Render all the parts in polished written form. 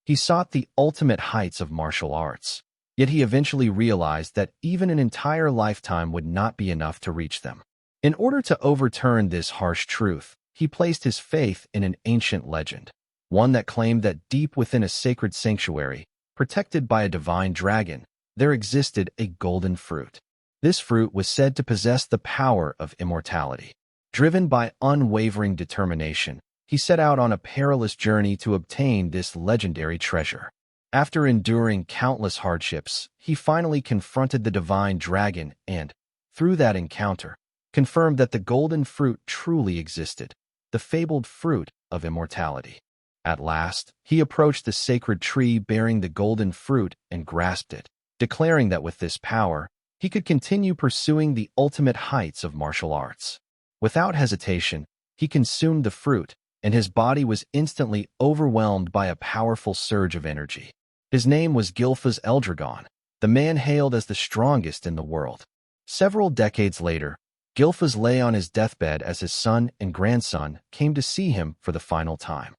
He sought the ultimate heights of martial arts. Yet he eventually realized that even an entire lifetime would not be enough to reach them. In order to overturn this harsh truth, he placed his faith in an ancient legend, one that claimed that deep within a sacred sanctuary, protected by a divine dragon, there existed a golden fruit. This fruit was said to possess the power of immortality. Driven by unwavering determination, he set out on a perilous journey to obtain this legendary treasure. After enduring countless hardships, he finally confronted the divine dragon and, through that encounter, confirmed that the golden fruit truly existed, the fabled fruit of immortality. At last, he approached the sacred tree bearing the golden fruit and grasped it, declaring that with this power, he could continue pursuing the ultimate heights of martial arts. Without hesitation, he consumed the fruit, and his body was instantly overwhelmed by a powerful surge of energy. His name was Gilfas Eldragon, the man hailed as the strongest in the world. Several decades later, Gilfas lay on his deathbed as his son and grandson came to see him for the final time.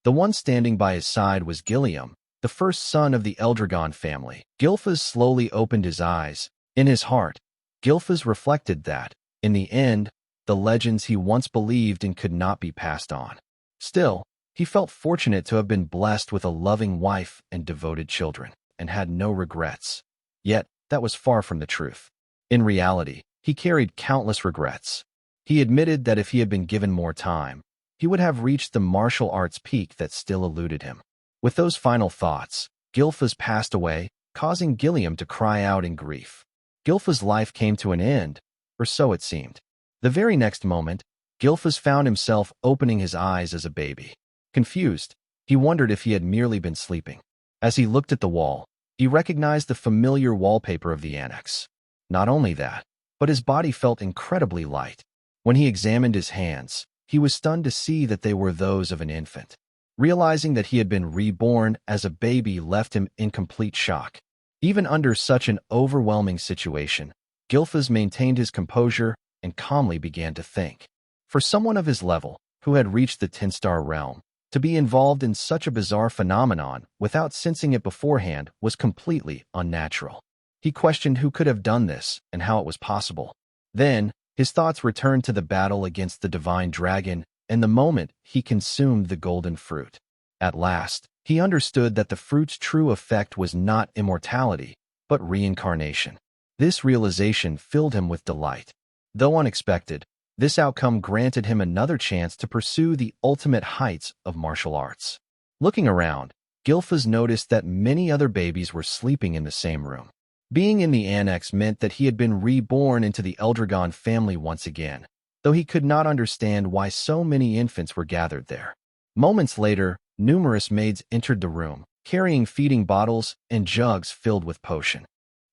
The one standing by his side was Gilliam, the first son of the Eldragon family. Gilfas slowly opened his eyes. In his heart, Gilfas reflected that, in the end, the legends he once believed in could not be passed on. Still, he felt fortunate to have been blessed with a loving wife and devoted children, and had no regrets. Yet, that was far from the truth. In reality, he carried countless regrets. He admitted that if he had been given more time, he would have reached the martial arts peak that still eluded him. With those final thoughts, Gilfas passed away, causing Gilliam to cry out in grief. Gilfas' life came to an end, or so it seemed. The very next moment, Gilfas found himself opening his eyes as a baby. Confused, he wondered if he had merely been sleeping. As he looked at the wall, he recognized the familiar wallpaper of the annex. Not only that, but his body felt incredibly light. When he examined his hands, he was stunned to see that they were those of an infant. Realizing that he had been reborn as a baby left him in complete shock. Even under such an overwhelming situation, Gilfas maintained his composure and calmly began to think. For someone of his level, who had reached the 10-star realm, to be involved in such a bizarre phenomenon without sensing it beforehand was completely unnatural. He questioned who could have done this and how it was possible. Then, his thoughts returned to the battle against the divine dragon and the moment he consumed the golden fruit. At last, he understood that the fruit's true effect was not immortality, but reincarnation. This realization filled him with delight. Though unexpected, this outcome granted him another chance to pursue the ultimate heights of martial arts. Looking around, Gilfas noticed that many other babies were sleeping in the same room. Being in the annex meant that he had been reborn into the Eldragon family once again, though he could not understand why so many infants were gathered there. Moments later, numerous maids entered the room, carrying feeding bottles and jugs filled with potion.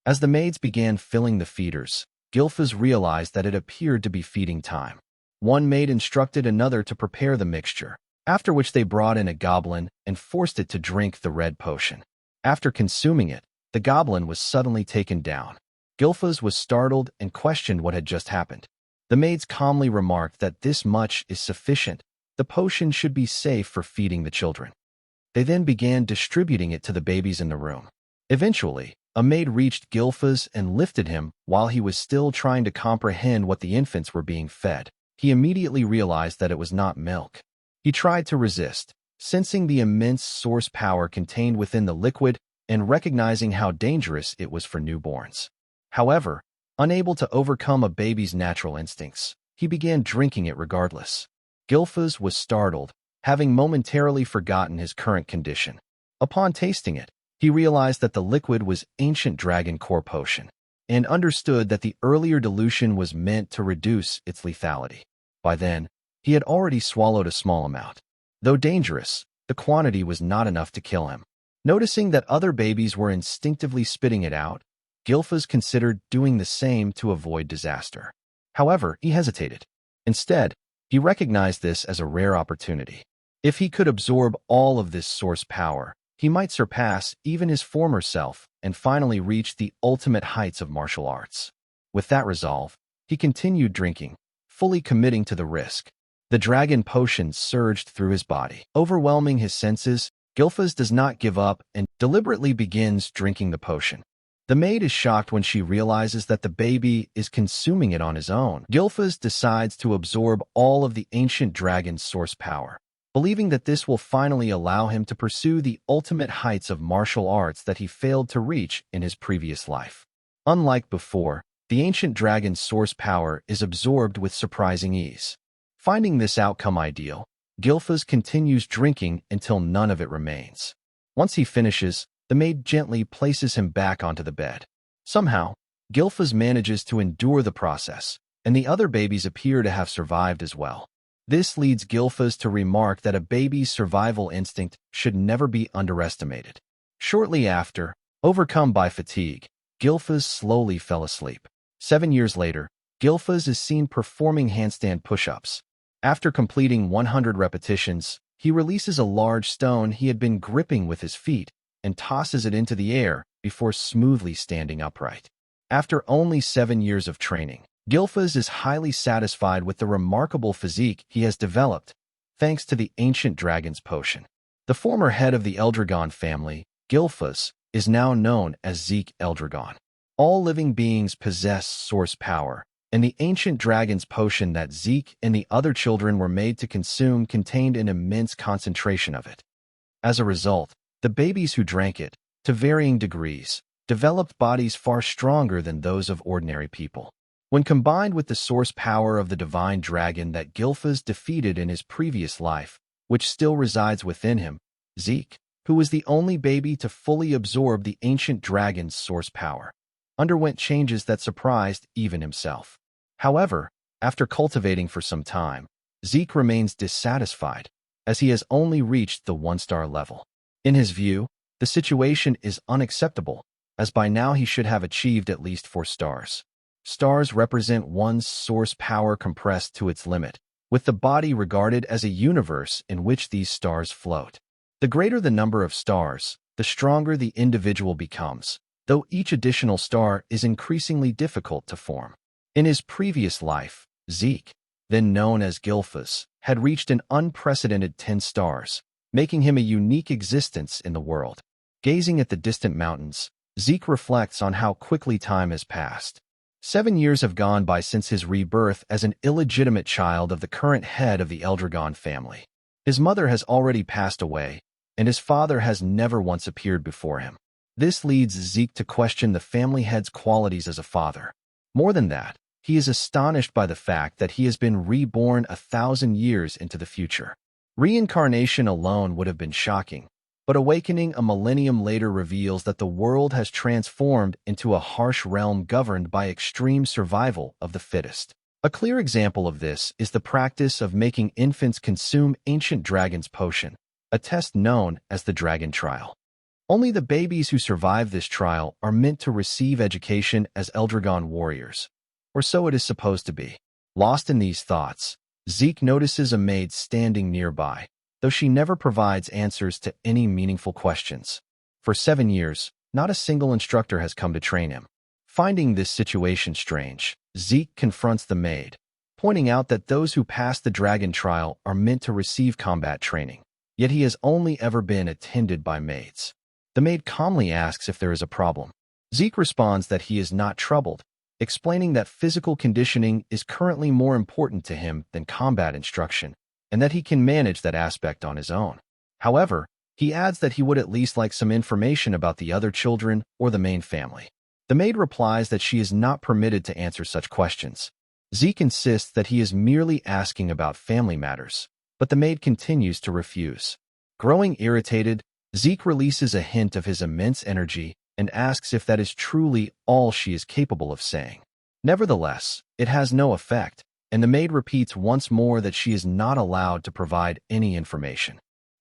As the maids began filling the feeders, Gilfas realized that it appeared to be feeding time. One maid instructed another to prepare the mixture, after which they brought in a goblin and forced it to drink the red potion. After consuming it, the goblin was suddenly taken down. Gilfas was startled and questioned what had just happened. The maids calmly remarked that this much is sufficient. The potion should be safe for feeding the children. They then began distributing it to the babies in the room. Eventually, a maid reached Gilfas and lifted him while he was still trying to comprehend what the infants were being fed. He immediately realized that it was not milk. He tried to resist, sensing the immense source power contained within the liquid and recognizing how dangerous it was for newborns. However, unable to overcome a baby's natural instincts, he began drinking it regardless. Gilfas was startled, having momentarily forgotten his current condition. Upon tasting it, he realized that the liquid was ancient dragon core potion, and understood that the earlier dilution was meant to reduce its lethality. By then, he had already swallowed a small amount. Though dangerous, the quantity was not enough to kill him. Noticing that other babies were instinctively spitting it out, Gilfas considered doing the same to avoid disaster. However, he hesitated. Instead, he recognized this as a rare opportunity. If he could absorb all of this source power, he might surpass even his former self and finally reach the ultimate heights of martial arts. With that resolve, he continued drinking, fully committing to the risk. The dragon potion surged through his body, overwhelming his senses Gilfas does not give up and deliberately begins drinking the potion. The maid is shocked when she realizes that the baby is consuming it on his own. Gilfas decides to absorb all of the ancient dragon's source power, believing that this will finally allow him to pursue the ultimate heights of martial arts that he failed to reach in his previous life. Unlike before, the ancient dragon's source power is absorbed with surprising ease. Finding this outcome ideal, Gilfas continues drinking until none of it remains. Once he finishes, the maid gently places him back onto the bed. Somehow, Gilfas manages to endure the process, and the other babies appear to have survived as well. This leads Gilfas to remark that a baby's survival instinct should never be underestimated. Shortly after, overcome by fatigue, Gilfas slowly fell asleep. 7 years later, Gilfas is seen performing handstand push-ups. After completing 100 repetitions, he releases a large stone he had been gripping with his feet and tosses it into the air before smoothly standing upright. After only 7 years of training, Gilfas is highly satisfied with the remarkable physique he has developed, thanks to the ancient dragon's potion. The former head of the Eldragon family, Gilfas, is now known as Zeke Eldragon. All living beings possess source power, and the ancient dragon's potion that Zeke and the other children were made to consume contained an immense concentration of it. As a result, the babies who drank it, to varying degrees, developed bodies far stronger than those of ordinary people. When combined with the source power of the divine dragon that Gilfas defeated in his previous life, which still resides within him, Zeke, who was the only baby to fully absorb the ancient dragon's source power, underwent changes that surprised even himself. However, after cultivating for some time, Zeke remains dissatisfied, as he has only reached the 1-star level. In his view, the situation is unacceptable, as by now he should have achieved at least 4 stars. Stars represent one's source power compressed to its limit, with the body regarded as a universe in which these stars float. The greater the number of stars, the stronger the individual becomes, though each additional star is increasingly difficult to form. In his previous life, Zeke, then known as Gilfas, had reached an unprecedented 10 stars, making him a unique existence in the world. Gazing at the distant mountains, Zeke reflects on how quickly time has passed. 7 years have gone by since his rebirth as an illegitimate child of the current head of the Eldragon family. His mother has already passed away, and his father has never once appeared before him. This leads Zeke to question the family head's qualities as a father. More than that, he is astonished by the fact that he has been reborn 1,000 years into the future. Reincarnation alone would have been shocking, but awakening a millennium later reveals that the world has transformed into a harsh realm governed by extreme survival of the fittest. A clear example of this is the practice of making infants consume ancient dragon's potion, a test known as the dragon trial. Only the babies who survive this trial are meant to receive education as Eldragon warriors, or so it is supposed to be. Lost in these thoughts, Zeke notices a maid standing nearby, though she never provides answers to any meaningful questions. For 7 years, not a single instructor has come to train him. Finding this situation strange, Zeke confronts the maid, pointing out that those who pass the dragon trial are meant to receive combat training, yet he has only ever been attended by maids. The maid calmly asks if there is a problem. Zeke responds that he is not troubled, explaining that physical conditioning is currently more important to him than combat instruction, and that he can manage that aspect on his own. However, he adds that he would at least like some information about the other children or the main family. The maid replies that she is not permitted to answer such questions. Zeke insists that he is merely asking about family matters, but the maid continues to refuse. Growing irritated, Zeke releases a hint of his immense energy and asks if that is truly all she is capable of saying. Nevertheless, it has no effect, and the maid repeats once more that she is not allowed to provide any information.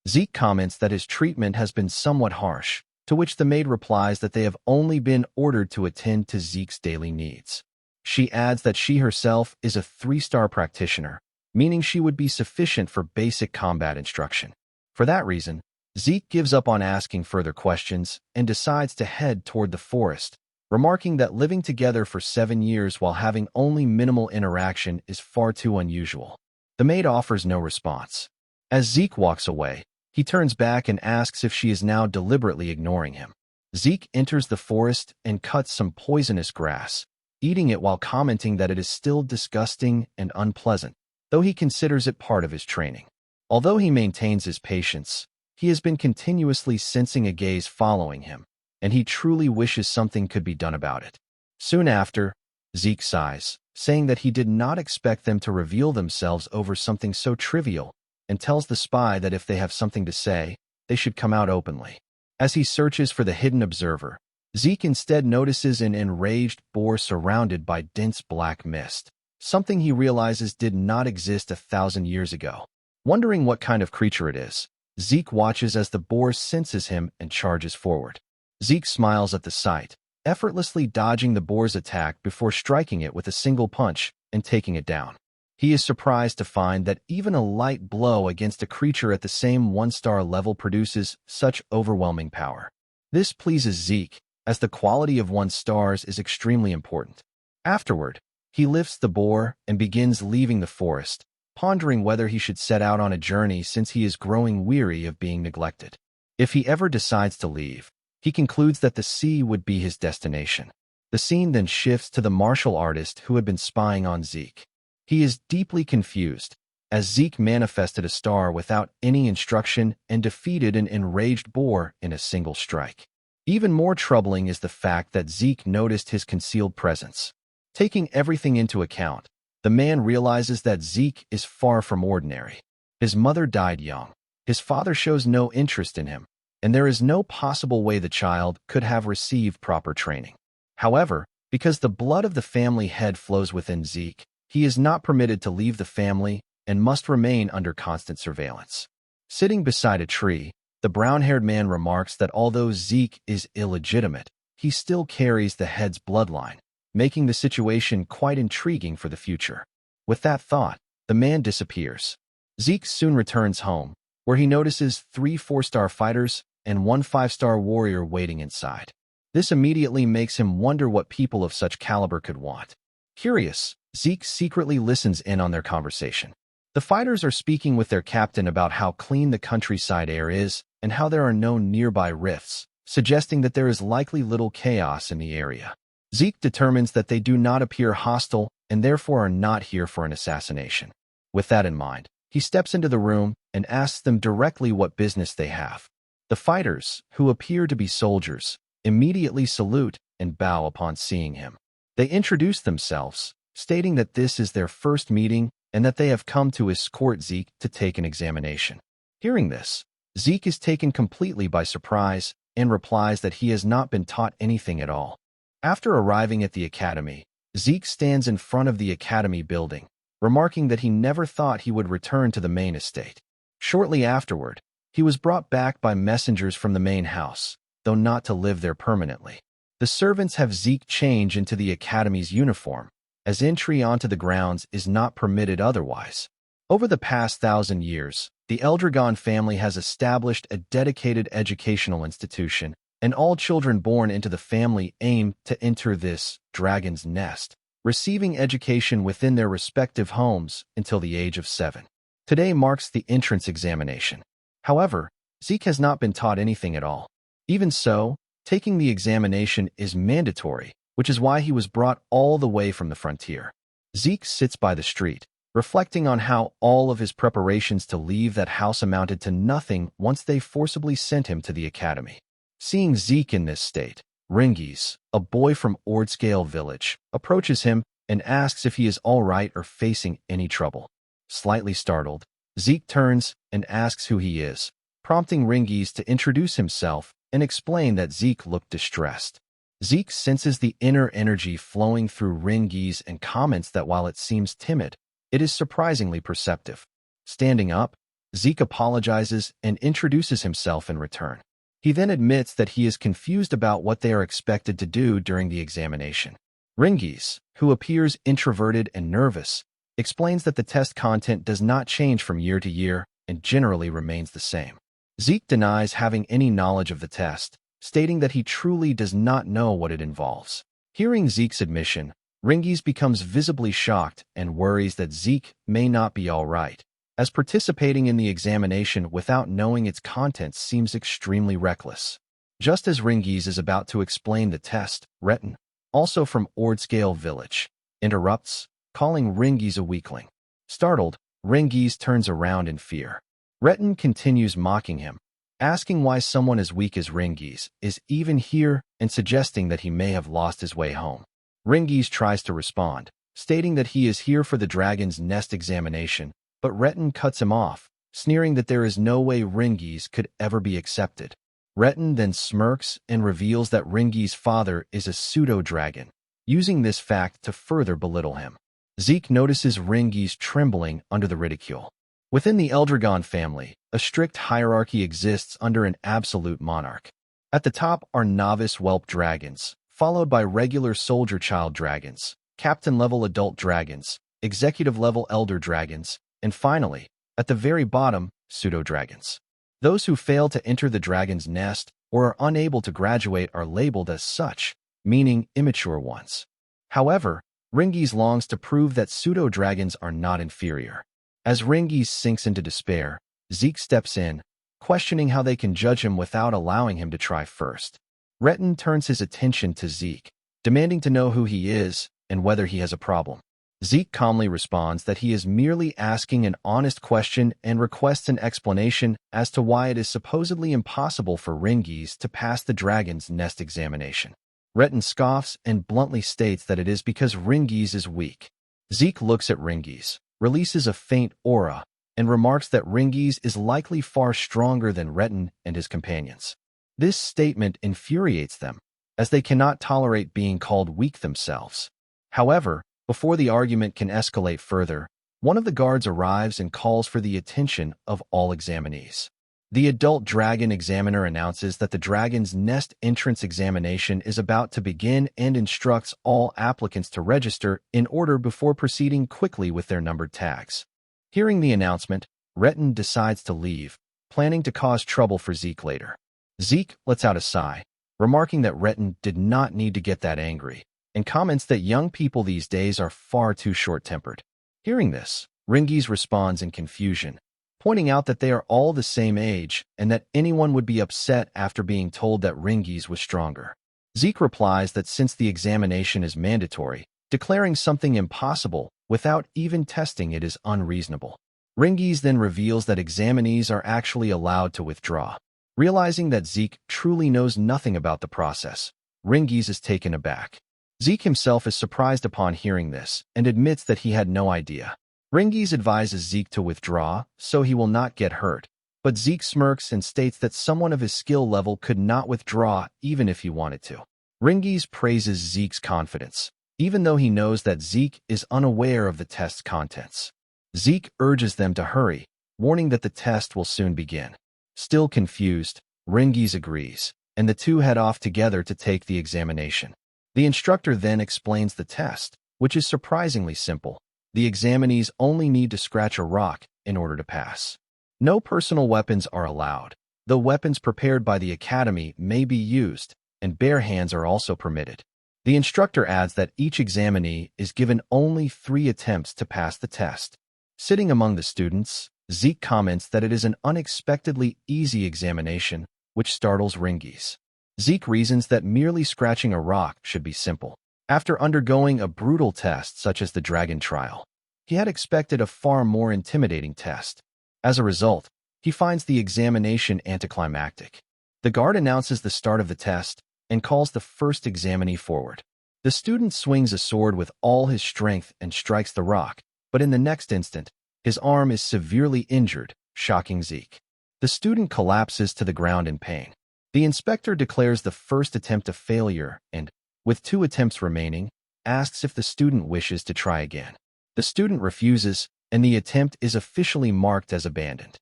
Zeke comments that his treatment has been somewhat harsh, to which the maid replies that they have only been ordered to attend to Zeke's daily needs. She adds that she herself is a 3-star practitioner, meaning she would be sufficient for basic combat instruction. For that reason, Zeke gives up on asking further questions and decides to head toward the forest, remarking that living together for 7 years while having only minimal interaction is far too unusual. The maid offers no response. As Zeke walks away, He turns back and asks if she is now deliberately ignoring him. Zeke enters the forest and cuts some poisonous grass, eating it while commenting that it is still disgusting and unpleasant, though he considers it part of his training. Although he maintains his patience, he has been continuously sensing a gaze following him, and he truly wishes something could be done about it. Soon after, Zeke sighs, saying that he did not expect them to reveal themselves over something so trivial, and tells the spy that if they have something to say, they should come out openly. As he searches for the hidden observer, Zeke instead notices an enraged boar surrounded by dense black mist, something he realizes did not exist 1,000 years ago. Wondering what kind of creature it is, Zeke watches as the boar senses him and charges forward. Zeke smiles at the sight, effortlessly dodging the boar's attack before striking it with a single punch and taking it down. He is surprised to find that even a light blow against a creature at the same one-star level produces such overwhelming power. This pleases Zeke, as the quality of one's stars is extremely important. Afterward, he lifts the boar and begins leaving the forest, pondering whether he should set out on a journey since he is growing weary of being neglected. If he ever decides to leave, he concludes that the sea would be his destination. The scene then shifts to the martial artist who had been spying on Zeke. He is deeply confused, as Zeke manifested a star without any instruction and defeated an enraged boar in a single strike. Even more troubling is the fact that Zeke noticed his concealed presence. Taking everything into account, the man realizes that Zeke is far from ordinary. His mother died young, his father shows no interest in him, and there is no possible way the child could have received proper training. However, because the blood of the family head flows within Zeke, he is not permitted to leave the family and must remain under constant surveillance. Sitting beside a tree, the brown-haired man remarks that although Zeke is illegitimate, he still carries the head's bloodline, making the situation quite intriguing for the future. With that thought, the man disappears. Zeke soon returns home, where he notices 3 4-star fighters and 1 5-star warrior waiting inside. This immediately makes him wonder what people of such caliber could want. Curious, Zeke secretly listens in on their conversation. The fighters are speaking with their captain about how clean the countryside air is and how there are no nearby rifts, suggesting that there is likely little chaos in the area. Zeke determines that they do not appear hostile and therefore are not here for an assassination. With that in mind, he steps into the room and asks them directly what business they have. The fighters, who appear to be soldiers, immediately salute and bow upon seeing him. They introduce themselves, stating that this is their first meeting and that they have come to escort Zeke to take an examination. Hearing this, Zeke is taken completely by surprise and replies that he has not been taught anything at all. After arriving at the academy, Zeke stands in front of the academy building, remarking that he never thought he would return to the main estate. Shortly afterward, he was brought back by messengers from the main house, though not to live there permanently. The servants have Zeke change into the academy's uniform, as entry onto the grounds is not permitted otherwise. Over the past 1,000 years, the Eldragon family has established a dedicated educational institution, and all children born into the family aim to enter this dragon's nest, receiving education within their respective homes until the age of 7. Today marks the entrance examination. However, Zeke has not been taught anything at all. Even so, taking the examination is mandatory, which is why he was brought all the way from the frontier. Zeke sits by the street, reflecting on how all of his preparations to leave that house amounted to nothing once they forcibly sent him to the academy. Seeing Zeke in this state, Ringis, a boy from Ordscale village, approaches him and asks if he is all right or facing any trouble. Slightly startled, Zeke turns and asks who he is, prompting Ringis to introduce himself and explain that Zeke looked distressed. Zeke senses the inner energy flowing through Ringis and comments that while it seems timid, it is surprisingly perceptive. Standing up, Zeke apologizes and introduces himself in return. He then admits that he is confused about what they are expected to do during the examination. Ringis, who appears introverted and nervous, explains that the test content does not change from year to year and generally remains the same. Zeke denies having any knowledge of the test, stating that he truly does not know what it involves. Hearing Zeke's admission, Ringis becomes visibly shocked and worries that Zeke may not be all right, as participating in the examination without knowing its contents seems extremely reckless. Just as Ringiz is about to explain the test, Retin, also from Ordscale Village, interrupts, calling Ringiz a weakling. Startled, Ringiz turns around in fear. Retin continues mocking him, asking why someone as weak as Ringiz is even here and suggesting that he may have lost his way home. Ringiz tries to respond, stating that he is here for the dragon's nest examination, but Retin cuts him off, sneering that there is no way Ringiz could ever be accepted. Retin then smirks and reveals that Ringiz's father is a pseudo-dragon, using this fact to further belittle him. Zeke notices Ringiz trembling under the ridicule. Within the Eldragon family, a strict hierarchy exists under an absolute monarch. At the top are novice whelp dragons, followed by regular soldier child dragons, captain-level adult dragons, executive-level elder dragons, and finally, at the very bottom, pseudo-dragons. Those who fail to enter the dragon's nest or are unable to graduate are labeled as such, meaning immature ones. However, Ringiz longs to prove that pseudo-dragons are not inferior. As Ringiz sinks into despair, Zeke steps in, questioning how they can judge him without allowing him to try first. Retin turns his attention to Zeke, demanding to know who he is and whether he has a problem. Zeke calmly responds that he is merely asking an honest question and requests an explanation as to why it is supposedly impossible for Ringiz to pass the dragon's nest examination. Retin scoffs and bluntly states that it is because Ringiz is weak. Zeke looks at Ringiz, releases a faint aura, and remarks that Ringiz is likely far stronger than Retin and his companions. This statement infuriates them, as they cannot tolerate being called weak themselves. However, before the argument can escalate further, one of the guards arrives and calls for the attention of all examinees. The adult dragon examiner announces that the dragon's nest entrance examination is about to begin and instructs all applicants to register in order before proceeding quickly with their numbered tags. Hearing the announcement, Retin decides to leave, planning to cause trouble for Zeke later. Zeke lets out a sigh, remarking that Retin did not need to get that angry, and comments that young people these days are far too short-tempered. Hearing this, Ringiz responds in confusion, pointing out that they are all the same age and that anyone would be upset after being told that Ringiz was stronger. Zeke replies that since the examination is mandatory, declaring something impossible without even testing it is unreasonable. Ringiz then reveals that examinees are actually allowed to withdraw. Realizing that Zeke truly knows nothing about the process, Ringiz is taken aback. Zeke himself is surprised upon hearing this and admits that he had no idea. Ringiz advises Zeke to withdraw so he will not get hurt, but Zeke smirks and states that someone of his skill level could not withdraw even if he wanted to. Ringiz praises Zeke's confidence, even though he knows that Zeke is unaware of the test's contents. Zeke urges them to hurry, warning that the test will soon begin. Still confused, Ringiz agrees, and the two head off together to take the examination. The instructor then explains the test, which is surprisingly simple. The examinees only need to scratch a rock in order to pass. No personal weapons are allowed, though weapons prepared by the academy may be used, and bare hands are also permitted. The instructor adds that each examinee is given only 3 attempts to pass the test. Sitting among the students, Zeke comments that it is an unexpectedly easy examination, which startles Ringiz. Zeke reasons that merely scratching a rock should be simple. After undergoing a brutal test such as the dragon trial, he had expected a far more intimidating test. As a result, he finds the examination anticlimactic. The guard announces the start of the test and calls the first examinee forward. The student swings a sword with all his strength and strikes the rock, but in the next instant, his arm is severely injured, shocking Zeke. The student collapses to the ground in pain. The inspector declares the first attempt a failure and, with 2 attempts remaining, asks if the student wishes to try again. The student refuses, and the attempt is officially marked as abandoned.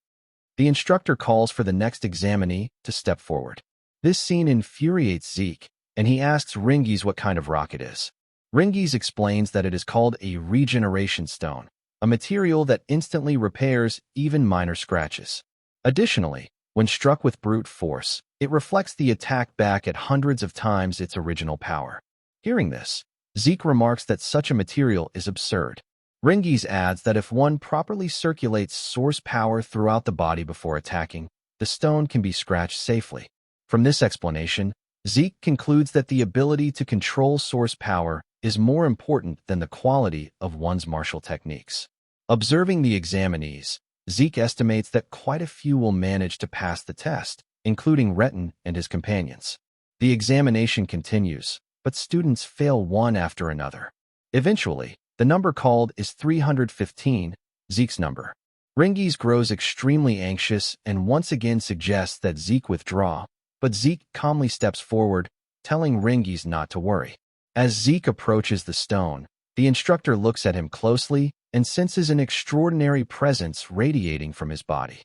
The instructor calls for the next examinee to step forward. This scene infuriates Zeke, and he asks Ringiz what kind of rock it is. Ringiz explains that it is called a regeneration stone, a material that instantly repairs even minor scratches. Additionally, when struck with brute force, it reflects the attack back at hundreds of times its original power. Hearing this, Zeke remarks that such a material is absurd. Ringies adds that if one properly circulates source power throughout the body before attacking, the stone can be scratched safely. From this explanation, Zeke concludes that the ability to control source power is more important than the quality of one's martial techniques. Observing the examinees, Zeke estimates that quite a few will manage to pass the test, including Retin and his companions. The examination continues, but students fail one after another. Eventually, the number called is 315, Zeke's number. Ringies grows extremely anxious and once again suggests that Zeke withdraw, but Zeke calmly steps forward, telling Ringies not to worry. As Zeke approaches the stone, the instructor looks at him closely and senses an extraordinary presence radiating from his body.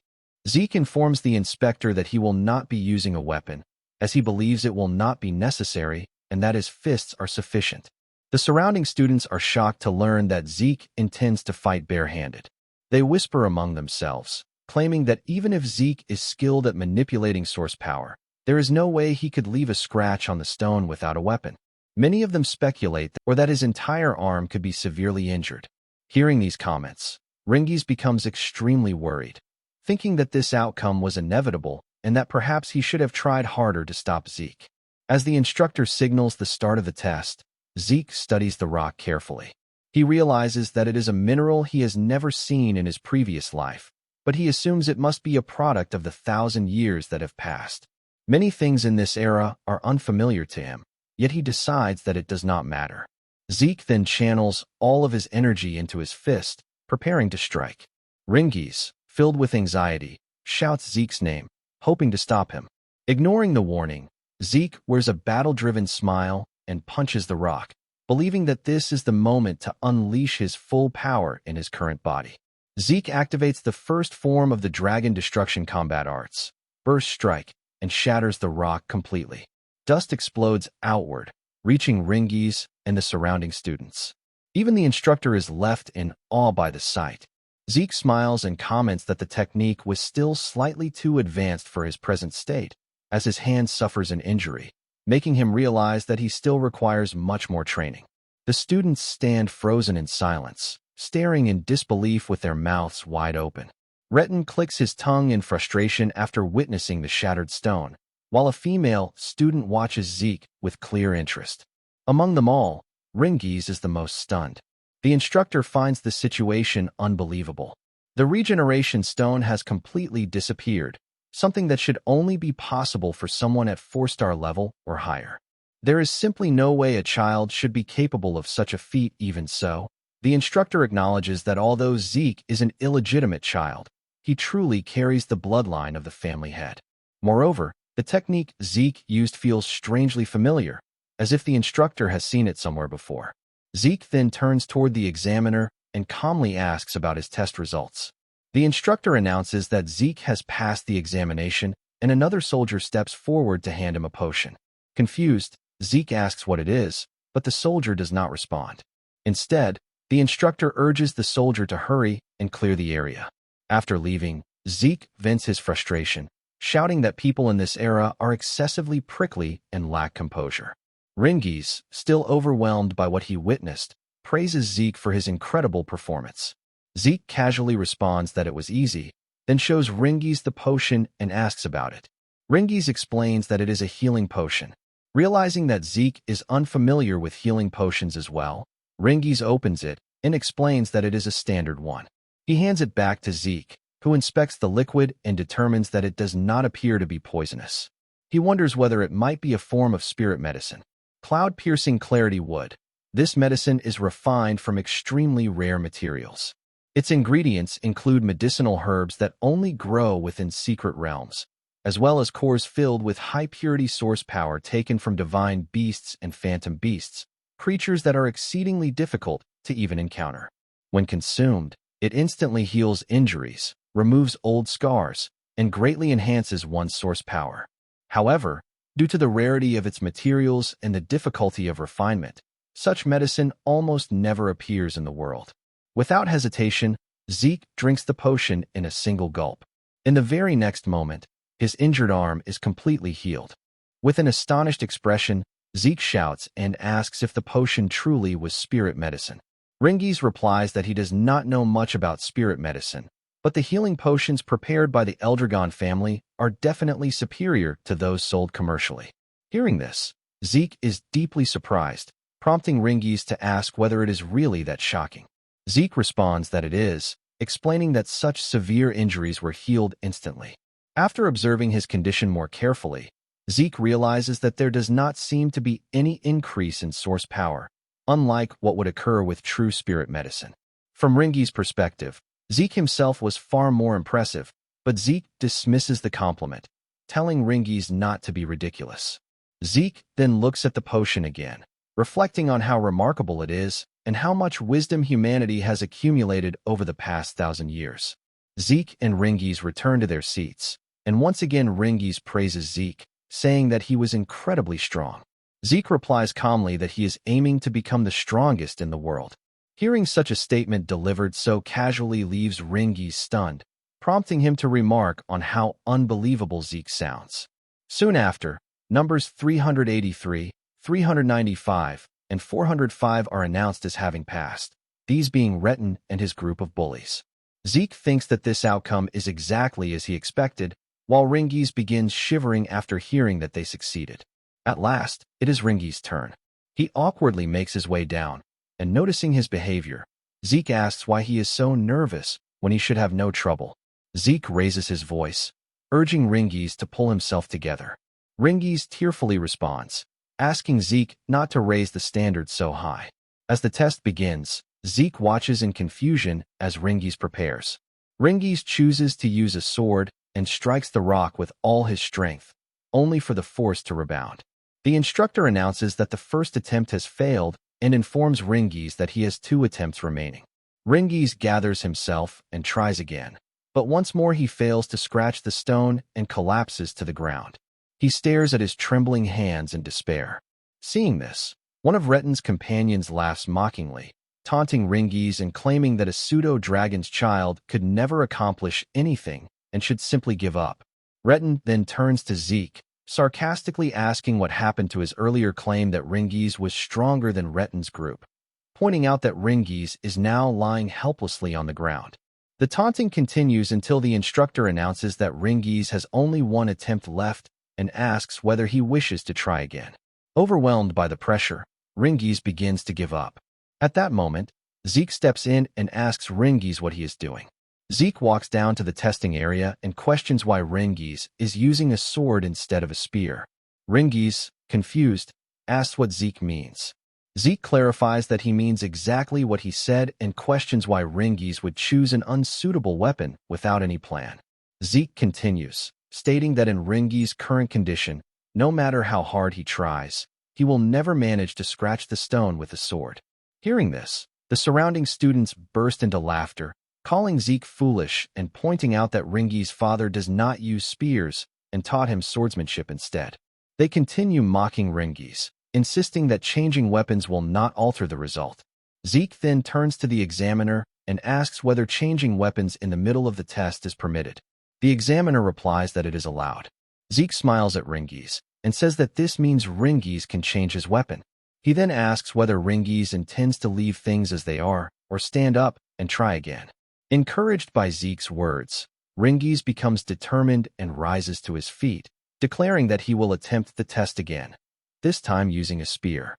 Zeke informs the inspector that he will not be using a weapon, as he believes it will not be necessary and that his fists are sufficient. The surrounding students are shocked to learn that Zeke intends to fight barehanded. They whisper among themselves, claiming that even if Zeke is skilled at manipulating source power, there is no way he could leave a scratch on the stone without a weapon. Many of them speculate that his entire arm could be severely injured. Hearing these comments, Ringies becomes extremely worried, thinking that this outcome was inevitable and that perhaps he should have tried harder to stop Zeke. As the instructor signals the start of the test, Zeke studies the rock carefully. He realizes that it is a mineral he has never seen in his previous life, but he assumes it must be a product of the 1,000 years that have passed. Many things in this era are unfamiliar to him, yet he decides that it does not matter. Zeke then channels all of his energy into his fist, preparing to strike. Ringies, filled with anxiety, shouts Zeke's name, hoping to stop him. Ignoring the warning, Zeke wears a battle-driven smile and punches the rock, believing that this is the moment to unleash his full power in his current body. Zeke activates the first form of the Dragon Destruction combat arts, Burst Strike, and shatters the rock completely. Dust explodes outward, reaching Ringies and the surrounding students. Even the instructor is left in awe by the sight. Zeke smiles and comments that the technique was still slightly too advanced for his present state, as his hand suffers an injury, making him realize that he still requires much more training. The students stand frozen in silence, staring in disbelief with their mouths wide open. Retin clicks his tongue in frustration after witnessing the shattered stone, while a female student watches Zeke with clear interest. Among them all, Ringies is the most stunned. The instructor finds the situation unbelievable. The regeneration stone has completely disappeared, something that should only be possible for someone at 4-star level or higher. There is simply no way a child should be capable of such a feat. Even so, the instructor acknowledges that although Zeke is an illegitimate child, he truly carries the bloodline of the family head. Moreover, the technique Zeke used feels strangely familiar, as if the instructor has seen it somewhere before. Zeke then turns toward the examiner and calmly asks about his test results. The instructor announces that Zeke has passed the examination, and another soldier steps forward to hand him a potion. Confused, Zeke asks what it is, but the soldier does not respond. Instead, the instructor urges the soldier to hurry and clear the area. After leaving, Zeke vents his frustration, shouting that people in this era are excessively prickly and lack composure. Ringies, still overwhelmed by what he witnessed, praises Zeke for his incredible performance. Zeke casually responds that it was easy, then shows Ringies the potion and asks about it. Ringies explains that it is a healing potion. Realizing that Zeke is unfamiliar with healing potions as well, Ringies opens it and explains that it is a standard one. He hands it back to Zeke, who inspects the liquid and determines that it does not appear to be poisonous. He wonders whether it might be a form of spirit medicine. Cloud-piercing clarity wood. This medicine is refined from extremely rare materials. Its ingredients include medicinal herbs that only grow within secret realms, as well as cores filled with high-purity source power taken from divine beasts and phantom beasts, creatures that are exceedingly difficult to even encounter. When consumed, it instantly heals injuries, removes old scars, and greatly enhances one's source power. However, due to the rarity of its materials and the difficulty of refinement, such medicine almost never appears in the world. Without hesitation, Zeke drinks the potion in a single gulp. In the very next moment, his injured arm is completely healed. With an astonished expression, Zeke shouts and asks if the potion truly was spirit medicine. Ringies replies that he does not know much about spirit medicine, but the healing potions prepared by the Eldragon family are definitely superior to those sold commercially. Hearing this, Zeke is deeply surprised, prompting Ringies to ask whether it is really that shocking. Zeke responds that it is, explaining that such severe injuries were healed instantly. After observing his condition more carefully, Zeke realizes that there does not seem to be any increase in source power, unlike what would occur with true spirit medicine. From Ringi's perspective, Zeke himself was far more impressive, but Zeke dismisses the compliment, telling Ringies not to be ridiculous. Zeke then looks at the potion again, reflecting on how remarkable it is and how much wisdom humanity has accumulated over the past 1,000 years. Zeke and Ringies return to their seats, and once again Ringies praises Zeke, saying that he was incredibly strong. Zeke replies calmly that he is aiming to become the strongest in the world. Hearing such a statement delivered so casually leaves Ringies stunned, prompting him to remark on how unbelievable Zeke sounds. Soon after, numbers 383, 395, and 405 are announced as having passed, these being Retin and his group of bullies. Zeke thinks that this outcome is exactly as he expected, while Ringies begins shivering after hearing that they succeeded. At last, it is Ringies' turn. He awkwardly makes his way down, and noticing his behavior, Zeke asks why he is so nervous when he should have no trouble. Zeke raises his voice, urging Ringies to pull himself together. Ringies tearfully responds, asking Zeke not to raise the standard so high. As the test begins, Zeke watches in confusion as Ringies prepares. Ringies chooses to use a sword and strikes the rock with all his strength, only for the force to rebound. The instructor announces that the first attempt has failed and informs Ringies that he has 2 attempts remaining. Ringies gathers himself and tries again, but once more he fails to scratch the stone and collapses to the ground. He stares at his trembling hands in despair. Seeing this, one of Retin's companions laughs mockingly, taunting Ringies and claiming that a pseudo-dragon's child could never accomplish anything and should simply give up. Retin then turns to Zeke, sarcastically asking what happened to his earlier claim that Ringies was stronger than Retin's group, pointing out that Ringies is now lying helplessly on the ground. The taunting continues until the instructor announces that Ringies has only 1 attempt left and asks whether he wishes to try again. Overwhelmed by the pressure, Ringies begins to give up. At that moment, Zeke steps in and asks Ringies what he is doing. Zeke walks down to the testing area and questions why Ringies is using a sword instead of a spear. Ringies, confused, asks what Zeke means. Zeke clarifies that he means exactly what he said and questions why Ringies would choose an unsuitable weapon without any plan. Zeke continues, stating that in Ringies' current condition, no matter how hard he tries, he will never manage to scratch the stone with a sword. Hearing this, the surrounding students burst into laughter, calling Zeke foolish and pointing out that Ringies' father does not use spears and taught him swordsmanship instead. They continue mocking Ringies, insisting that changing weapons will not alter the result. Zeke then turns to the examiner and asks whether changing weapons in the middle of the test is permitted. The examiner replies that it is allowed. Zeke smiles at Ringies and says that this means Ringies can change his weapon. He then asks whether Ringies intends to leave things as they are or stand up and try again. Encouraged by Zeke's words, Ringies becomes determined and rises to his feet, declaring that he will attempt the test again, this time using a spear.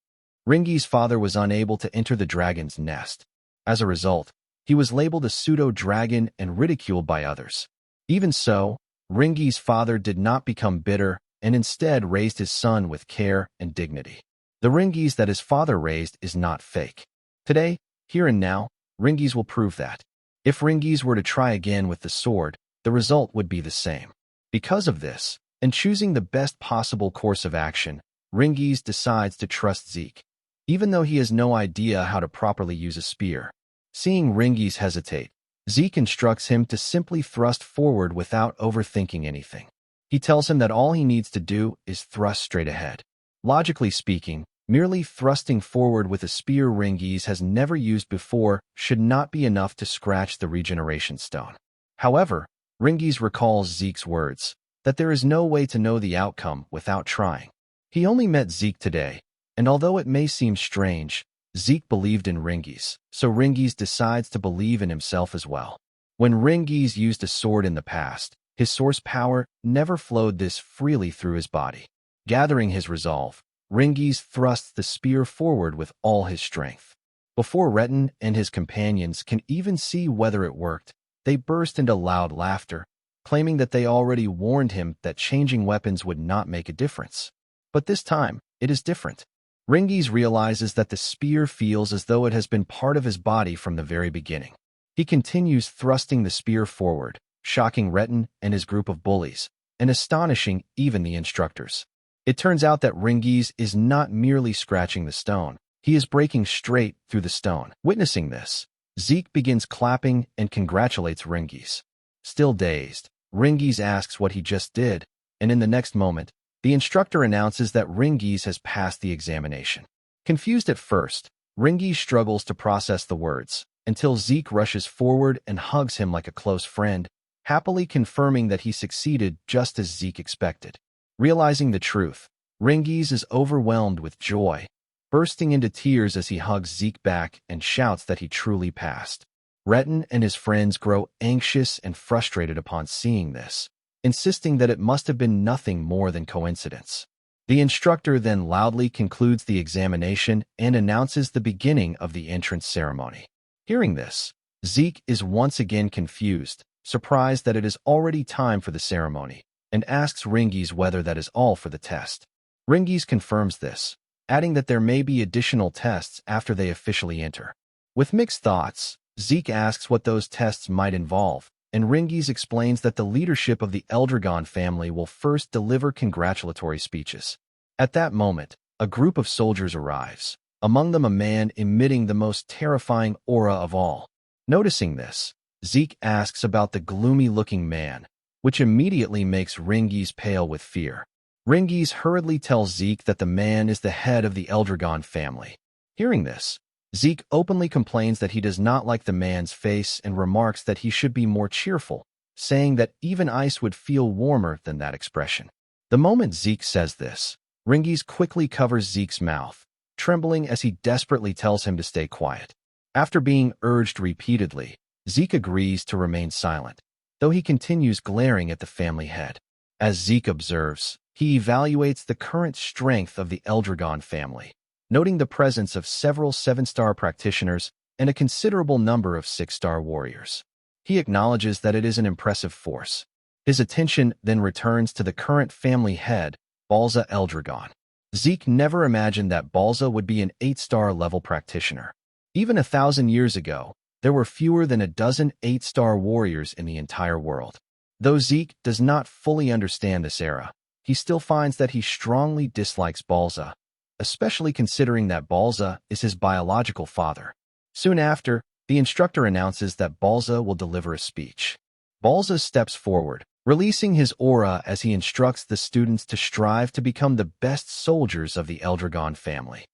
Ringies' father was unable to enter the dragon's nest. As a result, he was labeled a pseudo-dragon and ridiculed by others. Even so, Ringies' father did not become bitter and instead raised his son with care and dignity. The Ringies that his father raised is not fake. Today, here and now, Ringies will prove that. If Ringies were to try again with the sword, the result would be the same. Because of this, and choosing the best possible course of action, Ringies decides to trust Zeke, even though he has no idea how to properly use a spear. Seeing Ringies hesitate, Zeke instructs him to simply thrust forward without overthinking anything. He tells him that all he needs to do is thrust straight ahead. Logically speaking, merely thrusting forward with a spear Ringies has never used before should not be enough to scratch the regeneration stone. However, Ringies recalls Zeke's words, that there is no way to know the outcome without trying. He only met Zeke today, and although it may seem strange, Zeke believed in Ringies, so Ringies decides to believe in himself as well. When Ringies used a sword in the past, his source power never flowed this freely through his body. Gathering his resolve, Ringies thrusts the spear forward with all his strength. Before Retin and his companions can even see whether it worked, they burst into loud laughter, claiming that they already warned him that changing weapons would not make a difference. But this time, it is different. Ringies realizes that the spear feels as though it has been part of his body from the very beginning. He continues thrusting the spear forward, shocking Retin and his group of bullies, and astonishing even the instructors. It turns out that Ringies is not merely scratching the stone, he is breaking straight through the stone. Witnessing this, Zeke begins clapping and congratulates Ringies. Still dazed, Ringies asks what he just did, and in the next moment, the instructor announces that Ringies has passed the examination. Confused at first, Ringies struggles to process the words, until Zeke rushes forward and hugs him like a close friend, happily confirming that he succeeded just as Zeke expected. Realizing the truth, Ringies is overwhelmed with joy, bursting into tears as he hugs Zeke back and shouts that he truly passed. Retin and his friends grow anxious and frustrated upon seeing this, insisting that it must have been nothing more than coincidence. The instructor then loudly concludes the examination and announces the beginning of the entrance ceremony. Hearing this, Zeke is once again confused, surprised that it is already time for the ceremony, and asks Ringies whether that is all for the test. Ringies confirms this, adding that there may be additional tests after they officially enter. With mixed thoughts, Zeke asks what those tests might involve, and Ringies explains that the leadership of the Eldragon family will first deliver congratulatory speeches. At that moment, a group of soldiers arrives, among them a man emitting the most terrifying aura of all. Noticing this, Zeke asks about the gloomy-looking man, which immediately makes Ringies pale with fear. Ringies hurriedly tells Zeke that the man is the head of the Eldragon family. Hearing this, Zeke openly complains that he does not like the man's face and remarks that he should be more cheerful, saying that even ice would feel warmer than that expression. The moment Zeke says this, Ringies quickly covers Zeke's mouth, trembling as he desperately tells him to stay quiet. After being urged repeatedly, Zeke agrees to remain silent, though he continues glaring at the family head. As Zeke observes, he evaluates the current strength of the Eldragon family, noting the presence of several 7-star practitioners and a considerable number of 6-star warriors. He acknowledges that it is an impressive force. His attention then returns to the current family head, Balza Eldragon. Zeke never imagined that Balza would be an 8-star level practitioner. Even 1,000 years ago, there were fewer than a dozen 8-star warriors in the entire world. Though Zeke does not fully understand this era, he still finds that he strongly dislikes Balza, especially considering that Balza is his biological father. Soon after, the instructor announces that Balza will deliver a speech. Balza steps forward, releasing his aura as he instructs the students to strive to become the best soldiers of the Eldragon family.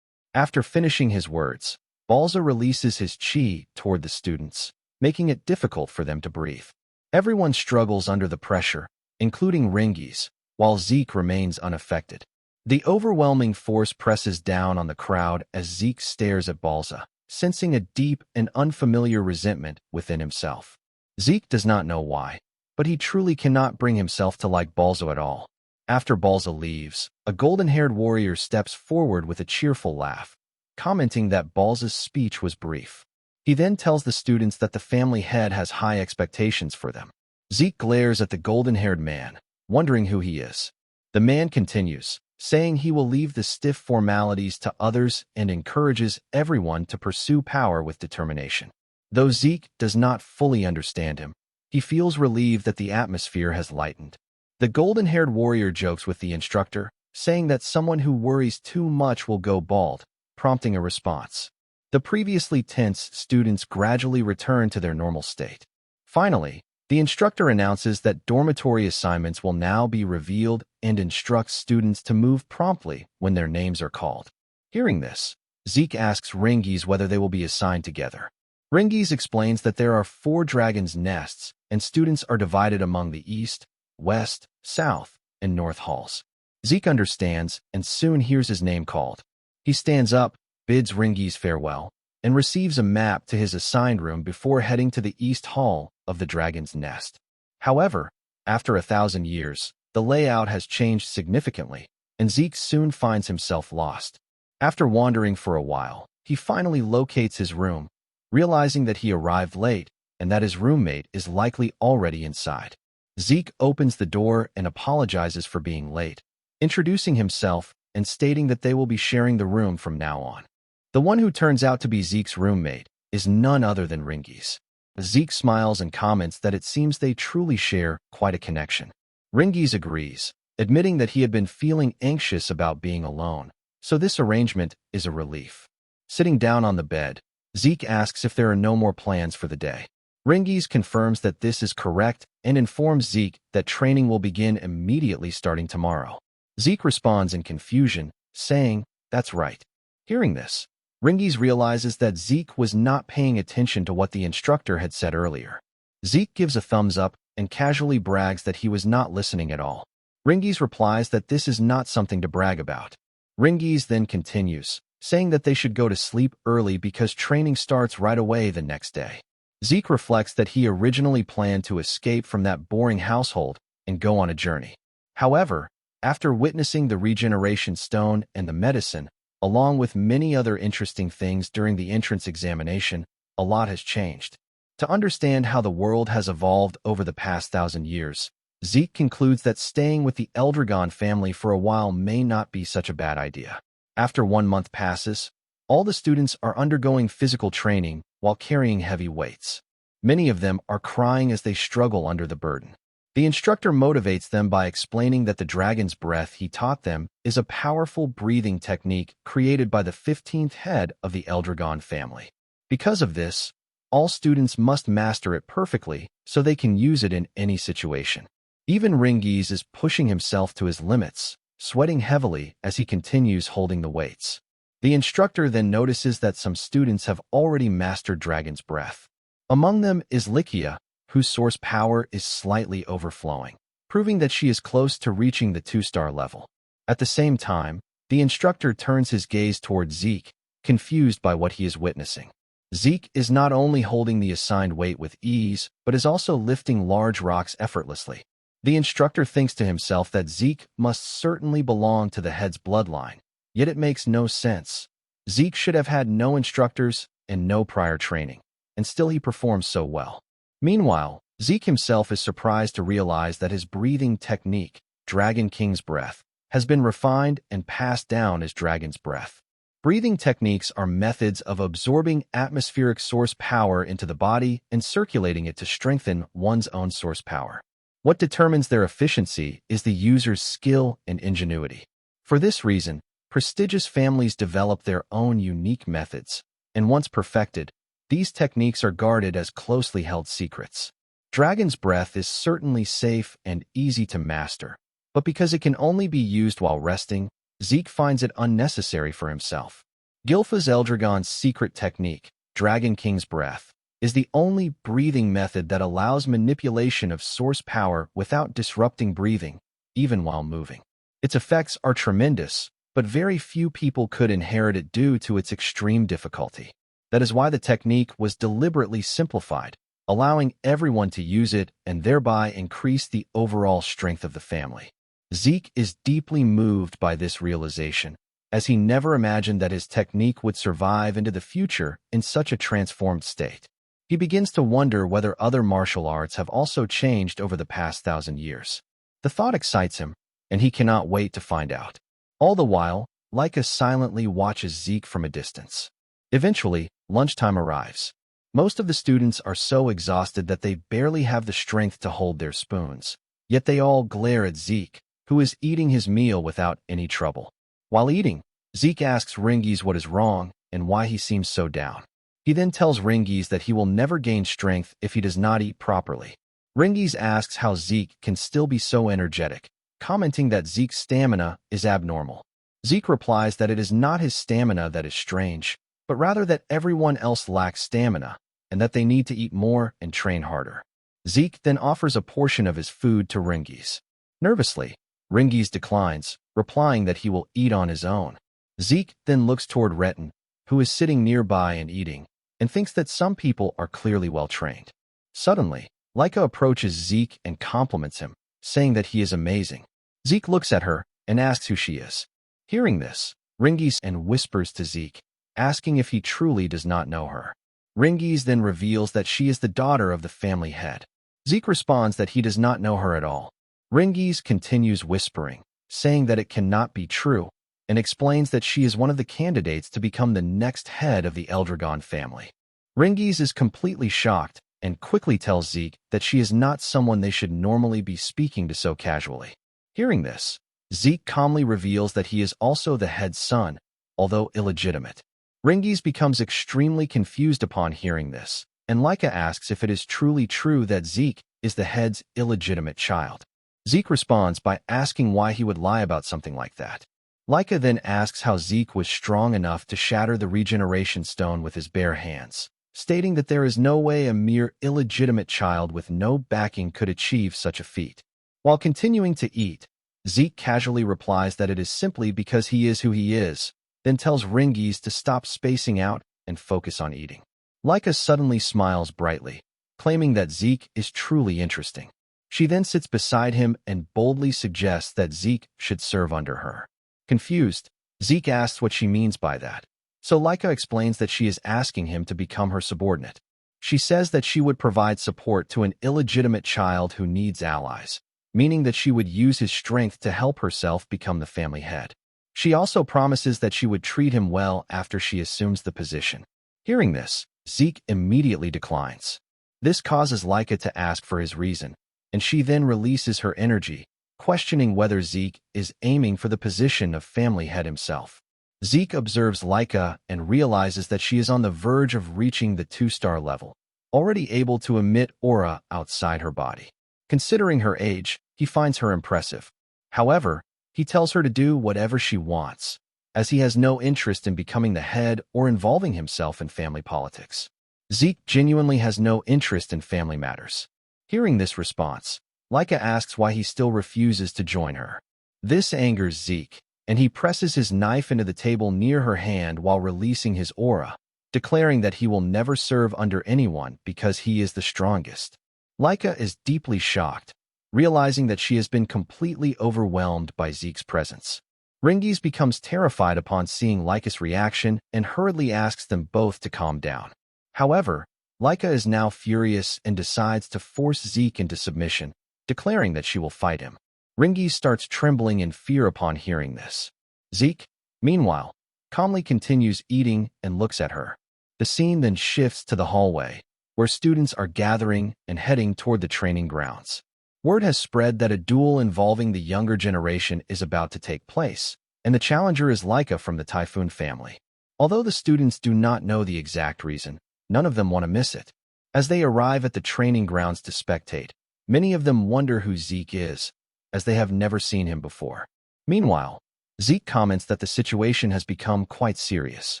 After finishing his words, Balza releases his chi toward the students, making it difficult for them to breathe. Everyone struggles under the pressure, including Ringies, while Zeke remains unaffected. The overwhelming force presses down on the crowd as Zeke stares at Balza, sensing a deep and unfamiliar resentment within himself. Zeke does not know why, but he truly cannot bring himself to like Balza at all. After Balza leaves, a golden-haired warrior steps forward with a cheerful laugh, commenting that Balza's speech was brief. He then tells the students that the family head has high expectations for them. Zeke glares at the golden-haired man, wondering who he is. The man continues, saying he will leave the stiff formalities to others and encourages everyone to pursue power with determination. Though Zeke does not fully understand him, he feels relieved that the atmosphere has lightened. The golden-haired warrior jokes with the instructor, saying that someone who worries too much will go bald, prompting a response. The previously tense students gradually return to their normal state. Finally, the instructor announces that dormitory assignments will now be revealed and instructs students to move promptly when their names are called. Hearing this, Zeke asks Ringies whether they will be assigned together. Ringies explains that there are 4 dragons' nests, and students are divided among the east, west, south, and north halls. Zeke understands and soon hears his name called. He stands up, bids Ringy's farewell, and receives a map to his assigned room before heading to the East Hall of the Dragon's Nest. However, after 1,000 years, the layout has changed significantly, and Zeke soon finds himself lost. After wandering for a while, he finally locates his room, realizing that he arrived late and that his roommate is likely already inside. Zeke opens the door and apologizes for being late, introducing himself and stating that they will be sharing the room from now on. The one who turns out to be Zeke's roommate is none other than Ringy's. Zeke smiles and comments that it seems they truly share quite a connection. Ringy's agrees, admitting that he had been feeling anxious about being alone, so this arrangement is a relief. Sitting down on the bed, Zeke asks if there are no more plans for the day. Ringy's confirms that this is correct and informs Zeke that training will begin immediately starting tomorrow. Zeke responds in confusion, saying, "That's right." Hearing this, Ringy's realizes that Zeke was not paying attention to what the instructor had said earlier. Zeke gives a thumbs up and casually brags that he was not listening at all. Ringy's replies that this is not something to brag about. Ringy's then continues, saying that they should go to sleep early because training starts right away the next day. Zeke reflects that he originally planned to escape from that boring household and go on a journey. However, after witnessing the regeneration stone and the medicine, along with many other interesting things during the entrance examination, a lot has changed. To understand how the world has evolved over the past 1,000 years, Zeke concludes that staying with the Eldragon family for a while may not be such a bad idea. After 1 month passes, all the students are undergoing physical training while carrying heavy weights. Many of them are crying as they struggle under the burden. The instructor motivates them by explaining that the dragon's breath he taught them is a powerful breathing technique created by the 15th head of the Eldragon family. Because of this, all students must master it perfectly so they can use it in any situation. Even Ringy's is pushing himself to his limits, sweating heavily as he continues holding the weights. The instructor then notices that some students have already mastered Dragon's Breath. Among them is Likia, whose source power is slightly overflowing, proving that she is close to reaching the 2-star level. At the same time, the instructor turns his gaze toward Zeke, confused by what he is witnessing. Zeke is not only holding the assigned weight with ease, but is also lifting large rocks effortlessly. The instructor thinks to himself that Zeke must certainly belong to the head's bloodline, yet it makes no sense. Zeke should have had no instructors and no prior training, and still he performs so well. Meanwhile, Zeke himself is surprised to realize that his breathing technique, Dragon King's Breath, has been refined and passed down as Dragon's Breath. Breathing techniques are methods of absorbing atmospheric source power into the body and circulating it to strengthen one's own source power. What determines their efficiency is the user's skill and ingenuity. For this reason, prestigious families develop their own unique methods, and once perfected, these techniques are guarded as closely held secrets. Dragon's Breath is certainly safe and easy to master, but because it can only be used while resting, Zeke finds it unnecessary for himself. Gilfa's Eldragon's secret technique, Dragon King's Breath, is the only breathing method that allows manipulation of source power without disrupting breathing, even while moving. Its effects are tremendous, but very few people could inherit it due to its extreme difficulty. That is why the technique was deliberately simplified, allowing everyone to use it and thereby increase the overall strength of the family. Zeke is deeply moved by this realization, as he never imagined that his technique would survive into the future in such a transformed state. He begins to wonder whether other martial arts have also changed over the past 1,000 years. The thought excites him, and he cannot wait to find out. All the while, Leica silently watches Zeke from a distance. Eventually, lunchtime arrives. Most of the students are so exhausted that they barely have the strength to hold their spoons, yet they all glare at Zeke, who is eating his meal without any trouble. While eating, Zeke asks Ringy's what is wrong and why he seems so down. He then tells Ringy's that he will never gain strength if he does not eat properly. Ringy's asks how Zeke can still be so energetic, commenting that Zeke's stamina is abnormal. Zeke replies that it is not his stamina that is strange, but rather that everyone else lacks stamina, and that they need to eat more and train harder. Zeke then offers a portion of his food to Ringy's. Nervously, Ringy's declines, replying that he will eat on his own. Zeke then looks toward Retin, who is sitting nearby and eating, and thinks that some people are clearly well-trained. Suddenly, Laika approaches Zeke and compliments him, saying that he is amazing. Zeke looks at her and asks who she is. Hearing this, Ringies and whispers to Zeke, asking if he truly does not know her. Ringies then reveals that she is the daughter of the family head. Zeke responds that he does not know her at all. Ringies continues whispering, saying that it cannot be true, and explains that she is one of the candidates to become the next head of the Eldragon family. Ringies is completely shocked and quickly tells Zeke that she is not someone they should normally be speaking to so casually. Hearing this, Zeke calmly reveals that he is also the head's son, although illegitimate. Ringies becomes extremely confused upon hearing this, and Laika asks if it is truly true that Zeke is the head's illegitimate child. Zeke responds by asking why he would lie about something like that. Laika then asks how Zeke was strong enough to shatter the regeneration stone with his bare hands, stating that there is no way a mere illegitimate child with no backing could achieve such a feat. While continuing to eat, Zeke casually replies that it is simply because he is who he is, then tells Ringies to stop spacing out and focus on eating. Laika suddenly smiles brightly, claiming that Zeke is truly interesting. She then sits beside him and boldly suggests that Zeke should serve under her. Confused, Zeke asks what she means by that. So Laika explains that she is asking him to become her subordinate. She says that she would provide support to an illegitimate child who needs allies, meaning that she would use his strength to help herself become the family head. She also promises that she would treat him well after she assumes the position. Hearing this, Zeke immediately declines. This causes Laika to ask for his reason, and she then releases her energy, questioning whether Zeke is aiming for the position of family head himself. Zeke observes Laika and realizes that she is on the verge of reaching the 2-star level, already able to emit aura outside her body. Considering her age, he finds her impressive. However, he tells her to do whatever she wants, as he has no interest in becoming the head or involving himself in family politics. Zeke genuinely has no interest in family matters. Hearing this response, Laika asks why he still refuses to join her. This angers Zeke, and he presses his knife into the table near her hand while releasing his aura, declaring that he will never serve under anyone because he is the strongest. Laika is deeply shocked, realizing that she has been completely overwhelmed by Zeke's presence. Ringies becomes terrified upon seeing Laika's reaction and hurriedly asks them both to calm down. However, Laika is now furious and decides to force Zeke into submission, declaring that she will fight him. Ringies starts trembling in fear upon hearing this. Zeke, meanwhile, calmly continues eating and looks at her. The scene then shifts to the hallway, where students are gathering and heading toward the training grounds. Word has spread that a duel involving the younger generation is about to take place, and the challenger is Laika from the Typhoon family. Although the students do not know the exact reason, none of them want to miss it. As they arrive at the training grounds to spectate, many of them wonder who Zeke is, as they have never seen him before. Meanwhile, Zeke comments that the situation has become quite serious.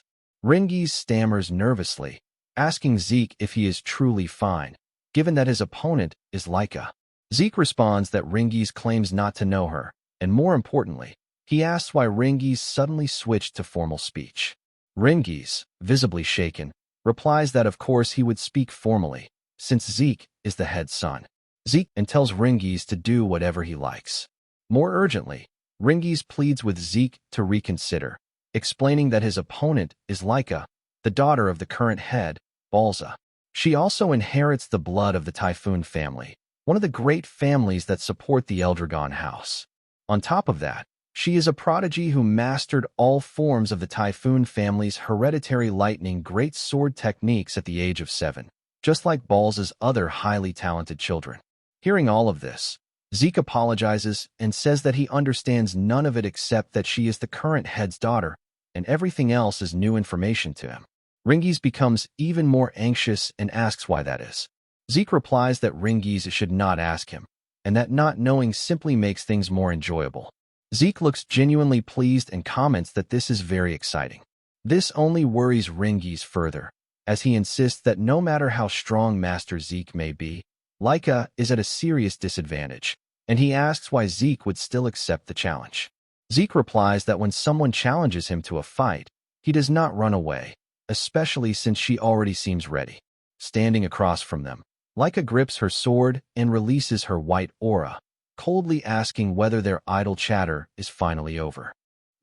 Ringies stammers nervously, asking Zeke if he is truly fine, given that his opponent is Laika. Zeke responds that Ringies claims not to know her, and more importantly, he asks why Ringies suddenly switched to formal speech. Ringies, visibly shaken, replies that of course he would speak formally, since Zeke is the head son. Zeke and tells Ringies to do whatever he likes. More urgently, Ringies pleads with Zeke to reconsider, explaining that his opponent is Laika, the daughter of the current head, Balza. She also inherits the blood of the Typhoon family, one of the great families that support the Eldragon house. On top of that, she is a prodigy who mastered all forms of the Typhoon family's hereditary lightning great sword techniques at the age of 7, just like Balza's other highly talented children. Hearing all of this, Zeke apologizes and says that he understands none of it except that she is the current head's daughter, and everything else is new information to him. Ringies becomes even more anxious and asks why that is. Zeke replies that Ringies should not ask him, and that not knowing simply makes things more enjoyable. Zeke looks genuinely pleased and comments that this is very exciting. This only worries Ringies further, as he insists that no matter how strong Master Zeke may be, Laika is at a serious disadvantage, and he asks why Zeke would still accept the challenge. Zeke replies that when someone challenges him to a fight, He does not run away, especially since she already seems ready. Standing across from them, Laika grips her sword and releases her white aura, coldly asking whether their idle chatter is finally over.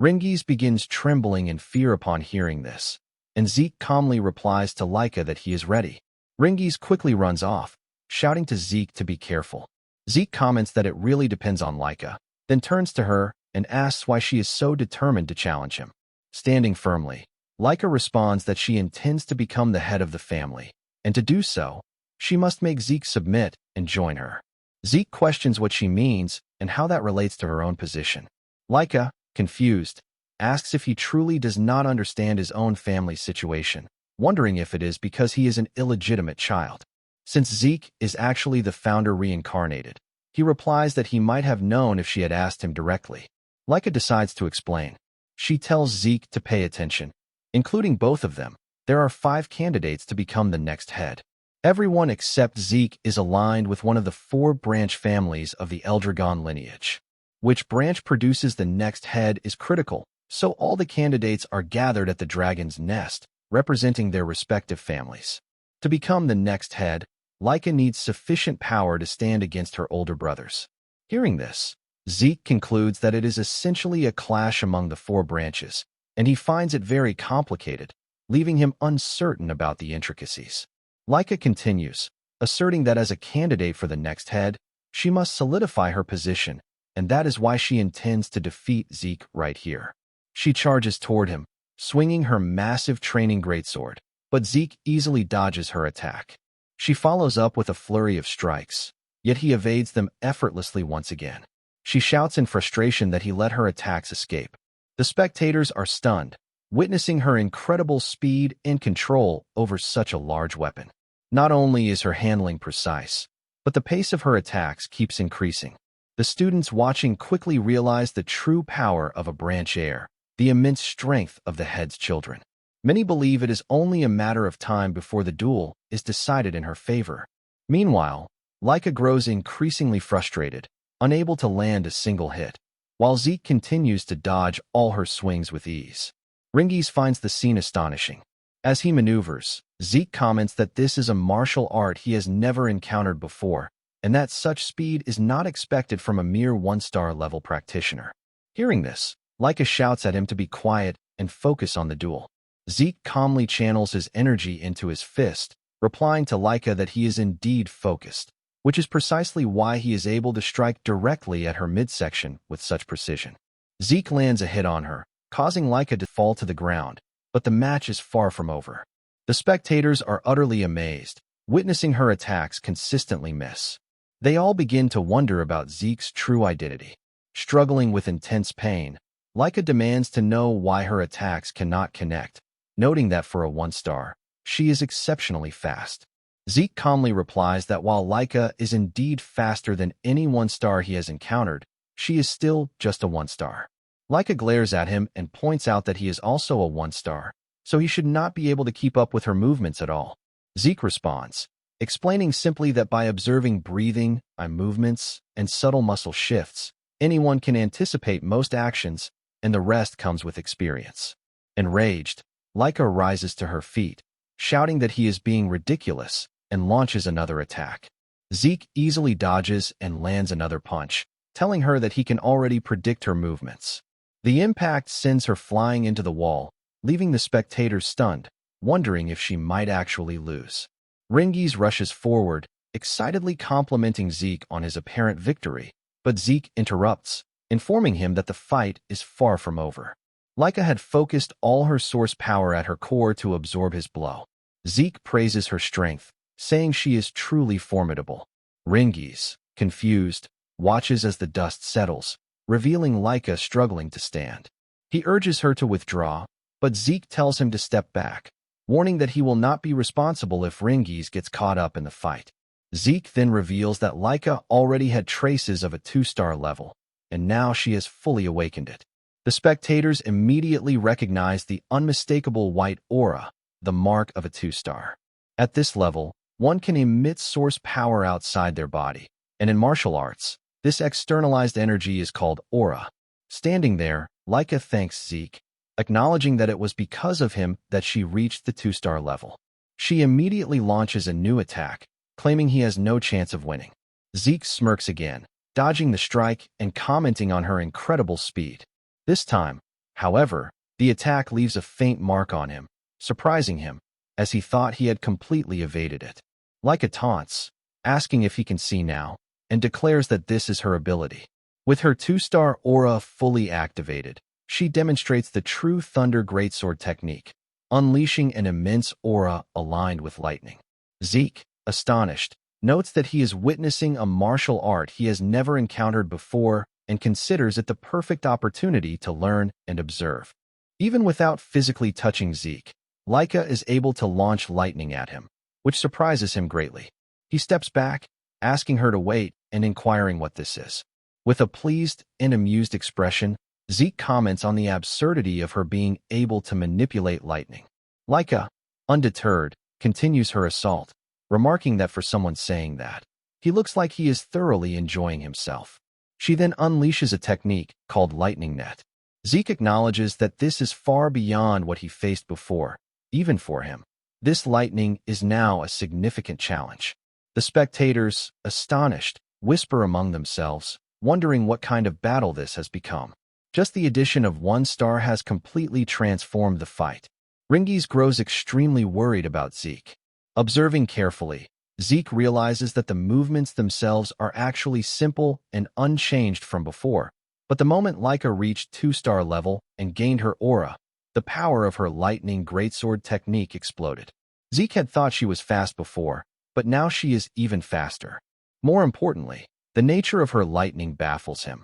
Ringies begins trembling in fear upon hearing this, and Zeke calmly replies to Laika that he is ready. Ringies quickly runs off, shouting to Zeke to be careful. Zeke comments that it really depends on Laika, then turns to her and asks why she is so determined to challenge him. Standing firmly, Laika responds that she intends to become the head of the family, and to do so, she must make Zeke submit and join her. Zeke questions what she means and how that relates to her own position. Laika, confused, asks if he truly does not understand his own family's situation, wondering if it is because he is an illegitimate child. Since Zeke is actually the founder reincarnated, he replies that he might have known if she had asked him directly. Laika decides to explain. She tells Zeke to pay attention. Including both of them, there are 5 candidates to become the next head. Everyone except Zeke is aligned with one of the 4 branch families of the Eldragon lineage. Which branch produces the next head is critical, so all the candidates are gathered at the dragon's nest, representing their respective families. To become the next head, Laika needs sufficient power to stand against her older brothers. Hearing this, Zeke concludes that it is essentially a clash among the 4 branches, and he finds it very complicated, leaving him uncertain about the intricacies. Laika continues, asserting that as a candidate for the next head, she must solidify her position, and that is why she intends to defeat Zeke right here. She charges toward him, swinging her massive training greatsword, but Zeke easily dodges her attack. She follows up with a flurry of strikes, yet he evades them effortlessly once again. She shouts in frustration that he let her attacks escape. The spectators are stunned, witnessing her incredible speed and control over such a large weapon. Not only is her handling precise, but the pace of her attacks keeps increasing. The students watching quickly realize the true power of a branch heir, the immense strength of the head's children. Many believe it is only a matter of time before the duel is decided in her favor. Meanwhile, Laika grows increasingly frustrated, unable to land a single hit, while Zeke continues to dodge all her swings with ease. Ringies finds the scene astonishing. As he maneuvers, Zeke comments that this is a martial art he has never encountered before, and that such speed is not expected from a mere 1-star level practitioner. Hearing this, Laika shouts at him to be quiet and focus on the duel. Zeke calmly channels his energy into his fist, replying to Laika that he is indeed focused, which is precisely why he is able to strike directly at her midsection with such precision. Zeke lands a hit on her, causing Laika to fall to the ground, but the match is far from over. The spectators are utterly amazed, witnessing her attacks consistently miss. They all begin to wonder about Zeke's true identity. Struggling with intense pain, Laika demands to know why her attacks cannot connect, noting that for a 1-star, she is exceptionally fast. Zeke calmly replies that while Laika is indeed faster than any 1-star he has encountered, she is still just a 1-star. Laika glares at him and points out that he is also a 1-star, so he should not be able to keep up with her movements at all. Zeke responds, explaining simply that by observing breathing, eye movements, and subtle muscle shifts, anyone can anticipate most actions, and the rest comes with experience. Enraged, Laika rises to her feet, shouting that he is being ridiculous, and launches another attack. Zeke easily dodges and lands another punch, telling her that he can already predict her movements. The impact sends her flying into the wall, leaving the spectators stunned, wondering if she might actually lose. Ringies rushes forward, excitedly complimenting Zeke on his apparent victory, but Zeke interrupts, informing him that the fight is far from over. Laika had focused all her source power at her core to absorb his blow. Zeke praises her strength, saying she is truly formidable. Ringies, confused, watches as the dust settles, revealing Laika struggling to stand. He urges her to withdraw, but Zeke tells him to step back, warning that he will not be responsible if Ringies gets caught up in the fight. Zeke then reveals that Laika already had traces of a 2-star level, and now she has fully awakened it. The spectators immediately recognize the unmistakable white aura, the mark of a 2-star. At this level, one can emit source power outside their body, and in martial arts, this externalized energy is called aura. Standing there, Laika thanks Zeke, acknowledging that it was because of him that she reached the 2-star level. She immediately launches a new attack, claiming he has no chance of winning. Zeke smirks again, dodging the strike and commenting on her incredible speed. This time, however, the attack leaves a faint mark on him, surprising him, as he thought he had completely evaded it. Laika taunts, asking if he can see now, and declares that this is her ability. With her 2-star aura fully activated, she demonstrates the true Thunder Greatsword technique, unleashing an immense aura aligned with lightning. Zeke, astonished, notes that he is witnessing a martial art he has never encountered before and considers it the perfect opportunity to learn and observe. Even without physically touching Zeke, Laika is able to launch lightning at him, which surprises him greatly. He steps back, asking her to wait and inquiring what this is. With a pleased and amused expression, Zeke comments on the absurdity of her being able to manipulate lightning. Laika, undeterred, continues her assault, remarking that for someone saying that, he looks like he is thoroughly enjoying himself. She then unleashes a technique called Lightning Net. Zeke acknowledges that this is far beyond what he faced before, even for him. This lightning is now a significant challenge. The spectators, astonished, whisper among themselves, wondering what kind of battle this has become. Just the addition of 1 star has completely transformed the fight. Ringies grows extremely worried about Zeke. Observing carefully, Zeke realizes that the movements themselves are actually simple and unchanged from before, but the moment Laika reached 2-star level and gained her aura, the power of her lightning greatsword technique exploded. Zeke had thought she was fast before, but now she is even faster. More importantly, the nature of her lightning baffles him.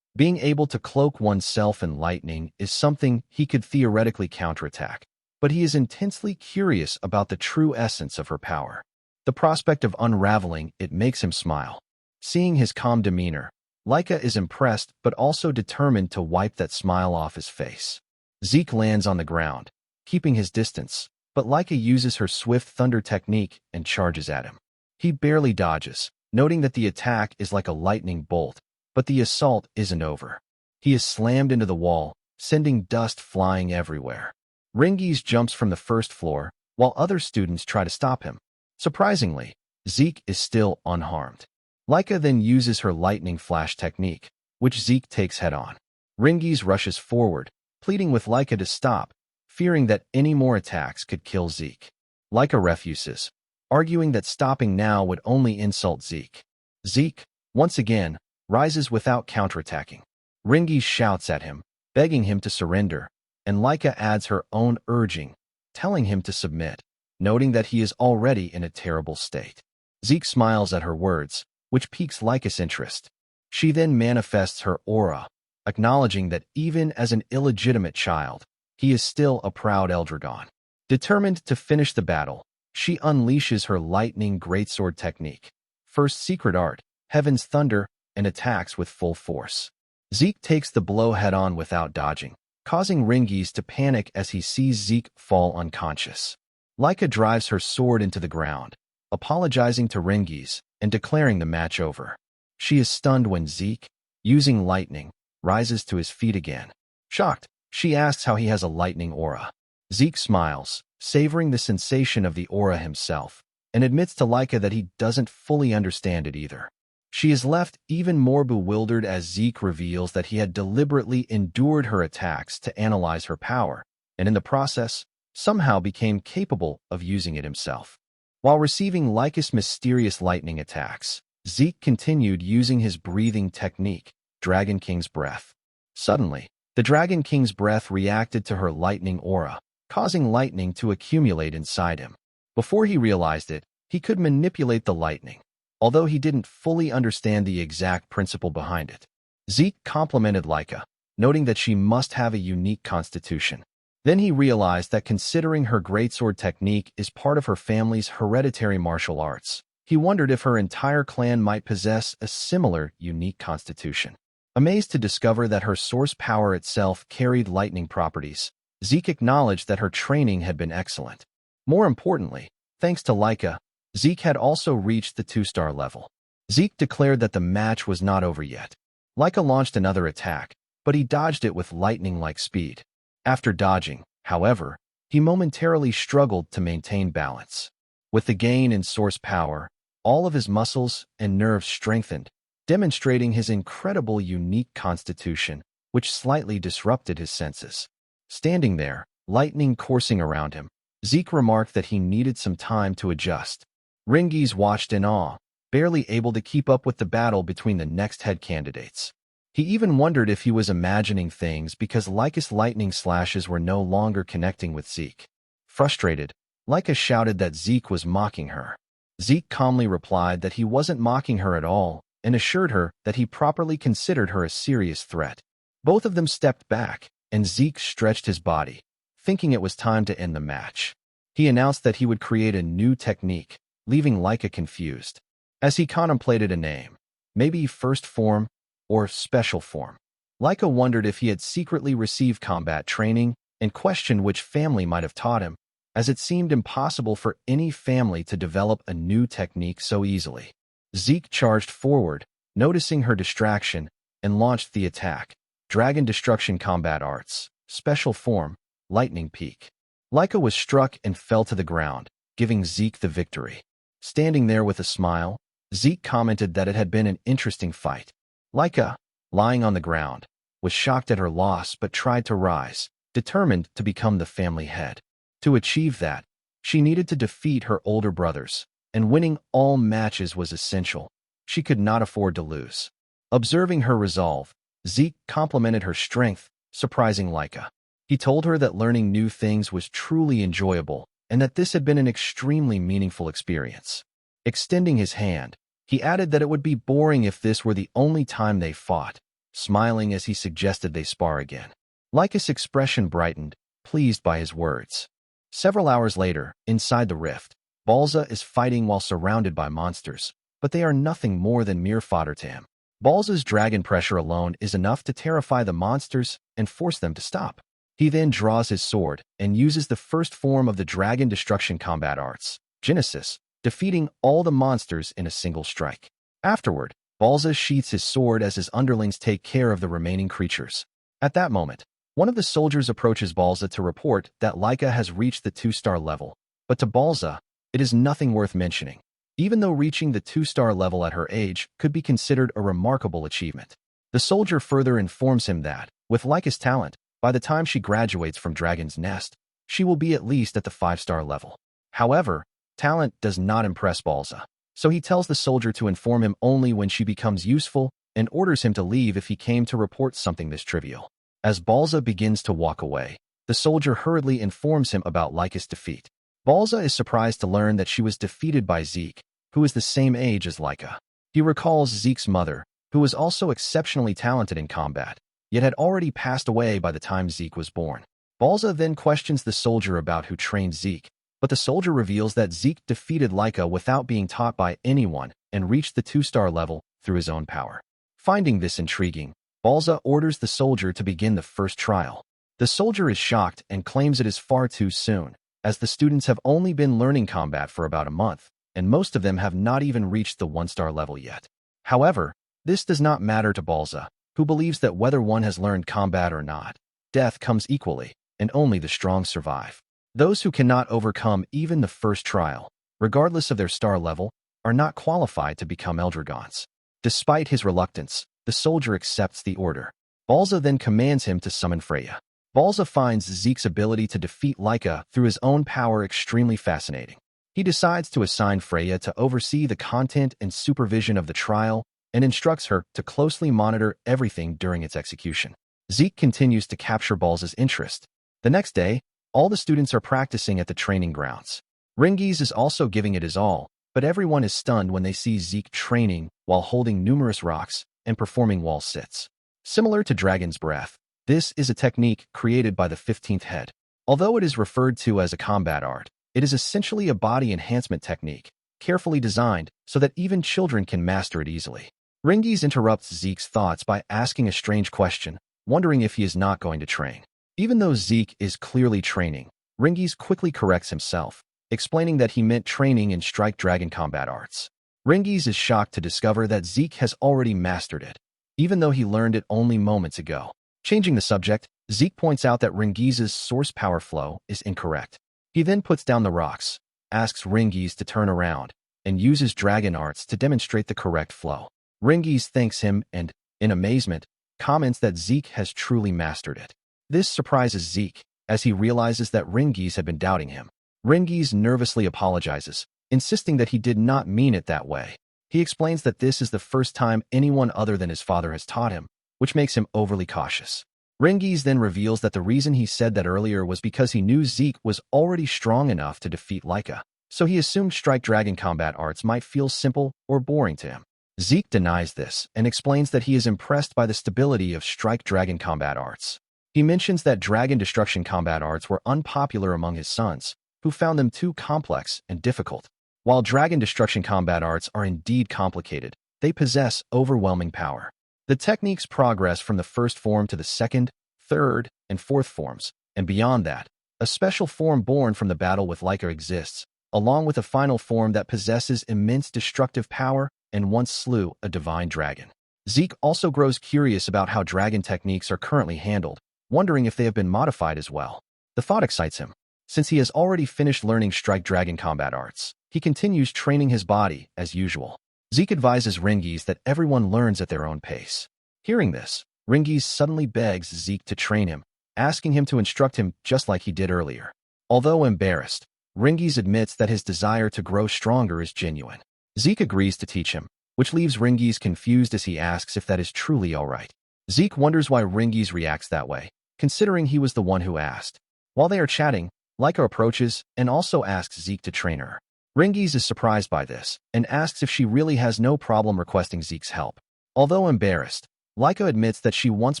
Being able to cloak oneself in lightning is something he could theoretically counterattack, but he is intensely curious about the true essence of her power. The prospect of unraveling it makes him smile. Seeing his calm demeanor, Laika is impressed but also determined to wipe that smile off his face. Zeke lands on the ground, keeping his distance, but Laika uses her swift thunder technique and charges at him. He barely dodges, noting that the attack is like a lightning bolt, but the assault isn't over. He is slammed into the wall, sending dust flying everywhere. Ringies jumps from the 1st floor, while other students try to stop him. Surprisingly, Zeke is still unharmed. Laika then uses her lightning flash technique, which Zeke takes head-on. Ringies rushes forward, pleading with Laika to stop, fearing that any more attacks could kill Zeke. Laika refuses, arguing that stopping now would only insult Zeke. Zeke, once again, rises without counterattacking. Ringies shouts at him, begging him to surrender, and Laika adds her own urging, telling him to submit, noting that he is already in a terrible state. Zeke smiles at her words, which piques Laika's interest. She then manifests her aura, acknowledging that even as an illegitimate child, he is still a proud Eldragon. Determined to finish the battle, she unleashes her lightning greatsword technique, first secret art, Heaven's Thunder, and attacks with full force. Zeke takes the blow head-on without dodging, causing Ringies to panic as he sees Zeke fall unconscious. Laika drives her sword into the ground, apologizing to Ringies and declaring the match over. She is stunned when Zeke, using lightning, rises to his feet again. Shocked, she asks how he has a lightning aura. Zeke smiles, savoring the sensation of the aura himself, and admits to Laika that he doesn't fully understand it either. She is left even more bewildered as Zeke reveals that he had deliberately endured her attacks to analyze her power, and in the process, somehow became capable of using it himself. While receiving Laika's mysterious lightning attacks, Zeke continued using his breathing technique, Dragon King's Breath. Suddenly, the Dragon King's Breath reacted to her lightning aura, causing lightning to accumulate inside him. Before he realized it, he could manipulate the lightning, although he didn't fully understand the exact principle behind it. Zeke complimented Laika, noting that she must have a unique constitution. Then he realized that considering her greatsword technique is part of her family's hereditary martial arts, he wondered if her entire clan might possess a similar, unique constitution. Amazed to discover that her source power itself carried lightning properties, Zeke acknowledged that her training had been excellent. More importantly, thanks to Laika, Zeke had also reached the 2-star level. Zeke declared that the match was not over yet. Laika launched another attack, but he dodged it with lightning-like speed. After dodging, however, he momentarily struggled to maintain balance. With the gain in source power, all of his muscles and nerves strengthened, demonstrating his incredible unique constitution, which slightly disrupted his senses. Standing there, lightning coursing around him, Zeke remarked that he needed some time to adjust. Ringies watched in awe, barely able to keep up with the battle between the next head candidates. He even wondered if he was imagining things because Lyca's lightning slashes were no longer connecting with Zeke. Frustrated, Lyca shouted that Zeke was mocking her. Zeke calmly replied that he wasn't mocking her at all and assured her that he properly considered her a serious threat. Both of them stepped back, and Zeke stretched his body, thinking it was time to end the match. He announced that he would create a new technique, leaving Lyca confused. As he contemplated a name, maybe first form or special form, Lyca wondered if he had secretly received combat training and questioned which family might have taught him, as it seemed impossible for any family to develop a new technique so easily. Zeke charged forward, noticing her distraction, and launched the attack. Dragon Destruction Combat Arts, Special Form, Lightning Peak. Lyca was struck and fell to the ground, giving Zeke the victory. Standing there with a smile, Zeke commented that it had been an interesting fight. Lyca, lying on the ground, was shocked at her loss but tried to rise, determined to become the family head. To achieve that, she needed to defeat her older brothers, and winning all matches was essential. She could not afford to lose. Observing her resolve, Zeke complimented her strength, surprising Lyca. He told her that learning new things was truly enjoyable and that this had been an extremely meaningful experience. Extending his hand, he added that it would be boring if this were the only time they fought, smiling as he suggested they spar again. Lyca's expression brightened, pleased by his words. Several hours later, inside the rift, Balza is fighting while surrounded by monsters, but they are nothing more than mere fodder to him. Balza's dragon pressure alone is enough to terrify the monsters and force them to stop. He then draws his sword and uses the first form of the Dragon Destruction Combat Arts, Genesis, defeating all the monsters in a single strike. Afterward, Balza sheaths his sword as his underlings take care of the remaining creatures. At that moment, one of the soldiers approaches Balza to report that Lyca has reached the 2-star level, but to Balza, it is nothing worth mentioning, even though reaching the 2-star level at her age could be considered a remarkable achievement. The soldier further informs him that, with Lyca's talent, by the time she graduates from Dragon's Nest, she will be at least at the 5-star level. However, talent does not impress Balza, so he tells the soldier to inform him only when she becomes useful and orders him to leave if he came to report something this trivial. As Balza begins to walk away, the soldier hurriedly informs him about Lyca's defeat. Balza is surprised to learn that she was defeated by Zeke, who is the same age as Lyca. He recalls Zeke's mother, who was also exceptionally talented in combat, yet had already passed away by the time Zeke was born. Balza then questions the soldier about who trained Zeke, but the soldier reveals that Zeke defeated Lyca without being taught by anyone and reached the 2-star level through his own power. Finding this intriguing, Balza orders the soldier to begin the first trial. The soldier is shocked and claims it is far too soon, as the students have only been learning combat for about a month, and most of them have not even reached the 1-star level yet. However, this does not matter to Balza, who believes that whether one has learned combat or not, death comes equally, and only the strong survive. Those who cannot overcome even the first trial, regardless of their star level, are not qualified to become Eldragons. Despite his reluctance, the soldier accepts the order. Balza then commands him to summon Freya. Balza finds Zeke's ability to defeat Lyca through his own power extremely fascinating. He decides to assign Freya to oversee the content and supervision of the trial and instructs her to closely monitor everything during its execution. Zeke continues to capture Balza's interest. The next day, all the students are practicing at the training grounds. Ringies is also giving it his all, but everyone is stunned when they see Zeke training while holding numerous rocks and performing wall sits. Similar to Dragon's Breath, this is a technique created by the 15th head. Although it is referred to as a combat art, it is essentially a body enhancement technique, carefully designed so that even children can master it easily. Ringies interrupts Zeke's thoughts by asking a strange question, wondering if he is not going to train. Even though Zeke is clearly training, Ringies quickly corrects himself, explaining that he meant training in Strike Dragon combat arts. Ringies is shocked to discover that Zeke has already mastered it, even though he learned it only moments ago. Changing the subject, Zeke points out that Ringiz's source power flow is incorrect. He then puts down the rocks, asks Ringiz to turn around, and uses dragon arts to demonstrate the correct flow. Ringiz thanks him and, in amazement, comments that Zeke has truly mastered it. This surprises Zeke, as he realizes that Ringiz had been doubting him. Ringiz nervously apologizes, insisting that he did not mean it that way. He explains that this is the first time anyone other than his father has taught him, which makes him overly cautious. Ringiz then reveals that the reason he said that earlier was because he knew Zeke was already strong enough to defeat Laika, so he assumed Strike Dragon combat arts might feel simple or boring to him. Zeke denies this and explains that he is impressed by the stability of Strike Dragon combat arts. He mentions that Dragon Destruction combat arts were unpopular among his sons, who found them too complex and difficult. While Dragon Destruction combat arts are indeed complicated, they possess overwhelming power. The techniques progress from the first form to the second, third, and fourth forms, and beyond that, a special form born from the battle with Laika exists, along with a final form that possesses immense destructive power and once slew a divine dragon. Zeke also grows curious about how dragon techniques are currently handled, wondering if they have been modified as well. The thought excites him. Since he has already finished learning Strike Dragon combat arts, he continues training his body as usual. Zeke advises Ringiz that everyone learns at their own pace. Hearing this, Ringiz suddenly begs Zeke to train him, asking him to instruct him just like he did earlier. Although embarrassed, Ringiz admits that his desire to grow stronger is genuine. Zeke agrees to teach him, which leaves Ringiz confused as he asks if that is truly alright. Zeke wonders why Ringiz reacts that way, considering he was the one who asked. While they are chatting, Laika approaches and also asks Zeke to train her. Ringiz is surprised by this and asks if she really has no problem requesting Zeke's help. Although embarrassed, Laika admits that she once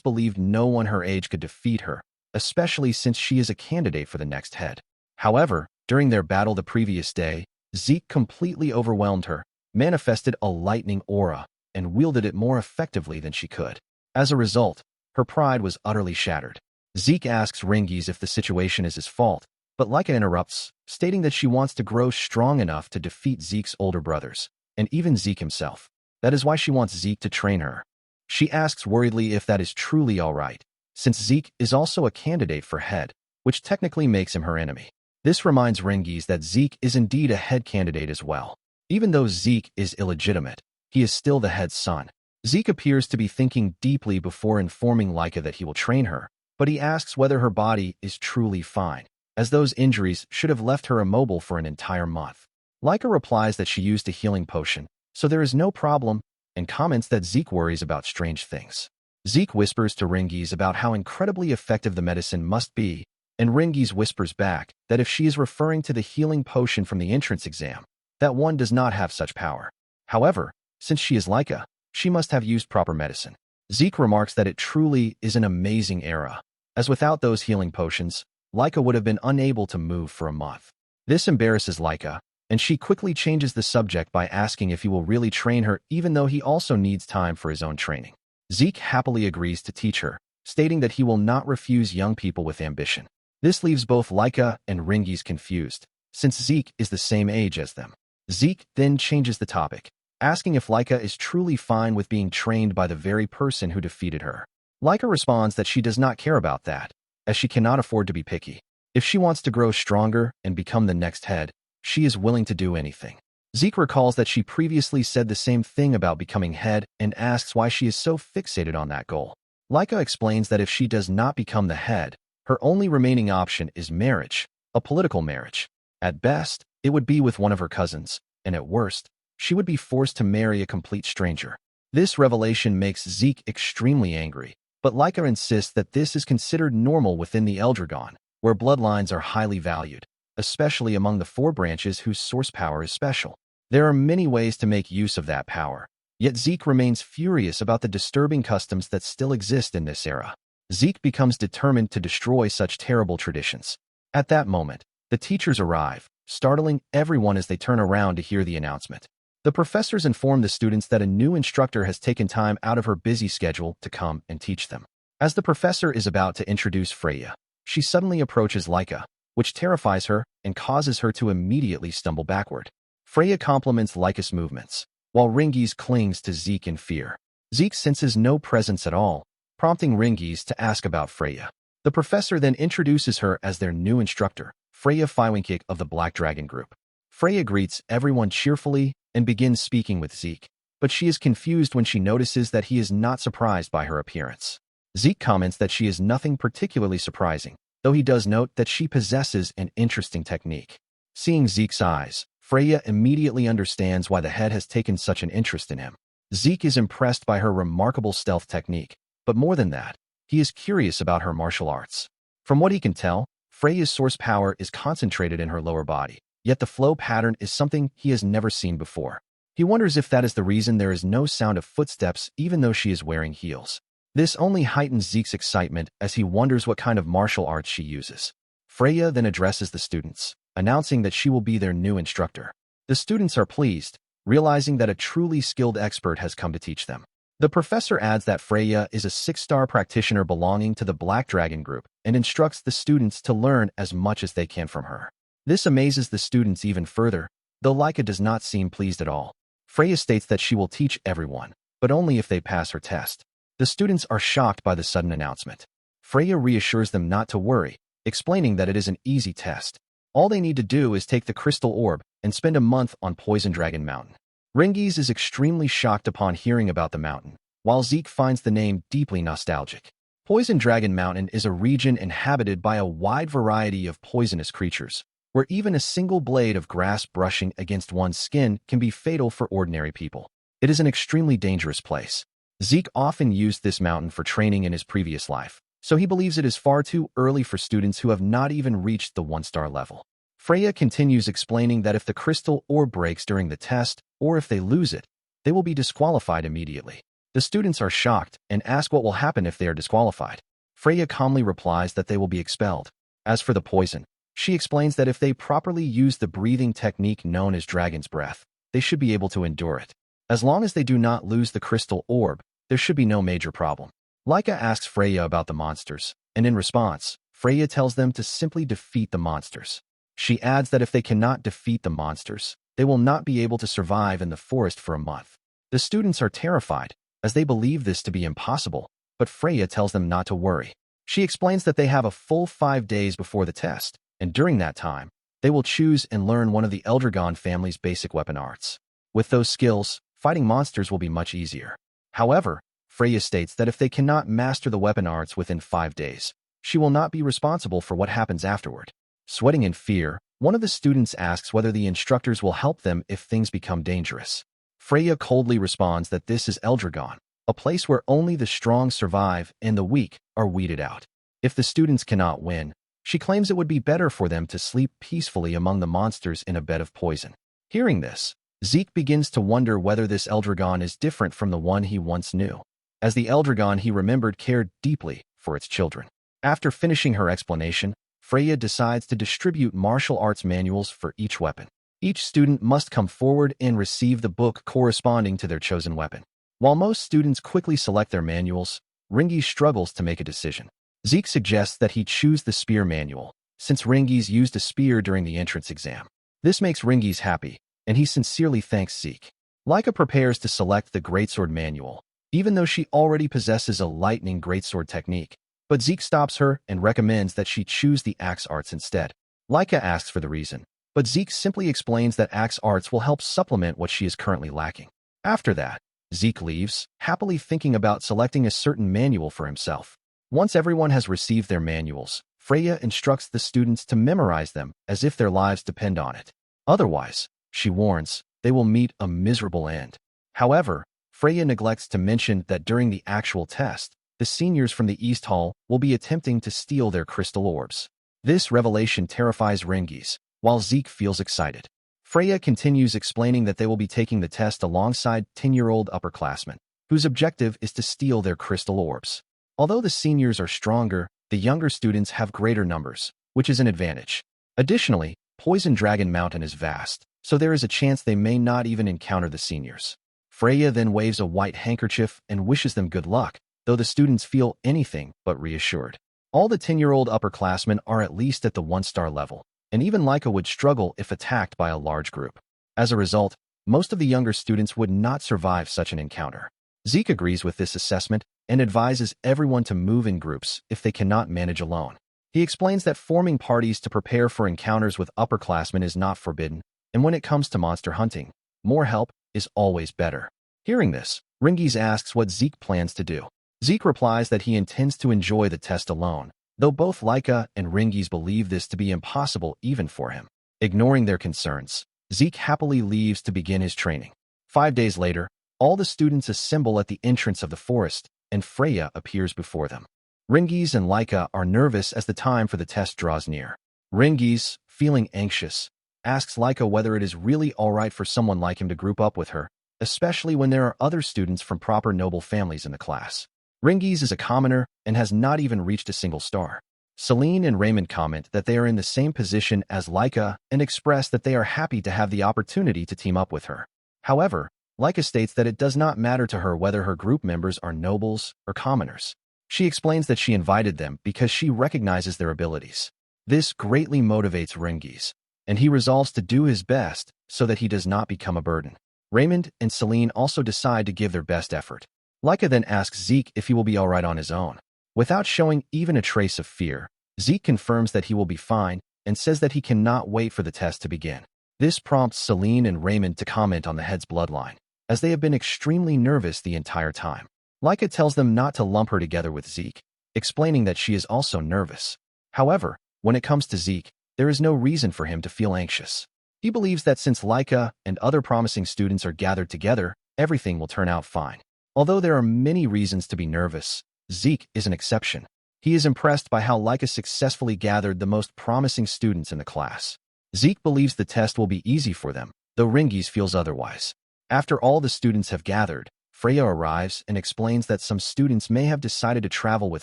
believed no one her age could defeat her, especially since she is a candidate for the next head. However, during their battle the previous day, Zeke completely overwhelmed her, manifested a lightning aura, and wielded it more effectively than she could. As a result, her pride was utterly shattered. Zeke asks Ringiz if the situation is his fault, but Laika interrupts, stating that she wants to grow strong enough to defeat Zeke's older brothers, and even Zeke himself. That is why she wants Zeke to train her. She asks worriedly if that is truly alright, since Zeke is also a candidate for head, which technically makes him her enemy. This reminds Ringiz that Zeke is indeed a head candidate as well. Even though Zeke is illegitimate, he is still the head's son. Zeke appears to be thinking deeply before informing Laika that he will train her, but he asks whether her body is truly fine, as those injuries should have left her immobile for an entire month. Laika replies that she used a healing potion, so there is no problem, and comments that Zeke worries about strange things. Zeke whispers to Ringiz about how incredibly effective the medicine must be, and Ringiz whispers back that if she is referring to the healing potion from the entrance exam, that one does not have such power. However, since she is Laika, she must have used proper medicine. Zeke remarks that it truly is an amazing era, as without those healing potions, Laika would have been unable to move for a month. This embarrasses Laika, and she quickly changes the subject by asking if he will really train her even though he also needs time for his own training. Zeke happily agrees to teach her, stating that he will not refuse young people with ambition. This leaves both Laika and Ringiz confused, since Zeke is the same age as them. Zeke then changes the topic, asking if Laika is truly fine with being trained by the very person who defeated her. Laika responds that she does not care about that, as she cannot afford to be picky. If she wants to grow stronger and become the next head, she is willing to do anything. Zeke recalls that she previously said the same thing about becoming head and asks why she is so fixated on that goal. Laika explains that if she does not become the head, her only remaining option is marriage, a political marriage. At best, it would be with one of her cousins, and at worst, she would be forced to marry a complete stranger. This revelation makes Zeke extremely angry, but Laika insists that this is considered normal within the Eldragon, where bloodlines are highly valued, especially among the 4 branches whose source power is special. There are many ways to make use of that power, yet Zeke remains furious about the disturbing customs that still exist in this era. Zeke becomes determined to destroy such terrible traditions. At that moment, the teachers arrive, startling everyone as they turn around to hear the announcement. The professors inform the students that a new instructor has taken time out of her busy schedule to come and teach them. As the professor is about to introduce Freya, she suddenly approaches Laika, which terrifies her and causes her to immediately stumble backward. Freya compliments Laika's movements, while Ringiz clings to Zeke in fear. Zeke senses no presence at all, prompting Ringiz to ask about Freya. The professor then introduces her as their new instructor, Freya Feiwinkik of the Black Dragon Group. Freya greets everyone cheerfully and begins speaking with Zeke, but she is confused when she notices that he is not surprised by her appearance. Zeke comments that she is nothing particularly surprising, though he does note that she possesses an interesting technique. Seeing Zeke's eyes, Freya immediately understands why the head has taken such an interest in him. Zeke is impressed by her remarkable stealth technique, but more than that, he is curious about her martial arts. From what he can tell, Freya's source power is concentrated in her lower body, yet the flow pattern is something he has never seen before. He wonders if that is the reason there is no sound of footsteps even though she is wearing heels. This only heightens Zeke's excitement as he wonders what kind of martial arts she uses. Freya then addresses the students, announcing that she will be their new instructor. The students are pleased, realizing that a truly skilled expert has come to teach them. The professor adds that Freya is a 6-star practitioner belonging to the Black Dragon Group and instructs the students to learn as much as they can from her. This amazes the students even further, though Laika does not seem pleased at all. Freya states that she will teach everyone, but only if they pass her test. The students are shocked by the sudden announcement. Freya reassures them not to worry, explaining that it is an easy test. All they need to do is take the crystal orb and spend a month on Poison Dragon Mountain. Ringies is extremely shocked upon hearing about the mountain, while Zeke finds the name deeply nostalgic. Poison Dragon Mountain is a region inhabited by a wide variety of poisonous creatures, where even a single blade of grass brushing against one's skin can be fatal for ordinary people. It is an extremely dangerous place. Zeke often used this mountain for training in his previous life, so he believes it is far too early for students who have not even reached the 1-star level. Freya continues explaining that if the crystal orb breaks during the test, or if they lose it, they will be disqualified immediately. The students are shocked and ask what will happen if they are disqualified. Freya calmly replies that they will be expelled. As for the poison, she explains that if they properly use the breathing technique known as Dragon's Breath, they should be able to endure it. As long as they do not lose the crystal orb, there should be no major problem. Laika asks Freya about the monsters, and in response, Freya tells them to simply defeat the monsters. She adds that if they cannot defeat the monsters, they will not be able to survive in the forest for a month. The students are terrified, as they believe this to be impossible, but Freya tells them not to worry. She explains that they have a full 5 days before the test, and during that time, they will choose and learn one of the Eldragon family's basic weapon arts. With those skills, fighting monsters will be much easier. However, Freya states that if they cannot master the weapon arts within 5 days, she will not be responsible for what happens afterward. Sweating in fear, one of the students asks whether the instructors will help them if things become dangerous. Freya coldly responds that this is Eldragon, a place where only the strong survive and the weak are weeded out. If the students cannot win, she claims it would be better for them to sleep peacefully among the monsters in a bed of poison. Hearing this, Zeke begins to wonder whether this Eldragon is different from the one he once knew, as the Eldragon he remembered cared deeply for its children. After finishing her explanation, Freya decides to distribute martial arts manuals for each weapon. Each student must come forward and receive the book corresponding to their chosen weapon. While most students quickly select their manuals, Ringi struggles to make a decision. Zeke suggests that he choose the spear manual, since Ringi's used a spear during the entrance exam. This makes Ringi's happy, and he sincerely thanks Zeke. Laika prepares to select the greatsword manual, even though she already possesses a lightning greatsword technique. But Zeke stops her and recommends that she choose the axe arts instead. Laika asks for the reason, but Zeke simply explains that axe arts will help supplement what she is currently lacking. After that, Zeke leaves, happily thinking about selecting a certain manual for himself. Once everyone has received their manuals, Freya instructs the students to memorize them as if their lives depend on it. Otherwise, she warns, they will meet a miserable end. However, Freya neglects to mention that during the actual test, the seniors from the East Hall will be attempting to steal their crystal orbs. This revelation terrifies Ringies, while Zeke feels excited. Freya continues explaining that they will be taking the test alongside 10-year-old upperclassmen, whose objective is to steal their crystal orbs. Although the seniors are stronger, the younger students have greater numbers, which is an advantage. Additionally, Poison Dragon Mountain is vast, so there is a chance they may not even encounter the seniors. Freya then waves a white handkerchief and wishes them good luck, though the students feel anything but reassured. All the 10-year-old upperclassmen are at least at the 1-star level, and even Laika would struggle if attacked by a large group. As a result, most of the younger students would not survive such an encounter. Zeke agrees with this assessment and advises everyone to move in groups if they cannot manage alone. He explains that forming parties to prepare for encounters with upperclassmen is not forbidden, and when it comes to monster hunting, more help is always better. Hearing this, Ringies asks what Zeke plans to do. Zeke replies that he intends to enjoy the test alone, though both Laika and Ringies believe this to be impossible even for him. Ignoring their concerns, Zeke happily leaves to begin his training. 5 days later, all the students assemble at the entrance of the forest, and Freya appears before them. Ringies and Laika are nervous as the time for the test draws near. Ringies, feeling anxious, asks Laika whether it is really alright for someone like him to group up with her, especially when there are other students from proper noble families in the class. Ringies is a commoner and has not even reached a single star. Celine and Raymond comment that they are in the same position as Laika and express that they are happy to have the opportunity to team up with her. However, Laika states that it does not matter to her whether her group members are nobles or commoners. She explains that she invited them because she recognizes their abilities. This greatly motivates Ringies, and he resolves to do his best so that he does not become a burden. Raymond and Celine also decide to give their best effort. Laika then asks Zeke if he will be alright on his own. Without showing even a trace of fear, Zeke confirms that he will be fine and says that he cannot wait for the test to begin. This prompts Celine and Raymond to comment on the head's bloodline, as they have been extremely nervous the entire time. Laika tells them not to lump her together with Zeke, explaining that she is also nervous. However, when it comes to Zeke, there is no reason for him to feel anxious. He believes that since Laika and other promising students are gathered together, everything will turn out fine. Although there are many reasons to be nervous, Zeke is an exception. He is impressed by how Laika successfully gathered the most promising students in the class. Zeke believes the test will be easy for them, though Ringies feels otherwise. After all the students have gathered, Freya arrives and explains that some students may have decided to travel with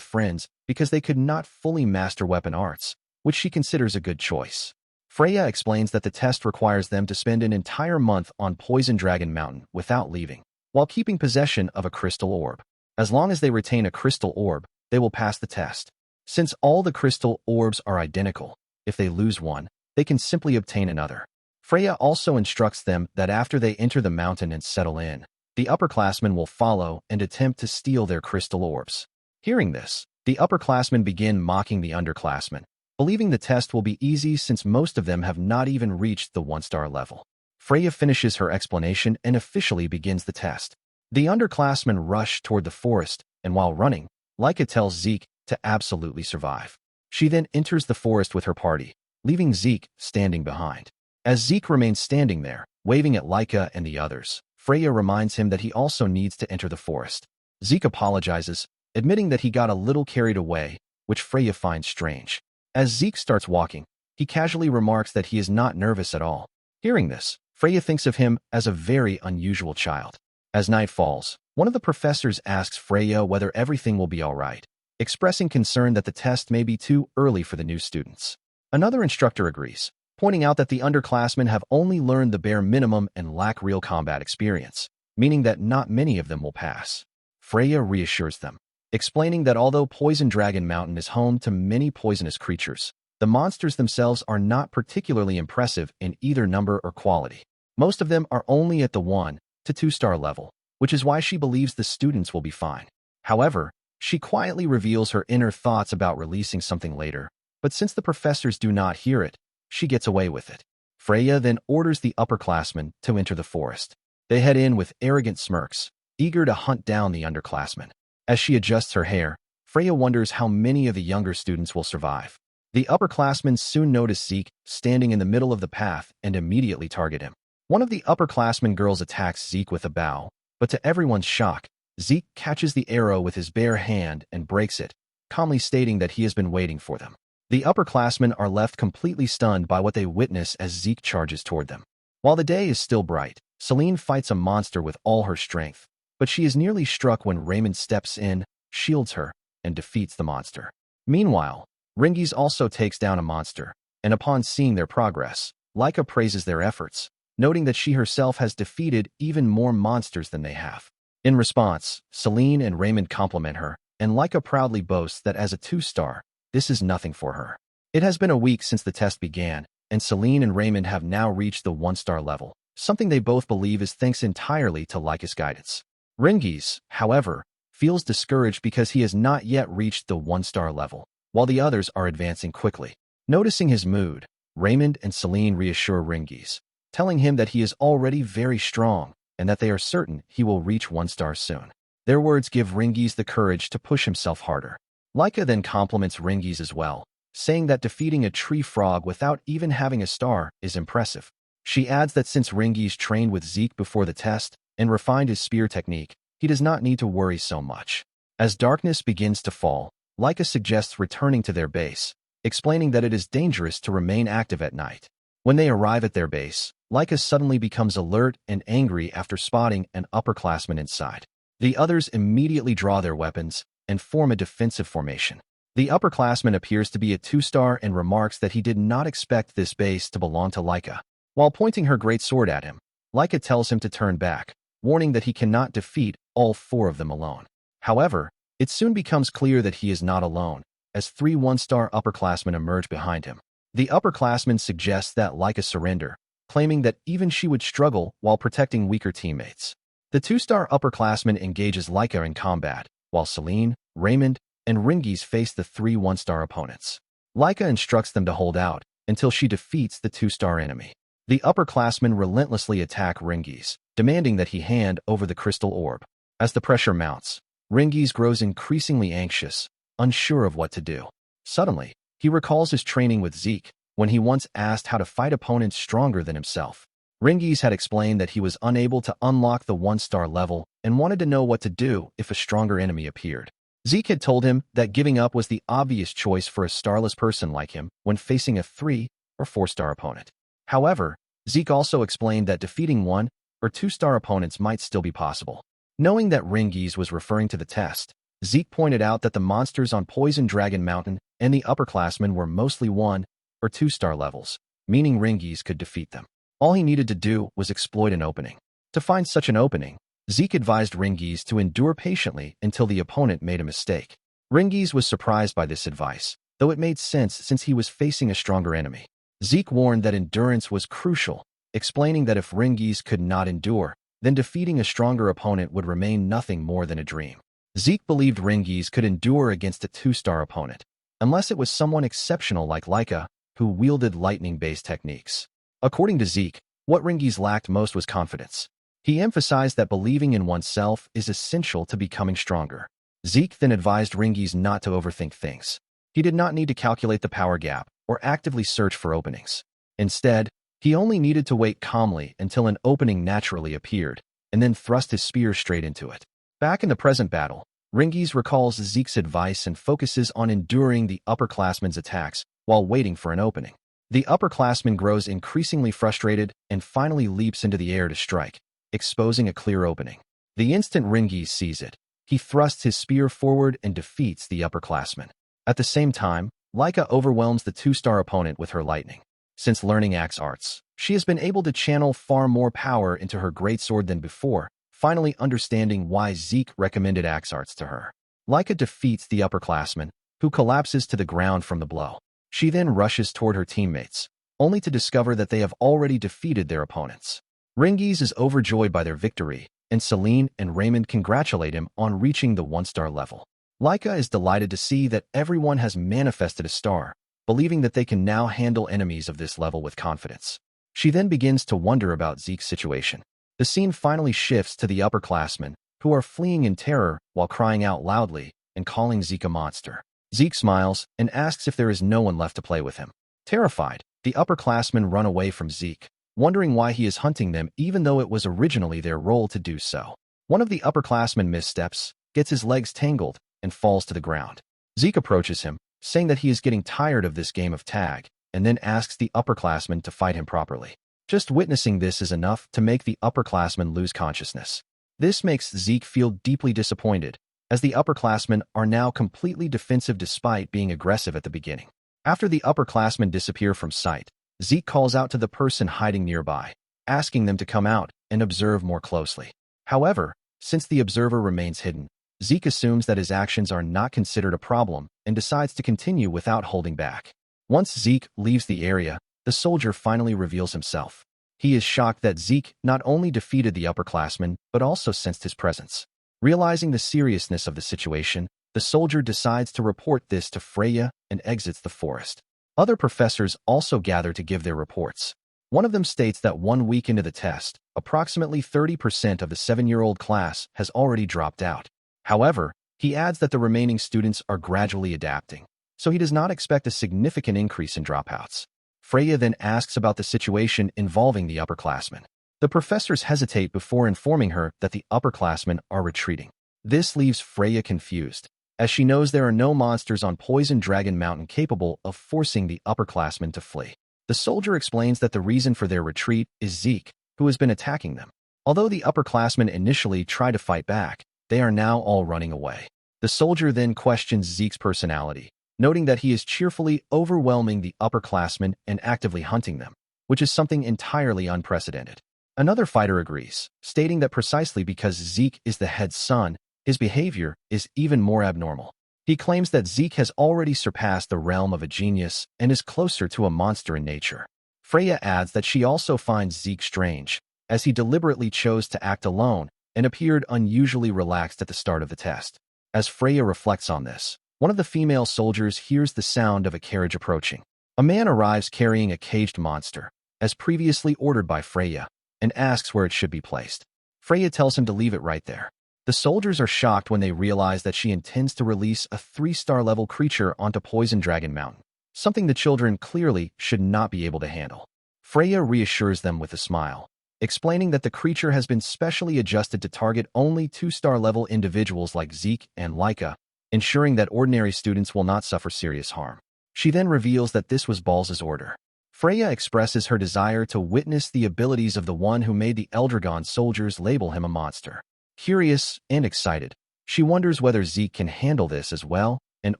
friends because they could not fully master weapon arts, which she considers a good choice. Freya explains that the test requires them to spend an entire month on Poison Dragon Mountain without leaving, while keeping possession of a crystal orb. As long as they retain a crystal orb, they will pass the test. Since all the crystal orbs are identical, if they lose one, they can simply obtain another. Freya also instructs them that after they enter the mountain and settle in, the upperclassmen will follow and attempt to steal their crystal orbs. Hearing this, the upperclassmen begin mocking the underclassmen, believing the test will be easy since most of them have not even reached the 1-star level. Freya finishes her explanation and officially begins the test. The underclassmen rush toward the forest, and while running, Laika tells Zeke to absolutely survive. She then enters the forest with her party, leaving Zeke standing behind. As Zeke remains standing there, waving at Laika and the others, Freya reminds him that he also needs to enter the forest. Zeke apologizes, admitting that he got a little carried away, which Freya finds strange. As Zeke starts walking, he casually remarks that he is not nervous at all. Hearing this, Freya thinks of him as a very unusual child. As night falls, one of the professors asks Freya whether everything will be alright, expressing concern that the test may be too early for the new students. Another instructor agrees, pointing out that the underclassmen have only learned the bare minimum and lack real combat experience, meaning that not many of them will pass. Freya reassures them, explaining that although Poison Dragon Mountain is home to many poisonous creatures, the monsters themselves are not particularly impressive in either number or quality. Most of them are only at the 1 to 2-star level, which is why she believes the students will be fine. However, she quietly reveals her inner thoughts about releasing something later, but since the professors do not hear it, she gets away with it. Freya then orders the upperclassmen to enter the forest. They head in with arrogant smirks, eager to hunt down the underclassmen. As she adjusts her hair, Freya wonders how many of the younger students will survive. The upperclassmen soon notice Zeke standing in the middle of the path and immediately target him. One of the upperclassmen girls attacks Zeke with a bow, but to everyone's shock, Zeke catches the arrow with his bare hand and breaks it, calmly stating that he has been waiting for them. The upperclassmen are left completely stunned by what they witness as Zeke charges toward them. While the day is still bright, Celine fights a monster with all her strength, but she is nearly struck when Raymond steps in, shields her, and defeats the monster. Meanwhile, Ringies also takes down a monster, and upon seeing their progress, Laika praises their efforts, noting that she herself has defeated even more monsters than they have. In response, Celine and Raymond compliment her, and Laika proudly boasts that as a 2-star, this is nothing for her. It has been a week since the test began, and Celine and Raymond have now reached the 1-star level, something they both believe is thanks entirely to Laika's guidance. Ringis, however, feels discouraged because he has not yet reached the 1-star level, while the others are advancing quickly. Noticing his mood, Raymond and Celine reassure Ringis, telling him that he is already very strong and that they are certain he will reach 1-star soon. Their words give Ringis the courage to push himself harder. Laika then compliments Ringis as well, saying that defeating a tree frog without even having a star is impressive. She adds that since Ringis trained with Zeke before the test and refined his spear technique, he does not need to worry so much. As darkness begins to fall, Laika suggests returning to their base, explaining that it is dangerous to remain active at night. When they arrive at their base, Laika suddenly becomes alert and angry after spotting an upperclassman inside. The others immediately draw their weapons and form a defensive formation. The upperclassman appears to be a 2-star and remarks that he did not expect this base to belong to Laika. While pointing her great sword at him, Laika tells him to turn back, warning that he cannot defeat all 4 of them alone. However, it soon becomes clear that he is not alone, as 3 1-star upperclassmen emerge behind him. The upperclassman suggests that Laika surrender, claiming that even she would struggle while protecting weaker teammates. The 2-star upperclassman engages Laika in combat, while Celine, Raymond, and Ringis face the 3 1-star opponents. Laika instructs them to hold out until she defeats the 2-star enemy. The upperclassmen relentlessly attack Ringis, demanding that he hand over the crystal orb. As the pressure mounts, Ringis grows increasingly anxious, unsure of what to do. Suddenly, he recalls his training with Zeke, when he once asked how to fight opponents stronger than himself. Ringis had explained that he was unable to unlock the 1-star level and wanted to know what to do if a stronger enemy appeared. Zeke had told him that giving up was the obvious choice for a starless person like him when facing a 3 or 4-star opponent. However, Zeke also explained that defeating 1 or 2-star opponents might still be possible. Knowing that Ringis was referring to the test, Zeke pointed out that the monsters on Poison Dragon Mountain and the upperclassmen were mostly 1 or 2-star levels, meaning Ringis could defeat them. All he needed to do was exploit an opening. To find such an opening, Zeke advised Ringis to endure patiently until the opponent made a mistake. Ringis was surprised by this advice, though it made sense since he was facing a stronger enemy. Zeke warned that endurance was crucial, explaining that if Ringis could not endure, then defeating a stronger opponent would remain nothing more than a dream. Zeke believed Ringis could endure against a 2-star opponent, unless it was someone exceptional like Laika, who wielded lightning-based techniques. According to Zeke, what Ringis lacked most was confidence. He emphasized that believing in oneself is essential to becoming stronger. Zeke then advised Ringis not to overthink things. He did not need to calculate the power gap or actively search for openings. Instead, he only needed to wait calmly until an opening naturally appeared, and then thrust his spear straight into it. Back in the present battle, Ringis recalls Zeke's advice and focuses on enduring the upperclassman's attacks while waiting for an opening. The upperclassman grows increasingly frustrated and finally leaps into the air to strike, exposing a clear opening. The instant Ringis sees it, he thrusts his spear forward and defeats the upperclassman. At the same time, Laika overwhelms the 2-star opponent with her lightning. Since learning axe arts, she has been able to channel far more power into her greatsword than before, finally understanding why Zeke recommended axe arts to her. Laika defeats the upperclassman, who collapses to the ground from the blow. She then rushes toward her teammates, only to discover that they have already defeated their opponents. Ringis is overjoyed by their victory, and Celine and Raymond congratulate him on reaching the 1-star level. Laika is delighted to see that everyone has manifested a star, believing that they can now handle enemies of this level with confidence. She then begins to wonder about Zeke's situation. The scene finally shifts to the upperclassmen, who are fleeing in terror while crying out loudly and calling Zeke a monster. Zeke smiles and asks if there is no one left to play with him. Terrified, the upperclassmen run away from Zeke, wondering why he is hunting them even though it was originally their role to do so. One of the upperclassmen missteps, gets his legs tangled, and falls to the ground. Zeke approaches him, saying that he is getting tired of this game of tag, and then asks the upperclassman to fight him properly. Just witnessing this is enough to make the upperclassman lose consciousness. This makes Zeke feel deeply disappointed, as the upperclassmen are now completely defensive despite being aggressive at the beginning. After the upperclassmen disappear from sight, Zeke calls out to the person hiding nearby, asking them to come out and observe more closely. However, since the observer remains hidden, Zeke assumes that his actions are not considered a problem and decides to continue without holding back. Once Zeke leaves the area, the soldier finally reveals himself. He is shocked that Zeke not only defeated the upperclassman, but also sensed his presence. Realizing the seriousness of the situation, the soldier decides to report this to Freya and exits the forest. Other professors also gather to give their reports. One of them states that 1 week into the test, approximately 30% of the 7-year-old class has already dropped out. However, he adds that the remaining students are gradually adapting, so he does not expect a significant increase in dropouts. Freya then asks about the situation involving the upperclassmen. The professors hesitate before informing her that the upperclassmen are retreating. This leaves Freya confused, as she knows there are no monsters on Poison Dragon Mountain capable of forcing the upperclassmen to flee. The soldier explains that the reason for their retreat is Zeke, who has been attacking them. Although the upperclassmen initially try to fight back, they are now all running away. The soldier then questions Zeke's personality, noting that he is cheerfully overwhelming the upperclassmen and actively hunting them, which is something entirely unprecedented. Another fighter agrees, stating that precisely because Zeke is the head son, his behavior is even more abnormal. He claims that Zeke has already surpassed the realm of a genius and is closer to a monster in nature. Freya adds that she also finds Zeke strange, as he deliberately chose to act alone and appeared unusually relaxed at the start of the test. As Freya reflects on this, one of the female soldiers hears the sound of a carriage approaching. A man arrives carrying a caged monster, as previously ordered by Freya, and asks where it should be placed. Freya tells him to leave it right there. The soldiers are shocked when they realize that she intends to release a 3-star level creature onto Poison Dragon Mountain, something the children clearly should not be able to handle. Freya reassures them with a smile, explaining that the creature has been specially adjusted to target only 2-star level individuals like Zeke and Laika, ensuring that ordinary students will not suffer serious harm. She then reveals that this was Balz's order. Freya expresses her desire to witness the abilities of the one who made the Eldragon soldiers label him a monster. Curious and excited, she wonders whether Zeke can handle this as well and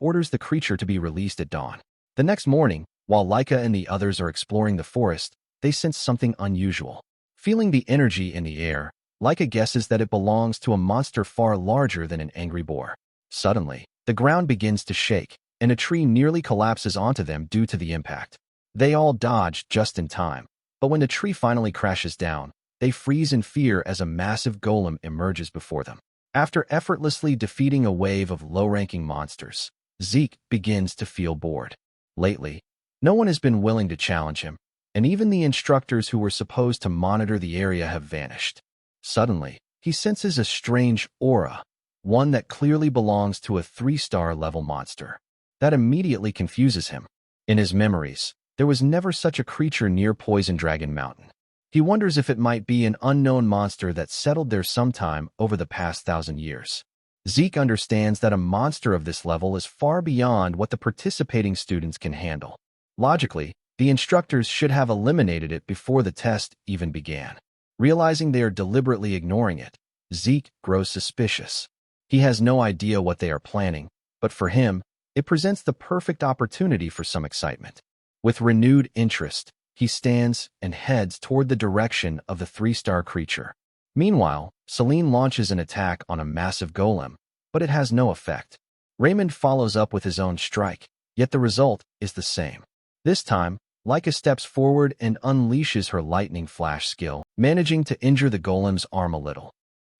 orders the creature to be released at dawn. The next morning, while Laika and the others are exploring the forest, they sense something unusual. Feeling the energy in the air, Laika guesses that it belongs to a monster far larger than an angry boar. Suddenly, the ground begins to shake, and a tree nearly collapses onto them due to the impact. They all dodge just in time, but when the tree finally crashes down, they freeze in fear as a massive golem emerges before them. After effortlessly defeating a wave of low-ranking monsters, Zeke begins to feel bored. Lately, no one has been willing to challenge him, and even the instructors who were supposed to monitor the area have vanished. Suddenly, he senses a strange aura, one that clearly belongs to a 3-star level monster. That immediately confuses him. In his memories, there was never such a creature near Poison Dragon Mountain. He wonders if it might be an unknown monster that settled there sometime over the past 1,000 years. Zeke understands that a monster of this level is far beyond what the participating students can handle. Logically, the instructors should have eliminated it before the test even began. Realizing they are deliberately ignoring it, Zeke grows suspicious. He has no idea what they are planning, but for him, it presents the perfect opportunity for some excitement. With renewed interest, he stands and heads toward the direction of the 3-star creature. Meanwhile, Celine launches an attack on a massive golem, but it has no effect. Raymond follows up with his own strike, yet the result is the same. This time, Laika steps forward and unleashes her lightning flash skill, managing to injure the golem's arm a little.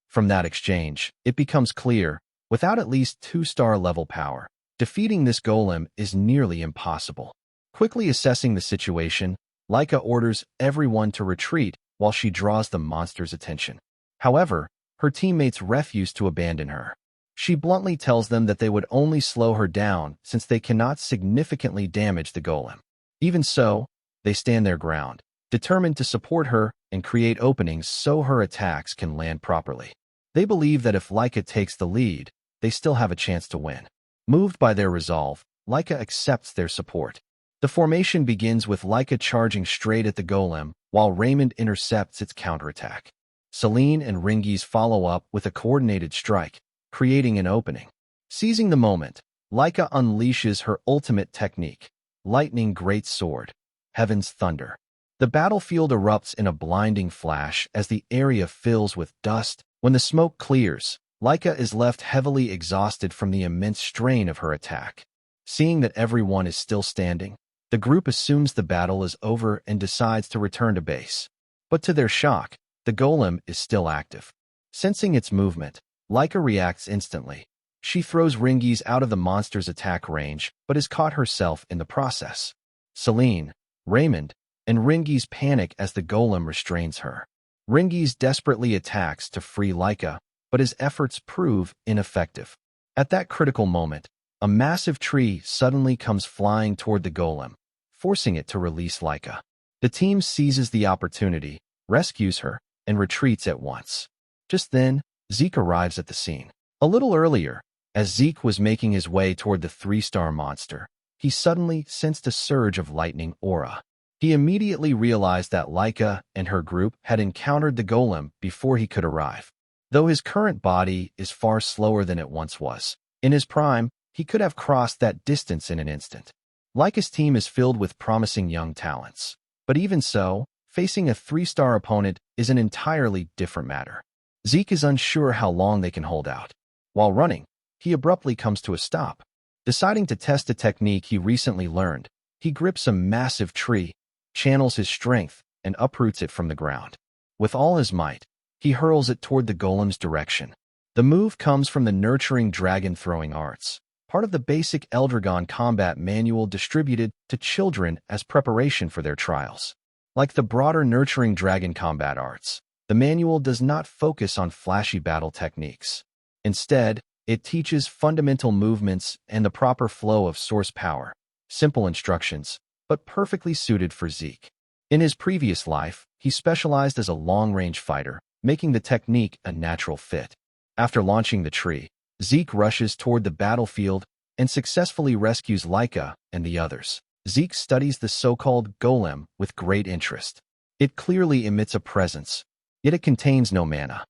From that exchange, it becomes clear, without at least 2-star level power, defeating this golem is nearly impossible. Quickly assessing the situation, Laika orders everyone to retreat while she draws the monster's attention. However, her teammates refuse to abandon her. She bluntly tells them that they would only slow her down since they cannot significantly damage the golem. Even so, they stand their ground, determined to support her and create openings so her attacks can land properly. They believe that if Laika takes the lead, they still have a chance to win. Moved by their resolve, Laika accepts their support. The formation begins with Laika charging straight at the golem, while Raymond intercepts its counterattack. Celine and Ringies follow up with a coordinated strike, creating an opening. Seizing the moment, Laika unleashes her ultimate technique, Lightning Great Sword, Heaven's Thunder. The battlefield erupts in a blinding flash as the area fills with dust. When the smoke clears, Laika is left heavily exhausted from the immense strain of her attack. Seeing that everyone is still standing, the group assumes the battle is over and decides to return to base. But to their shock, the golem is still active. Sensing its movement, Laika reacts instantly. She throws Ringies out of the monster's attack range, but is caught herself in the process. Celine, Raymond, and Ringies panic as the golem restrains her. Ringies desperately attacks to free Laika, but his efforts prove ineffective. At that critical moment, a massive tree suddenly comes flying toward the golem, forcing it to release Laika. The team seizes the opportunity, rescues her, and retreats at once. Just then, Zeke arrives at the scene. A little earlier, as Zeke was making his way toward the 3-star monster, he suddenly sensed a surge of lightning aura. He immediately realized that Laika and her group had encountered the golem before he could arrive. Though his current body is far slower than it once was, in his prime, he could have crossed that distance in an instant. Laika's team is filled with promising young talents. But even so, facing a 3-star opponent is an entirely different matter. Zeke is unsure how long they can hold out. While running, he abruptly comes to a stop. Deciding to test a technique he recently learned, he grips a massive tree, channels his strength, and uproots it from the ground. With all his might, he hurls it toward the golem's direction. The move comes from the Nurturing Dragon Throwing Arts, part of the basic Eldragon combat manual distributed to children as preparation for their trials. Like the broader Nurturing Dragon combat arts, the manual does not focus on flashy battle techniques. Instead, it teaches fundamental movements and the proper flow of source power. Simple instructions, but perfectly suited for Zeke. In his previous life, he specialized as a long-range fighter, making the technique a natural fit. After launching the tree, Zeke rushes toward the battlefield and successfully rescues Laika and the others. Zeke studies the so-called golem with great interest. It clearly emits a presence, yet it contains no mana.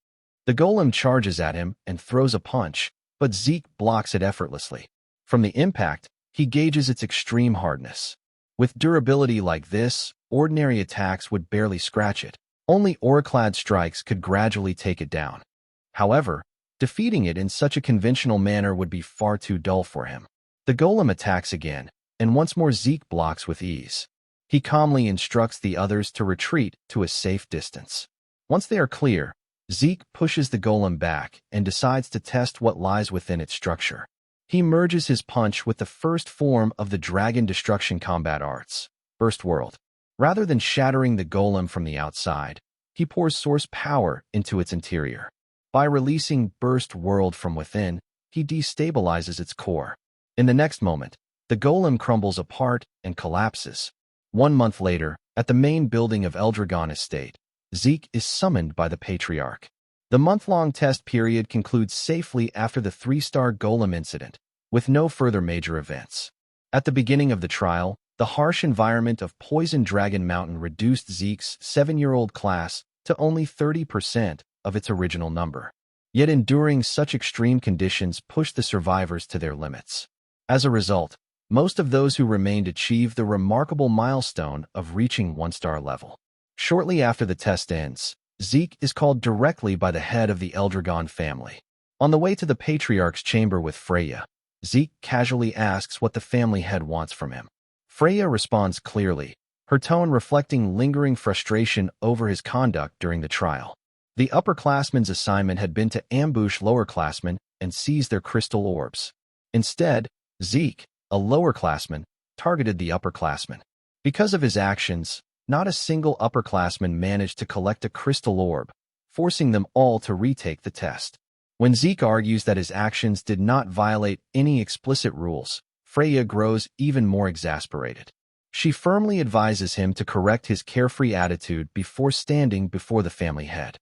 The golem charges at him and throws a punch, but Zeke blocks it effortlessly. From the impact, he gauges its extreme hardness. With durability like this, ordinary attacks would barely scratch it. Only auraclad strikes could gradually take it down. However, defeating it in such a conventional manner would be far too dull for him. The golem attacks again, and once more Zeke blocks with ease. He calmly instructs the others to retreat to a safe distance. Once they are clear, Zeke pushes the golem back and decides to test what lies within its structure. He merges his punch with the first form of the Dragon Destruction combat arts, Burst World. Rather than shattering the golem from the outside, he pours source power into its interior. By releasing Burst World from within, he destabilizes its core. In the next moment, the golem crumbles apart and collapses. 1 month later, at the main building of Eldragon Estate, Zeke is summoned by the Patriarch. The month-long test period concludes safely after the 3-star golem incident, with no further major events. At the beginning of the trial, the harsh environment of Poison Dragon Mountain reduced Zeke's 7-year-old class to only 30% of its original number. Yet enduring such extreme conditions pushed the survivors to their limits. As a result, most of those who remained achieved the remarkable milestone of reaching 1-star level. Shortly after the test ends, Zeke is called directly by the head of the Eldragon family. On the way to the Patriarch's chamber with Freya, Zeke casually asks what the family head wants from him. Freya responds clearly, her tone reflecting lingering frustration over his conduct during the trial. The upperclassmen's assignment had been to ambush lowerclassmen and seize their crystal orbs. Instead, Zeke, a lowerclassman, targeted the upperclassmen. Because of his actions, not a single upperclassman managed to collect a crystal orb, forcing them all to retake the test. When Zeke argues that his actions did not violate any explicit rules, Freya grows even more exasperated. She firmly advises him to correct his carefree attitude before standing before the family head.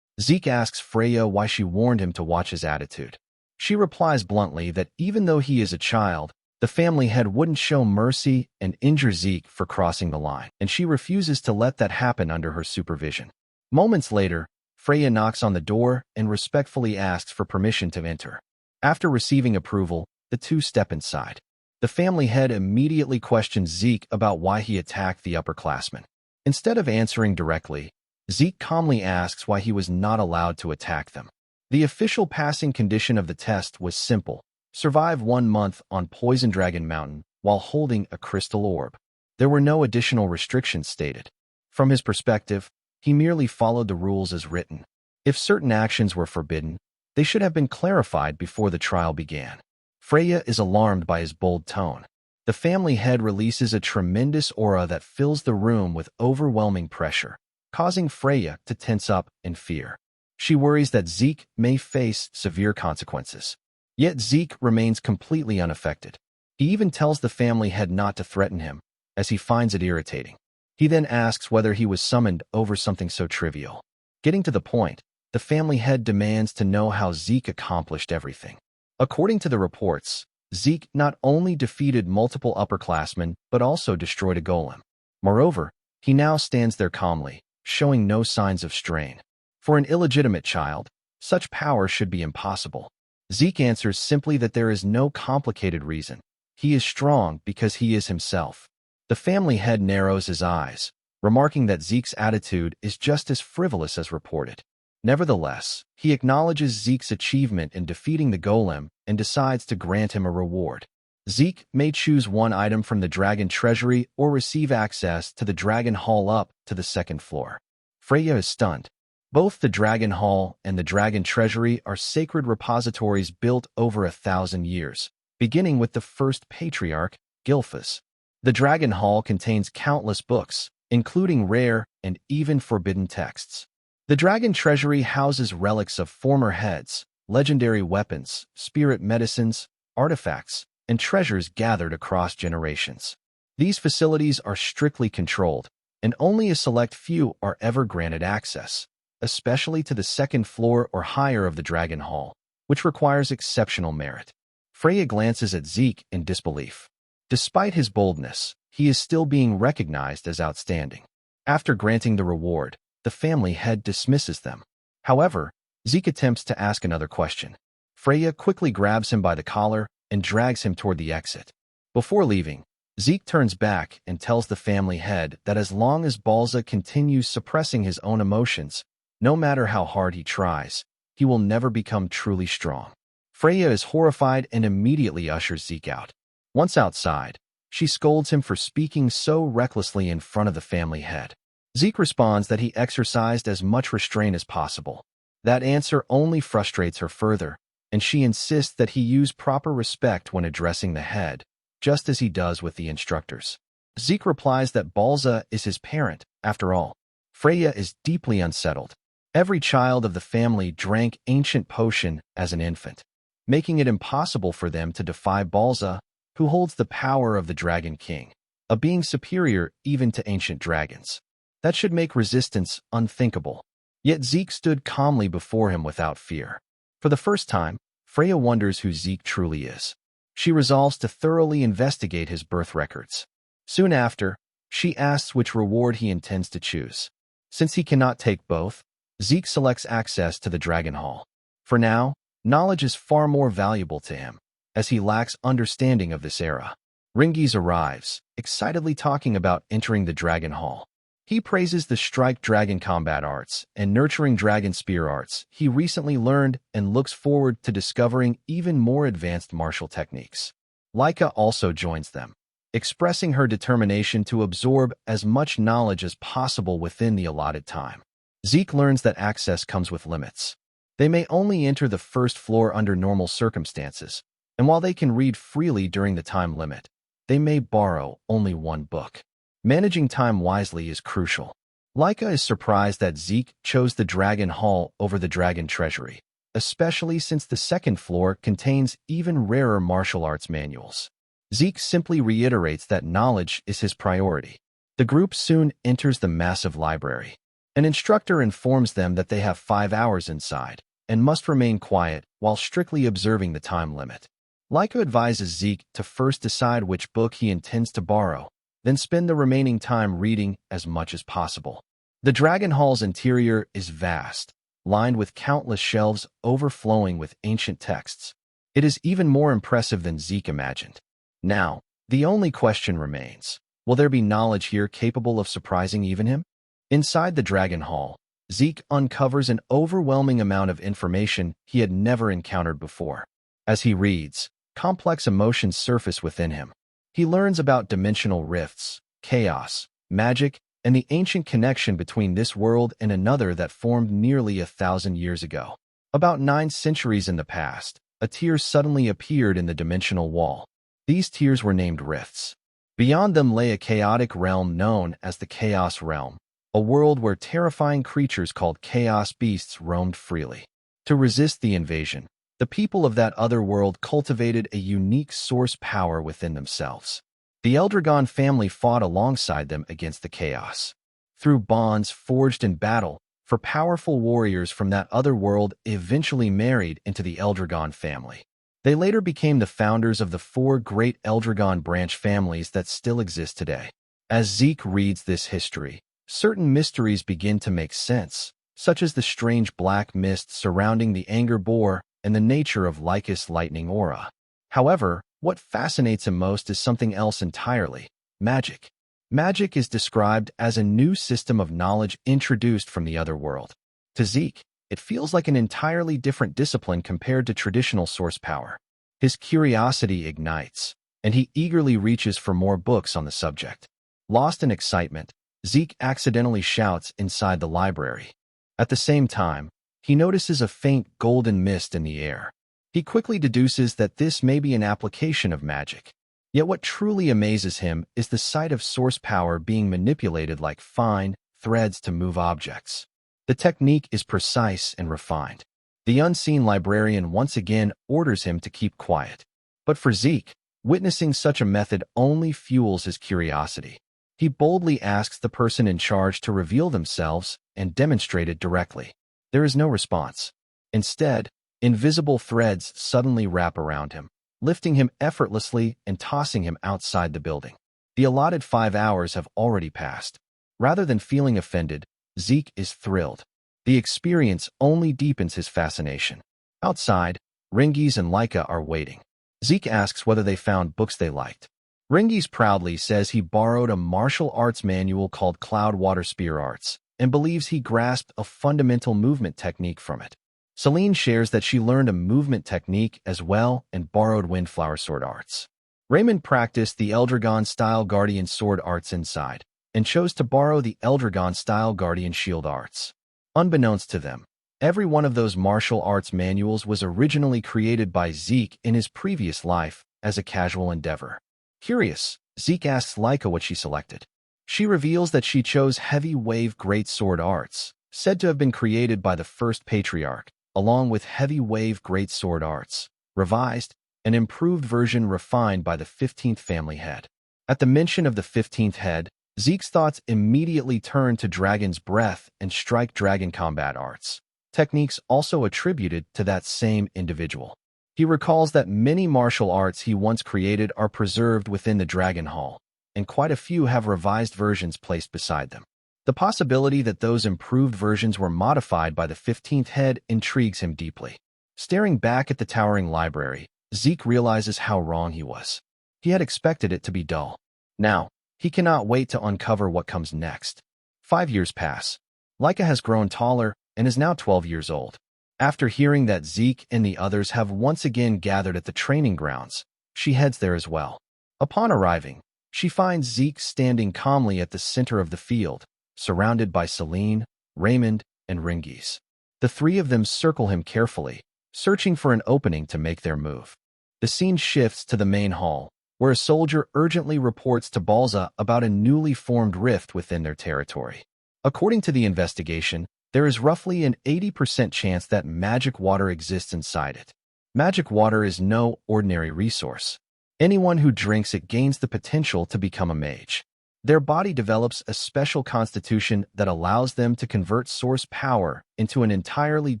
Zeke asks Freya why she warned him to watch his attitude. She replies bluntly that even though he is a child, the family head wouldn't show mercy and injure Zeke for crossing the line, and she refuses to let that happen under her supervision. Moments later, Freya knocks on the door and respectfully asks for permission to enter. After receiving approval, the two step inside. The family head immediately questions Zeke about why he attacked the upperclassmen. Instead of answering directly, Zeke calmly asks why he was not allowed to attack them. The official passing condition of the test was simple: survive 1 month on Poison Dragon Mountain while holding a crystal orb. There were no additional restrictions stated. From his perspective, He merely followed the rules as written. If certain actions were forbidden, they should have been clarified before the trial began. Freya is alarmed by his bold tone. The family head releases a tremendous aura that fills the room with overwhelming pressure, causing Freya to tense up in fear. She worries that Zeke may face severe consequences. Yet Zeke remains completely unaffected. He even tells the family head not to threaten him, as he finds it irritating. He then asks whether he was summoned over something so trivial. Getting to the point, the family head demands to know how Zeke accomplished everything. According to the reports, Zeke not only defeated multiple upperclassmen but also destroyed a golem. Moreover, he now stands there calmly, showing no signs of strain. For an illegitimate child, such power should be impossible. Zeke answers simply that there is no complicated reason. He is strong because he is himself. The family head narrows his eyes, remarking that Zeke's attitude is just as frivolous as reported. Nevertheless, he acknowledges Zeke's achievement in defeating the golem and decides to grant him a reward. Zeke may choose one item from the dragon treasury or receive access to the dragon hall up to the second floor. Freya is stunned. Both the dragon hall and the dragon treasury are sacred repositories built over 1,000 years, beginning with the first Patriarch, Gilphus. The dragon hall contains countless books, including rare and even forbidden texts. The dragon treasury houses relics of former heads, legendary weapons, spirit medicines, artifacts, and treasures gathered across generations. These facilities are strictly controlled, and only a select few are ever granted access, especially to the second floor or higher of the dragon hall, which requires exceptional merit. Freya glances at Zeke in disbelief. Despite his boldness, he is still being recognized as outstanding. After granting the reward, the family head dismisses them. However, Zeke attempts to ask another question. Freya quickly grabs him by the collar and drags him toward the exit. Before leaving, Zeke turns back and tells the family head that as long as Balza continues suppressing his own emotions, no matter how hard he tries, he will never become truly strong. Freya is horrified and immediately ushers Zeke out. Once outside, she scolds him for speaking so recklessly in front of the family head. Zeke responds that he exercised as much restraint as possible. That answer only frustrates her further, and she insists that he use proper respect when addressing the head, just as he does with the instructors. Zeke replies that Balza is his parent, after all. Freya is deeply unsettled. Every child of the family drank ancient potion as an infant, making it impossible for them to defy Balza, who holds the power of the Dragon King, a being superior even to ancient dragons. That should make resistance unthinkable. Yet Zeke stood calmly before him without fear. For the first time, Freya wonders who Zeke truly is. She resolves to thoroughly investigate his birth records. Soon after, she asks which reward he intends to choose. Since he cannot take both, Zeke selects access to the Dragon Hall. For now, knowledge is far more valuable to him, as he lacks understanding of this era. Ringies arrives, excitedly talking about entering the Dragon Hall. He praises the strike dragon combat arts and nurturing dragon spear arts he recently learned and looks forward to discovering even more advanced martial techniques. Laika also joins them, expressing her determination to absorb as much knowledge as possible within the allotted time. Zeke learns that access comes with limits. They may only enter the first floor under normal circumstances, and while they can read freely during the time limit, they may borrow only one book. Managing time wisely is crucial. Laika is surprised that Zeke chose the Dragon Hall over the Dragon Treasury, especially since the second floor contains even rarer martial arts manuals. Zeke simply reiterates that knowledge is his priority. The group soon enters the massive library. An instructor informs them that they have 5 hours inside and must remain quiet while strictly observing the time limit. Laika advises Zeke to first decide which book he intends to borrow, then spend the remaining time reading as much as possible. The Dragon Hall's interior is vast, lined with countless shelves overflowing with ancient texts. It is even more impressive than Zeke imagined. Now, the only question remains, will there be knowledge here capable of surprising even him? Inside the Dragon Hall, Zeke uncovers an overwhelming amount of information he had never encountered before. As he reads, complex emotions surface within him. He learns about dimensional rifts, chaos, magic, and the ancient connection between this world and another that formed nearly 1,000 years ago. About 9 centuries in the past, a tear suddenly appeared in the dimensional wall. These tears were named rifts. Beyond them lay a chaotic realm known as the Chaos Realm, a world where terrifying creatures called chaos beasts roamed freely. To resist the invasion, the people of that other world cultivated a unique source power within themselves. The Eldragon family fought alongside them against the chaos. Through bonds forged in battle, for powerful warriors from that other world eventually married into the Eldragon family. They later became the founders of the 4 great Eldragon branch families that still exist today. As Zeke reads this history, certain mysteries begin to make sense, such as the strange black mist surrounding the Anger Boar and the nature of Lyca's lightning aura. However, what fascinates him most is something else entirely: magic. Magic is described as a new system of knowledge introduced from the other world. To Zeke, it feels like an entirely different discipline compared to traditional source power. His curiosity ignites, and he eagerly reaches for more books on the subject. Lost in excitement, Zeke accidentally shouts inside the library. At the same time, he notices a faint golden mist in the air. He quickly deduces that this may be an application of magic. Yet what truly amazes him is the sight of source power being manipulated like fine threads to move objects. The technique is precise and refined. The unseen librarian once again orders him to keep quiet. But for Zeke, witnessing such a method only fuels his curiosity. He boldly asks the person in charge to reveal themselves and demonstrate it directly. There is no response. Instead, invisible threads suddenly wrap around him, lifting him effortlessly and tossing him outside the building. The allotted 5 hours have already passed. Rather than feeling offended, Zeke is thrilled. The experience only deepens his fascination. Outside, Rengiz and Lyca are waiting. Zeke asks whether they found books they liked. Rengiz proudly says he borrowed a martial arts manual called Cloud Water Spear Arts and believes he grasped a fundamental movement technique from it. Celine shares that she learned a movement technique as well and borrowed Windflower Sword Arts. Raymond practiced the Eldragon-style Guardian Sword Arts inside and chose to borrow the Eldragon-style Guardian Shield Arts. Unbeknownst to them, every one of those martial arts manuals was originally created by Zeke in his previous life as a casual endeavor. Curious, Zeke asks Lyca what she selected. She reveals that she chose Heavy Wave Great Sword Arts, said to have been created by the first Patriarch, along with Heavy Wave Great Sword Arts, revised, an improved version refined by the 15th family head. At the mention of the 15th head, Zeke's thoughts immediately turn to Dragon's Breath and Strike Dragon combat arts, techniques also attributed to that same individual. He recalls that many martial arts he once created are preserved within the Dragon Hall, and quite a few have revised versions placed beside them. The possibility that those improved versions were modified by the 15th head intrigues him deeply. Staring back at the towering library, Zeke realizes how wrong he was. He had expected it to be dull. Now, he cannot wait to uncover what comes next. 5 years pass. Lyca has grown taller and is now 12 years old. After hearing that Zeke and the others have once again gathered at the training grounds, she heads there as well. Upon arriving, she finds Zeke standing calmly at the center of the field, surrounded by Celine, Raymond, and Rengiz. The 3 of them circle him carefully, searching for an opening to make their move. The scene shifts to the main hall, where a soldier urgently reports to Balza about a newly formed rift within their territory. According to the investigation, there is roughly an 80% chance that magic water exists inside it. Magic water is no ordinary resource. Anyone who drinks it gains the potential to become a mage. Their body develops a special constitution that allows them to convert source power into an entirely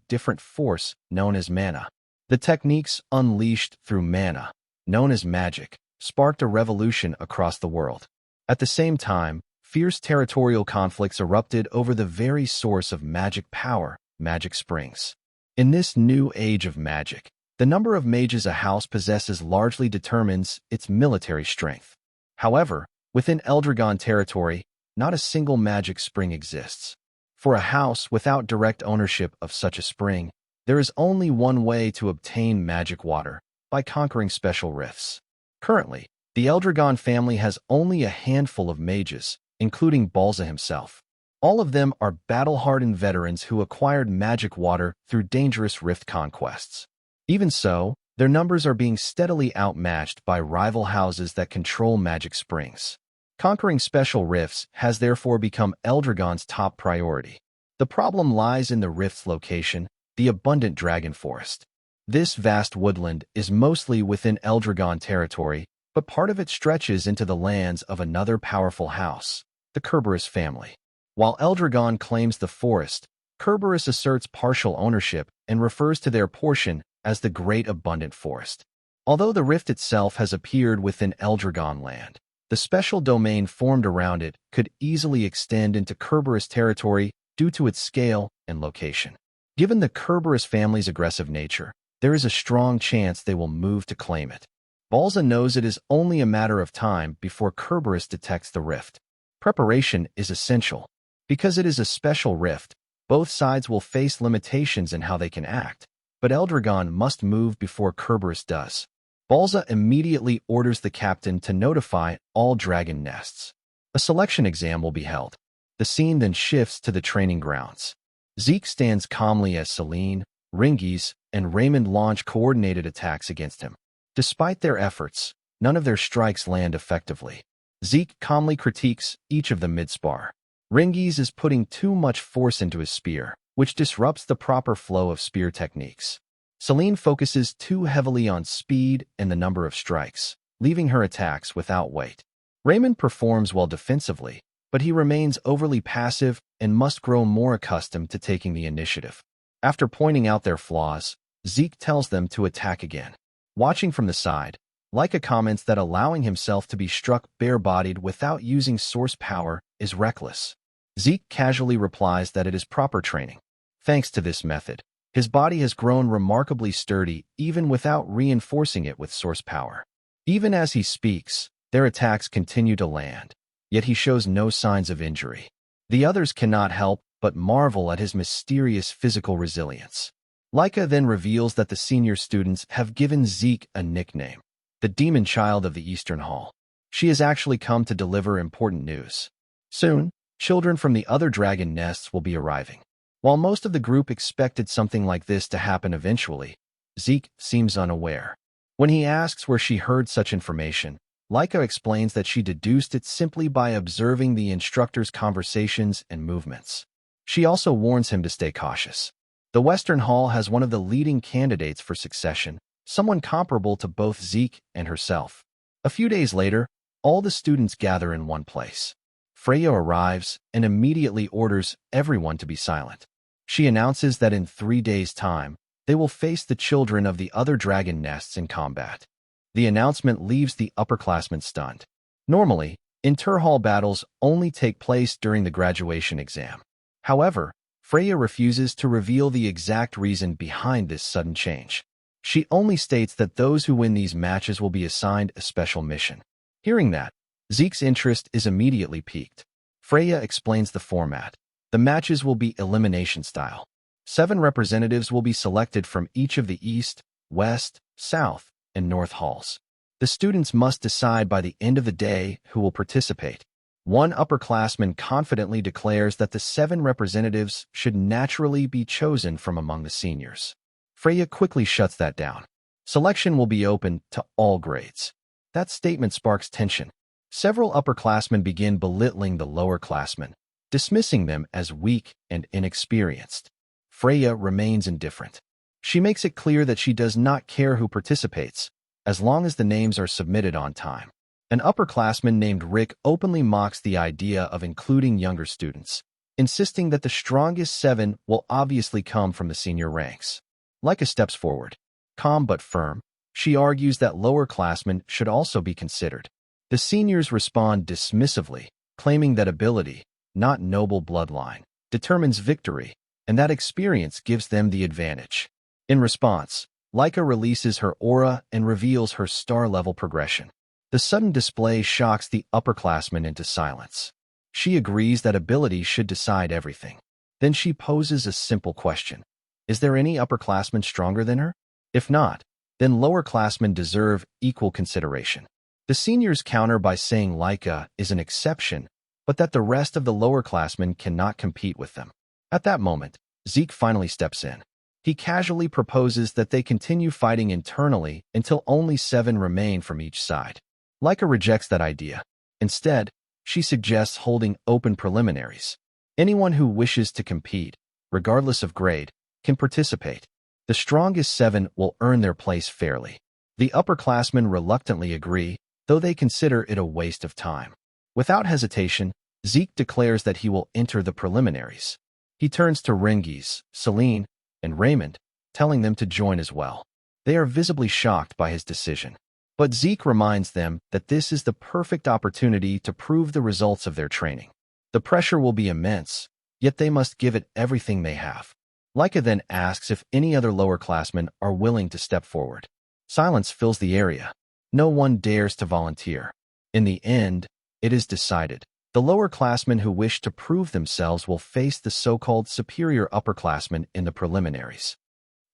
different force known as mana. The techniques unleashed through mana, known as magic, sparked a revolution across the world. At the same time, fierce territorial conflicts erupted over the very source of magic power, magic springs. In this new age of magic, the number of mages a house possesses largely determines its military strength. However, within Eldragon territory, not a single magic spring exists. For a house without direct ownership of such a spring, there is only one way to obtain magic water: by conquering special rifts. Currently, the Eldragon family has only a handful of mages, including Balza himself. All of them are battle-hardened veterans who acquired magic water through dangerous rift conquests. Even so, their numbers are being steadily outmatched by rival houses that control magic springs. Conquering special rifts has therefore become Eldragon's top priority. The problem lies in the rift's location, the abundant dragon forest. This vast woodland is mostly within Eldragon territory, but part of it stretches into the lands of another powerful house, the Kerberos family. While Eldragon claims the forest, Kerberos asserts partial ownership and refers to their portion as the Great Abundant Forest. Although the rift itself has appeared within Eldragon land, the special domain formed around it could easily extend into Kerberos territory due to its scale and location. Given the Kerberos family's aggressive nature, there is a strong chance they will move to claim it. Balza knows it is only a matter of time before Kerberos detects the rift. Preparation is essential. Because it is a special rift, both sides will face limitations in how they can act, but Eldragon must move before Kerberos does. Balza immediately orders the captain to notify all dragon nests. A selection exam will be held. The scene then shifts to the training grounds. Zeke stands calmly as Selene, Ringies, and Raymond launch coordinated attacks against him. Despite their efforts, none of their strikes land effectively. Zeke calmly critiques each of them mid-spar. Ringies is putting too much force into his spear, which disrupts the proper flow of spear techniques. Selene focuses too heavily on speed and the number of strikes, leaving her attacks without weight. Raymond performs well defensively, but he remains overly passive and must grow more accustomed to taking the initiative. After pointing out their flaws, Zeke tells them to attack again. Watching from the side, Leica comments that allowing himself to be struck bare-bodied without using source power is reckless. Zeke casually replies that it is proper training. Thanks to this method, his body has grown remarkably sturdy even without reinforcing it with source power. Even as he speaks, their attacks continue to land, yet he shows no signs of injury. The others cannot help but marvel at his mysterious physical resilience. Leica then reveals that the senior students have given Zeke a nickname, the Demon Child of the Eastern Hall. She has actually come to deliver important news. Soon, children from the other dragon nests will be arriving. While most of the group expected something like this to happen eventually, Zeke seems unaware. When he asks where she heard such information, Leica explains that she deduced it simply by observing the instructor's conversations and movements. She also warns him to stay cautious. The Western Hall has one of the leading candidates for succession, someone comparable to both Zeke and herself. A few days later, all the students gather in one place. Freya arrives and immediately orders everyone to be silent. She announces that in 3 days' time, they will face the children of the other dragon nests in combat. The announcement leaves the upperclassmen stunned. Normally, inter-hall battles only take place during the graduation exam. However, Freya refuses to reveal the exact reason behind this sudden change. She only states that those who win these matches will be assigned a special mission. Hearing that, Zeke's interest is immediately piqued. Freya explains the format. The matches will be elimination style. 7 representatives will be selected from each of the East, West, South, and North halls. The students must decide by the end of the day who will participate. One upperclassman confidently declares that the 7 representatives should naturally be chosen from among the seniors. Freya quickly shuts that down. Selection will be open to all grades. That statement sparks tension. Several upperclassmen begin belittling the lowerclassmen, dismissing them as weak and inexperienced. Freya remains indifferent. She makes it clear that she does not care who participates, as long as the names are submitted on time. An upperclassman named Rick openly mocks the idea of including younger students, insisting that the strongest 7 will obviously come from the senior ranks. Leica steps forward. Calm but firm, she argues that lowerclassmen should also be considered. The seniors respond dismissively, claiming that ability, not noble bloodline, determines victory, and that experience gives them the advantage. In response, Leica releases her aura and reveals her star-level progression. The sudden display shocks the upperclassmen into silence. She agrees that ability should decide everything. Then she poses a simple question. Is there any upperclassman stronger than her? If not, then lowerclassmen deserve equal consideration. The seniors counter by saying Leica is an exception, but that the rest of the lower-classmen cannot compete with them. At that moment, Zeke finally steps in. He casually proposes that they continue fighting internally until only 7 remain from each side. Laika rejects that idea. Instead, she suggests holding open preliminaries. Anyone who wishes to compete, regardless of grade, can participate. The strongest 7 will earn their place fairly. The upperclassmen reluctantly agree, though they consider it a waste of time. Without hesitation, Zeke declares that he will enter the preliminaries. He turns to Rengis, Celine, and Raymond, telling them to join as well. They are visibly shocked by his decision. But Zeke reminds them that this is the perfect opportunity to prove the results of their training. The pressure will be immense, yet they must give it everything they have. Laika then asks if any other lower-classmen are willing to step forward. Silence fills the area. No one dares to volunteer. In the end, it is decided. The lower-classmen who wish to prove themselves will face the so-called superior upperclassmen in the preliminaries.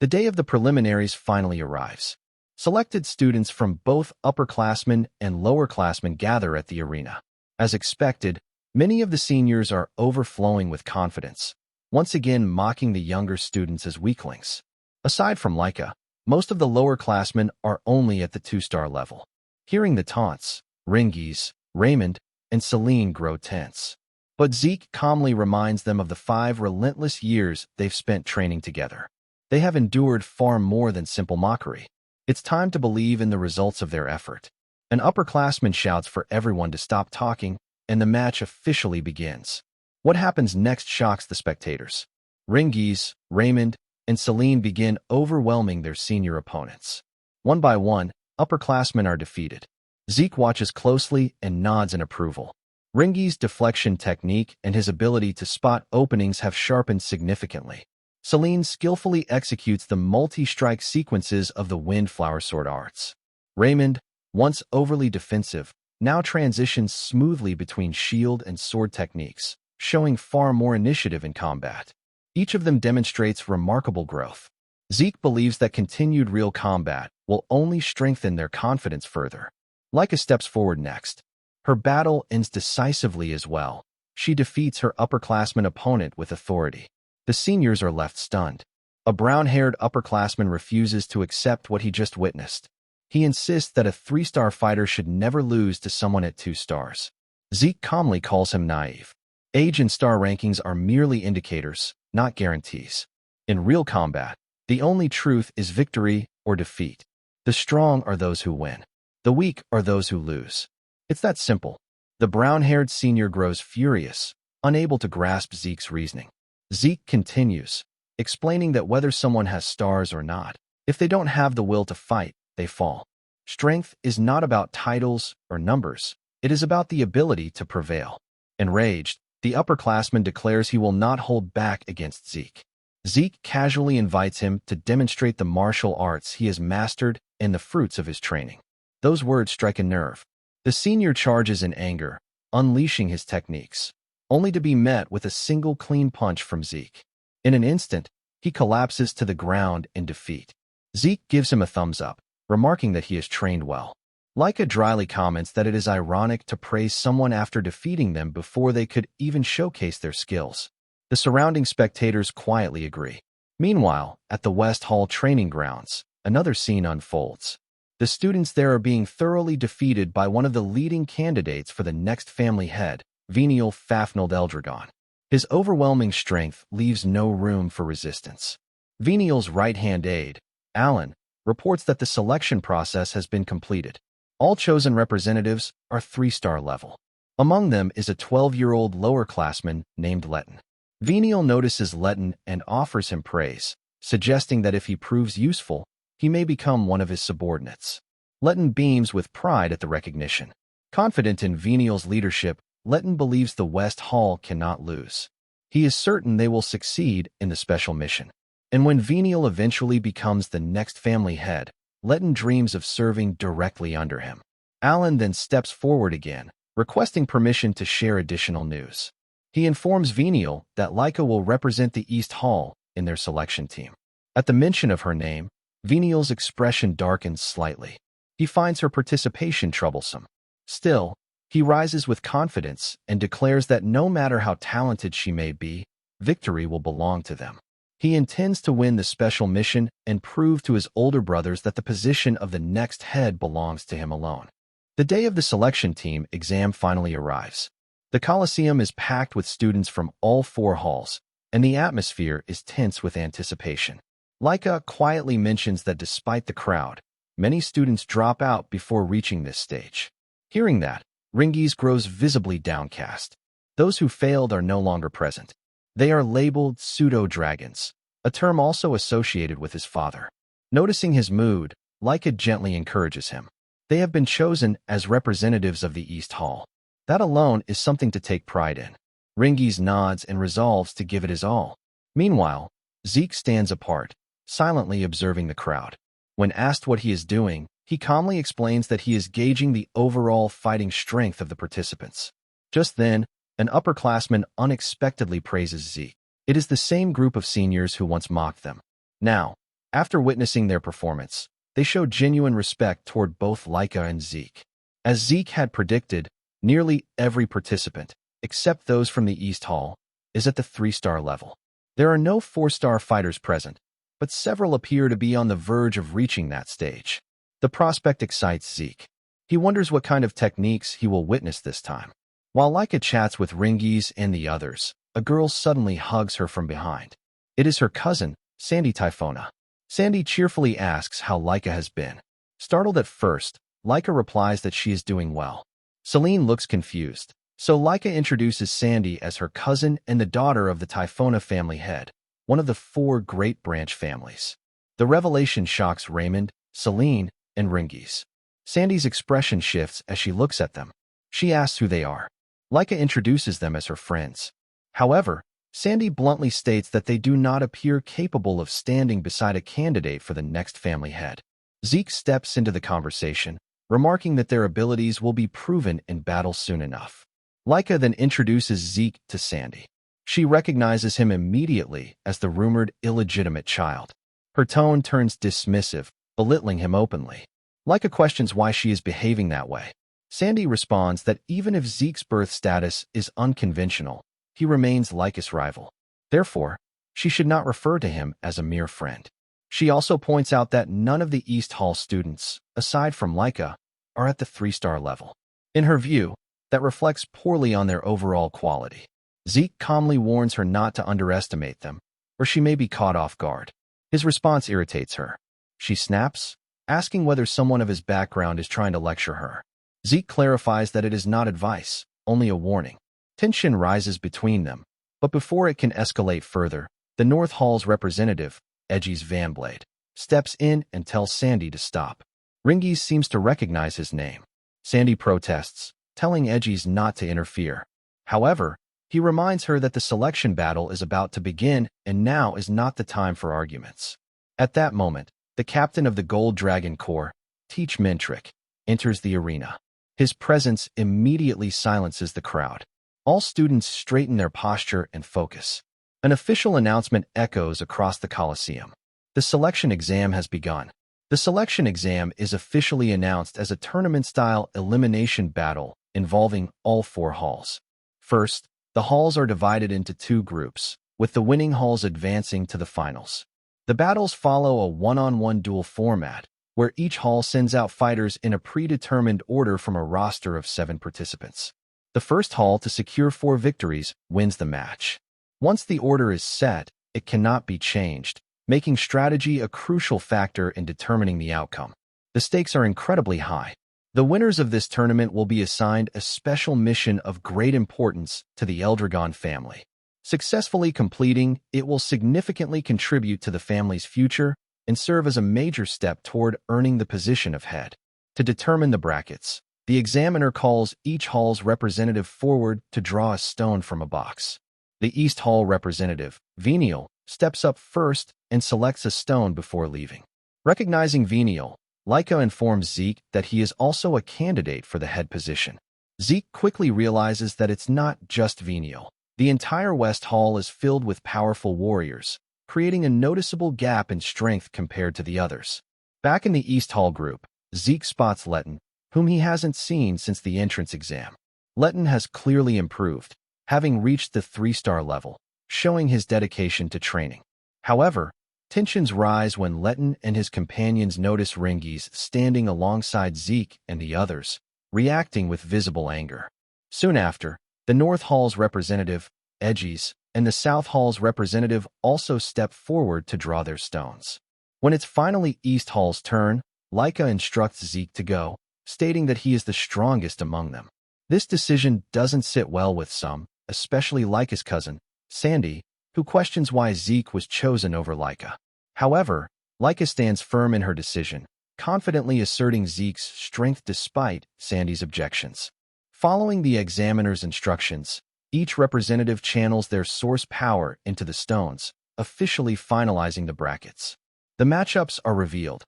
The day of the preliminaries finally arrives. Selected students from both upperclassmen and lowerclassmen gather at the arena. As expected, many of the seniors are overflowing with confidence, once again mocking the younger students as weaklings. Aside from Laika, most of the lowerclassmen are only at the 2-star level. Hearing the taunts, Rengis, Raymond, and Celine grow tense. But Zeke calmly reminds them of the 5 relentless years they've spent training together. They have endured far more than simple mockery. It's time to believe in the results of their effort. An upperclassman shouts for everyone to stop talking, and the match officially begins. What happens next shocks the spectators. Rengis, Raymond, and Celine begin overwhelming their senior opponents. One by one, upperclassmen are defeated. Zeke watches closely and nods in approval. Rengis' deflection technique and his ability to spot openings have sharpened significantly. Celine skillfully executes the multi-strike sequences of the Windflower Sword arts. Raymond, once overly defensive, now transitions smoothly between shield and sword techniques, showing far more initiative in combat. Each of them demonstrates remarkable growth. Zeke believes that continued real combat will only strengthen their confidence further. Laika steps forward next. Her battle ends decisively as well. She defeats her upperclassman opponent with authority. The seniors are left stunned. A brown-haired upperclassman refuses to accept what he just witnessed. He insists that a 3-star fighter should never lose to someone at 2 stars. Zeke calmly calls him naive. Age and star rankings are merely indicators, not guarantees. In real combat, the only truth is victory or defeat. The strong are those who win. The weak are those who lose. It's that simple. The brown-haired senior grows furious, unable to grasp Zeke's reasoning. Zeke continues, explaining that whether someone has stars or not, if they don't have the will to fight, they fall. Strength is not about titles or numbers. It is about the ability to prevail. Enraged, the upperclassman declares he will not hold back against Zeke. Zeke casually invites him to demonstrate the martial arts he has mastered and the fruits of his training. Those words strike a nerve. The senior charges in anger, unleashing his techniques, only to be met with a single clean punch from Zeke. In an instant, he collapses to the ground in defeat. Zeke gives him a thumbs up, remarking that he has trained well. Laika dryly comments that it is ironic to praise someone after defeating them before they could even showcase their skills. The surrounding spectators quietly agree. Meanwhile, at the West Hall training grounds, another scene unfolds. The students there are being thoroughly defeated by one of the leading candidates for the next family head, Venial Fafnald Eldragon. His overwhelming strength leaves no room for resistance. Venial's right-hand aide, Alan, reports that the selection process has been completed. All chosen representatives are 3-star level. Among them is a 12-year-old lower-classman named Letton. Venial notices Letton and offers him praise, suggesting that if he proves useful, he may become one of his subordinates. Letton beams with pride at the recognition. Confident in Venial's leadership, Letton believes the West Hall cannot lose. He is certain they will succeed in the special mission. And when Venial eventually becomes the next family head, Letton dreams of serving directly under him. Alan then steps forward again, requesting permission to share additional news. He informs Venial that Laika will represent the East Hall in their selection team. At the mention of her name, Venial's expression darkens slightly. He finds her participation troublesome. Still, He rises with confidence and declares that no matter how talented she may be, victory will belong to them. He intends to win the special mission and prove to his older brothers that the position of the next head belongs to him alone. The day of the selection team exam finally arrives. The Coliseum is packed with students from all 4 halls, and the atmosphere is tense with anticipation. Laika quietly mentions that despite the crowd, many students drop out before reaching this stage. Hearing that, Ringies grows visibly downcast. Those who failed are no longer present. They are labeled pseudo-dragons, a term also associated with his father. Noticing his mood, Laika gently encourages him. They have been chosen as representatives of the East Hall. That alone is something to take pride in. Ringies nods and resolves to give it his all. Meanwhile, Zeke stands apart, silently observing the crowd. When asked what he is doing, he calmly explains that he is gauging the overall fighting strength of the participants. Just then, an upperclassman unexpectedly praises Zeke. It is the same group of seniors who once mocked them. Now, after witnessing their performance, they show genuine respect toward both Laika and Zeke. As Zeke had predicted, nearly every participant, except those from the East Hall, is at the 3-star level. There are no 4-star fighters present, but several appear to be on the verge of reaching that stage. The prospect excites Zeke. He wonders what kind of techniques he will witness this time. While Laika chats with Ringies and the others, a girl suddenly hugs her from behind. It is her cousin, Sandy Typhona. Sandy cheerfully asks how Laika has been. Startled at first, Laika replies that she is doing well. Celine looks confused, so Laika introduces Sandy as her cousin and the daughter of the Typhona family head, one of the 4 great branch families. The revelation shocks Raymond, Celine, and Ringies. Sandy's expression shifts as she looks at them. She asks who they are. Laika introduces them as her friends. However, Sandy bluntly states that they do not appear capable of standing beside a candidate for the next family head. Zeke steps into the conversation, remarking that their abilities will be proven in battle soon enough. Laika then introduces Zeke to Sandy. She recognizes him immediately as the rumored illegitimate child. Her tone turns dismissive, belittling him openly. Laika questions why she is behaving that way. Sandy responds that even if Zeke's birth status is unconventional, he remains Laika's rival. Therefore, she should not refer to him as a mere friend. She also points out that none of the East Hall students, aside from Laika, are at the 3-star level. In her view, that reflects poorly on their overall quality. Zeke calmly warns her not to underestimate them, or she may be caught off guard. His response irritates her. She snaps, asking whether someone of his background is trying to lecture her. Zeke clarifies that it is not advice, only a warning. Tension rises between them, but before it can escalate further, the North Hall's representative, Edgy's Vanblade, steps in and tells Sandy to stop. Ringies seems to recognize his name. Sandy protests, telling Edgy's not to interfere. However, he reminds her that the selection battle is about to begin and now is not the time for arguments. At that moment, the captain of the Gold Dragon Corps, Teach Mentrick, enters the arena. His presence immediately silences the crowd. All students straighten their posture and focus. An official announcement echoes across the Coliseum. The selection exam has begun. The selection exam is officially announced as a tournament-style elimination battle involving all 4 halls. First, the halls are divided into 2 groups, with the winning halls advancing to the finals. The battles follow a one-on-one duel format, where each hall sends out fighters in a predetermined order from a roster of 7 participants. The first hall to secure 4 victories wins the match. Once the order is set, it cannot be changed, making strategy a crucial factor in determining the outcome. The stakes are incredibly high. The winners of this tournament will be assigned a special mission of great importance to the Eldragon family. Successfully completing, it will significantly contribute to the family's future and serve as a major step toward earning the position of head. To determine the brackets, the examiner calls each hall's representative forward to draw a stone from a box. The East Hall representative, Venial, steps up first and selects a stone before leaving. Recognizing Venial, Laika informs Zeke that he is also a candidate for the head position. Zeke quickly realizes that it's not just Venial. The entire West Hall is filled with powerful warriors, creating a noticeable gap in strength compared to the others. Back in the East Hall group, Zeke spots Letton, whom he hasn't seen since the entrance exam. Letton has clearly improved, having reached the 3-star level, showing his dedication to training. However, tensions rise when Letton and his companions notice Ringies standing alongside Zeke and the others, reacting with visible anger. Soon after, the North Hall's representative, Edgies, and the South Hall's representative also step forward to draw their stones. When it's finally East Hall's turn, Laika instructs Zeke to go, stating that he is the strongest among them. This decision doesn't sit well with some, especially Laika's cousin, Sandy, who questions why Zeke was chosen over Laika. However, Laika stands firm in her decision, confidently asserting Zeke's strength despite Sandy's objections. Following the examiner's instructions, each representative channels their source power into the stones, officially finalizing the brackets. The matchups are revealed.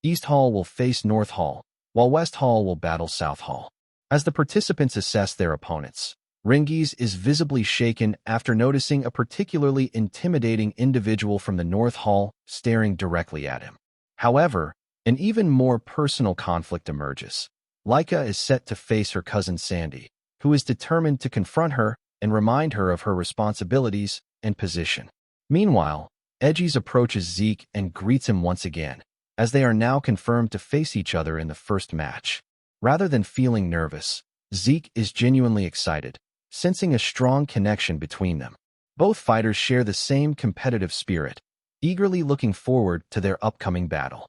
East Hall will face North Hall, while West Hall will battle South Hall. As the participants assess their opponents, Ringies is visibly shaken after noticing a particularly intimidating individual from the North Hall staring directly at him. However, an even more personal conflict emerges. Laika is set to face her cousin Sandy, who is determined to confront her and remind her of her responsibilities and position. Meanwhile, Edgies approaches Zeke and greets him once again, as they are now confirmed to face each other in the first match. Rather than feeling nervous, Zeke is genuinely excited, sensing a strong connection between them. Both fighters share the same competitive spirit, eagerly looking forward to their upcoming battle.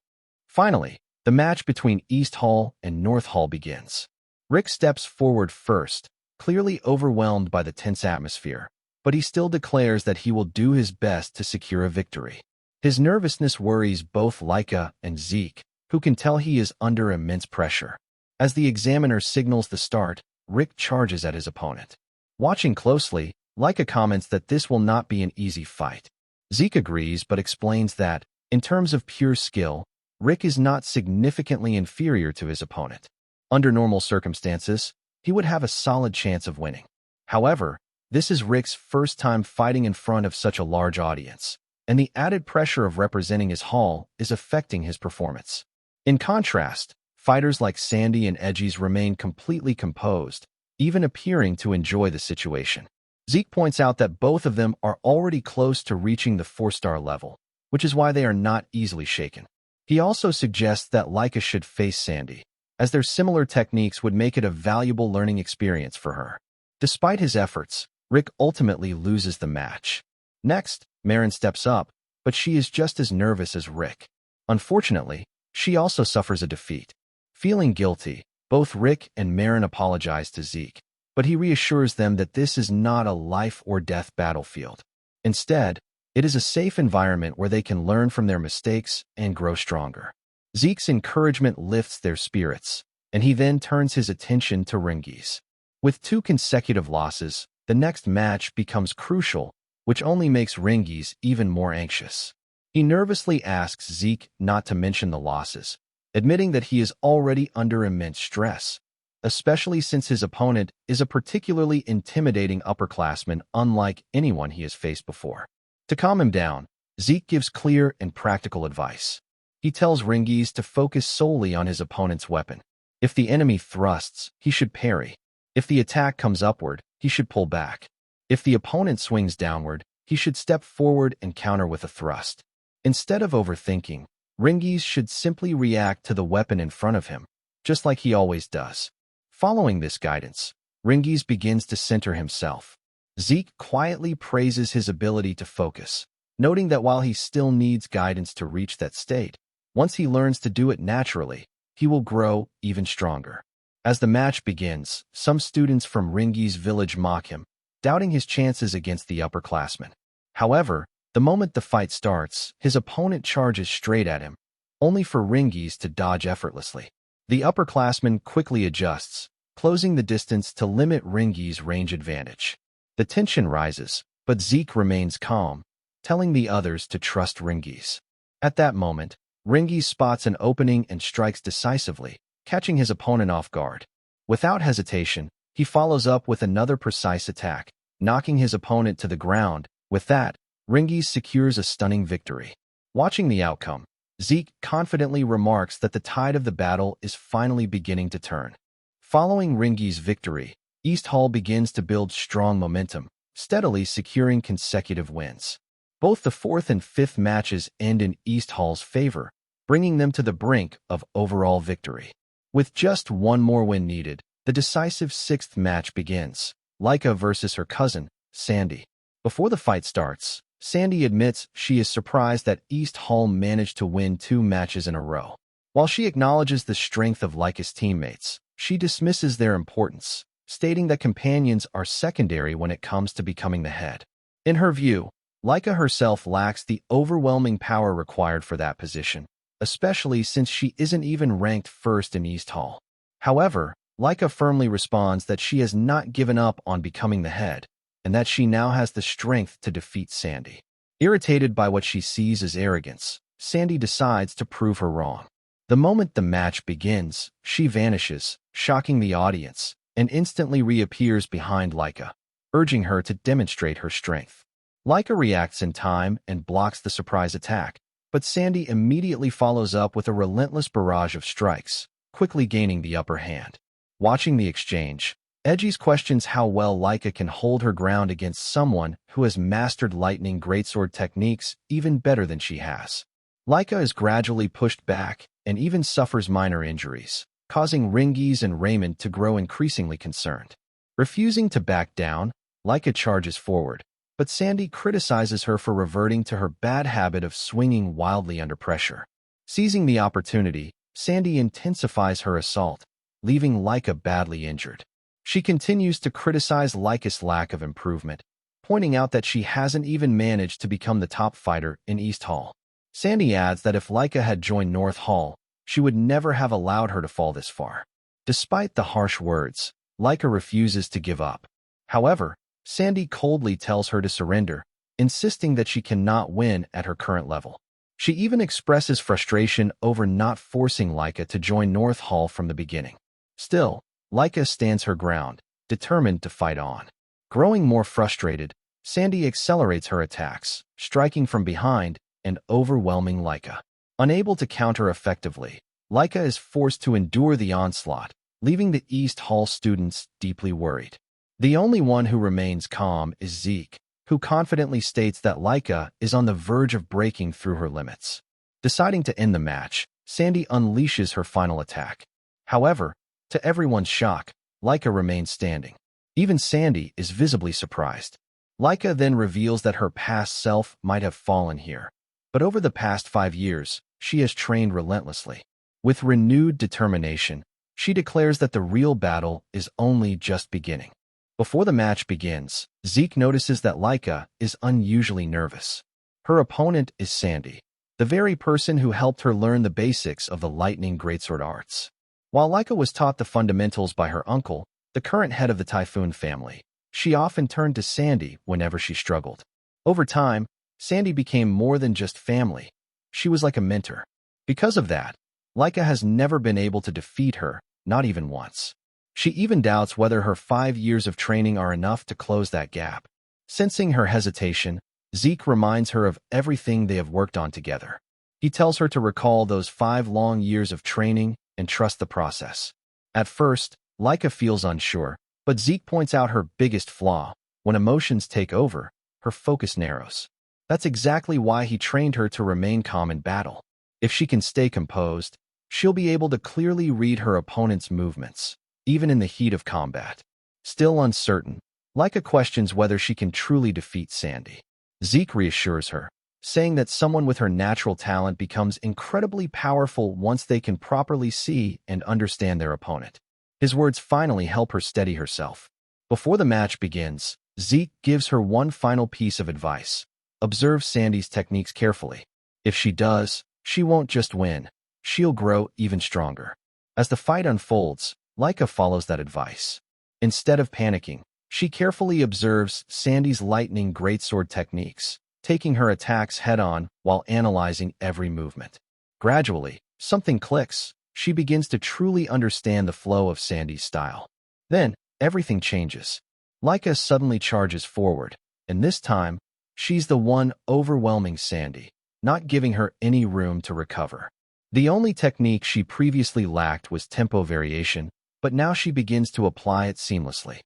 Finally, the match between East Hall and North Hall begins. Rick steps forward first, clearly overwhelmed by the tense atmosphere, but he still declares that he will do his best to secure a victory. His nervousness worries both Laika and Zeke, who can tell he is under immense pressure. As the examiner signals the start, Rick charges at his opponent. Watching closely, Laika comments that this will not be an easy fight. Zeke agrees but explains that, in terms of pure skill, Rick is not significantly inferior to his opponent. Under normal circumstances, he would have a solid chance of winning. However, this is Rick's first time fighting in front of such a large audience, and the added pressure of representing his hall is affecting his performance. In contrast, fighters like Sandy and Edgies remain completely composed, even appearing to enjoy the situation. Zeke points out that both of them are already close to reaching the 4-star level, which is why they are not easily shaken. He also suggests that Laika should face Sandy, as their similar techniques would make it a valuable learning experience for her. Despite his efforts, Rick ultimately loses the match. Next, Marin steps up, but she is just as nervous as Rick. Unfortunately, she also suffers a defeat. Feeling guilty, both Rick and Marin apologize to Zeke, but he reassures them that this is not a life-or-death battlefield. Instead, it is a safe environment where they can learn from their mistakes and grow stronger. Zeke's encouragement lifts their spirits, and he then turns his attention to Ringies. With 2 consecutive losses, the next match becomes crucial, which only makes Ringies even more anxious. He nervously asks Zeke not to mention the losses, admitting that he is already under immense stress, especially since his opponent is a particularly intimidating upperclassman unlike anyone he has faced before. To calm him down, Zeke gives clear and practical advice. He tells Ringies to focus solely on his opponent's weapon. If the enemy thrusts, he should parry. If the attack comes upward, he should pull back. If the opponent swings downward, he should step forward and counter with a thrust. Instead of overthinking, Ringies should simply react to the weapon in front of him, just like he always does. Following this guidance, Ringies begins to center himself. Zeke quietly praises his ability to focus, noting that while he still needs guidance to reach that state, once he learns to do it naturally, he will grow even stronger. As the match begins, some students from Ringies' village mock him, doubting his chances against the upperclassmen. However, the moment the fight starts, his opponent charges straight at him, only for Ringies to dodge effortlessly. The upperclassman quickly adjusts, closing the distance to limit Ringies' range advantage. The tension rises, but Zeke remains calm, telling the others to trust Ringies. At that moment, Ringies spots an opening and strikes decisively, catching his opponent off guard. Without hesitation, he follows up with another precise attack, knocking his opponent to the ground. With that, Ringies secures a stunning victory. Watching the outcome, Zeke confidently remarks that the tide of the battle is finally beginning to turn. Following Ringies' victory, East Hall begins to build strong momentum, steadily securing consecutive wins. Both the fourth and fifth matches end in East Hall's favor, bringing them to the brink of overall victory. With just one more win needed, the decisive sixth match begins, Laika versus her cousin, Sandy. Before the fight starts, Sandy admits she is surprised that East Hall managed to win 2 matches in a row. While she acknowledges the strength of Laika's teammates, she dismisses their importance, stating that companions are secondary when it comes to becoming the head. In her view, Laika herself lacks the overwhelming power required for that position, especially since she isn't even ranked first in East Hall. However, Laika firmly responds that she has not given up on becoming the head, and that she now has the strength to defeat Sandy. Irritated by what she sees as arrogance, Sandy decides to prove her wrong. The moment the match begins, she vanishes, shocking the audience, and instantly reappears behind Laika, urging her to demonstrate her strength. Laika reacts in time and blocks the surprise attack, but Sandy immediately follows up with a relentless barrage of strikes, quickly gaining the upper hand. Watching the exchange, Edgies questions how well Laika can hold her ground against someone who has mastered lightning greatsword techniques even better than she has. Laika is gradually pushed back and even suffers minor injuries, causing Ringies and Raymond to grow increasingly concerned. Refusing to back down, Laika charges forward, but Sandy criticizes her for reverting to her bad habit of swinging wildly under pressure. Seizing the opportunity, Sandy intensifies her assault, leaving Laika badly injured. She continues to criticize Laika's lack of improvement, pointing out that she hasn't even managed to become the top fighter in East Hall. Sandy adds that if Laika had joined North Hall, she would never have allowed her to fall this far. Despite the harsh words, Laika refuses to give up. However, Sandy coldly tells her to surrender, insisting that she cannot win at her current level. She even expresses frustration over not forcing Laika to join North Hall from the beginning. Still, Laika stands her ground, determined to fight on. Growing more frustrated, Sandy accelerates her attacks, striking from behind and overwhelming Laika. Unable to counter effectively, Laika is forced to endure the onslaught, leaving the East Hall students deeply worried. The only one who remains calm is Zeke, who confidently states that Laika is on the verge of breaking through her limits. Deciding to end the match, Sandy unleashes her final attack. However, to everyone's shock, Laika remains standing. Even Sandy is visibly surprised. Laika then reveals that her past self might have fallen here, but over the past 5 years, she has trained relentlessly. With renewed determination, she declares that the real battle is only just beginning. Before the match begins, Zeke notices that Laika is unusually nervous. Her opponent is Sandy, the very person who helped her learn the basics of the lightning greatsword arts. While Laika was taught the fundamentals by her uncle, the current head of the Typhoon family, she often turned to Sandy whenever she struggled. Over time, Sandy became more than just family. She was like a mentor. Because of that, Laika has never been able to defeat her, not even once. She even doubts whether her 5 years of training are enough to close that gap. Sensing her hesitation, Zeke reminds her of everything they have worked on together. He tells her to recall those 5 long years of training and trust the process. At first, Laika feels unsure, but Zeke points out her biggest flaw. When emotions take over, her focus narrows. That's exactly why he trained her to remain calm in battle. If she can stay composed, she'll be able to clearly read her opponent's movements, even in the heat of combat. Still uncertain, Laika questions whether she can truly defeat Sandy. Zeke reassures her, saying that someone with her natural talent becomes incredibly powerful once they can properly see and understand their opponent. His words finally help her steady herself. Before the match begins, Zeke gives her one final piece of advice. Observe Sandy's techniques carefully. If she does, she won't just win, she'll grow even stronger. As the fight unfolds, Laika follows that advice. Instead of panicking, she carefully observes Sandy's lightning greatsword techniques, taking her attacks head-on while analyzing every movement. Gradually, something clicks. She begins to truly understand the flow of Sandy's style. Then, everything changes. Laika suddenly charges forward, and this time, she's the one overwhelming Sandy, not giving her any room to recover. The only technique she previously lacked was tempo variation, but now she begins to apply it seamlessly.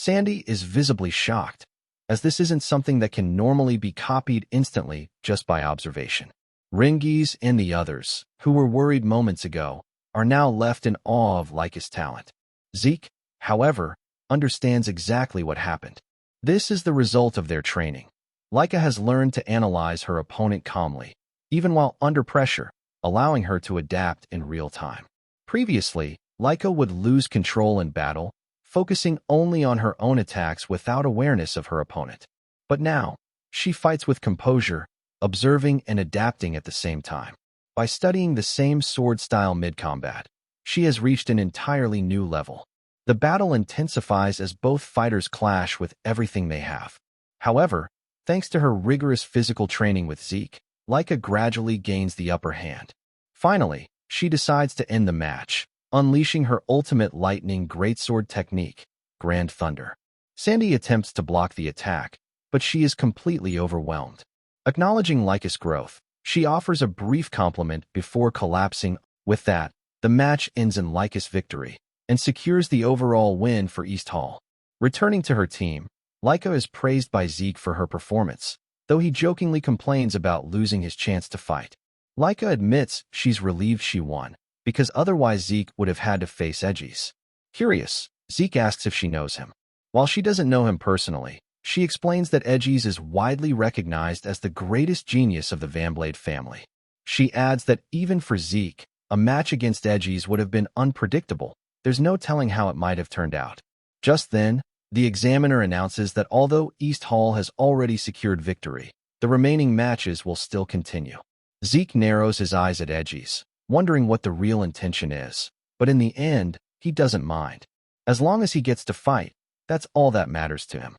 Sandy is visibly shocked, as this isn't something that can normally be copied instantly just by observation. Ringies and the others, who were worried moments ago, are now left in awe of Leica's talent. Zeke, however, understands exactly what happened. This is the result of their training. Leica has learned to analyze her opponent calmly, even while under pressure, allowing her to adapt in real time. Previously, Leica would lose control in battle, focusing only on her own attacks without awareness of her opponent. But now, she fights with composure, observing and adapting at the same time. By studying the same sword style mid-combat, she has reached an entirely new level. The battle intensifies as both fighters clash with everything they have. However, thanks to her rigorous physical training with Zeke, Leica gradually gains the upper hand. Finally, she decides to end the match, unleashing her ultimate lightning greatsword technique, Grand Thunder. Sandy attempts to block the attack, but she is completely overwhelmed. Acknowledging Leica's growth, she offers a brief compliment before collapsing. With that, the match ends in Leica's victory and secures the overall win for East Hall. Returning to her team, Leica is praised by Zeke for her performance, though he jokingly complains about losing his chance to fight. Leica admits she's relieved she won, because otherwise Zeke would have had to face Edgies. Curious, Zeke asks if she knows him. While she doesn't know him personally, she explains that Edgies is widely recognized as the greatest genius of the Vanblade family. She adds that even for Zeke, a match against Edgies would have been unpredictable. There's no telling how it might have turned out. Just then, the examiner announces that although East Hall has already secured victory, the remaining matches will still continue. Zeke narrows his eyes at Edgies, wondering what the real intention is, but in the end, he doesn't mind. As long as he gets to fight, that's all that matters to him.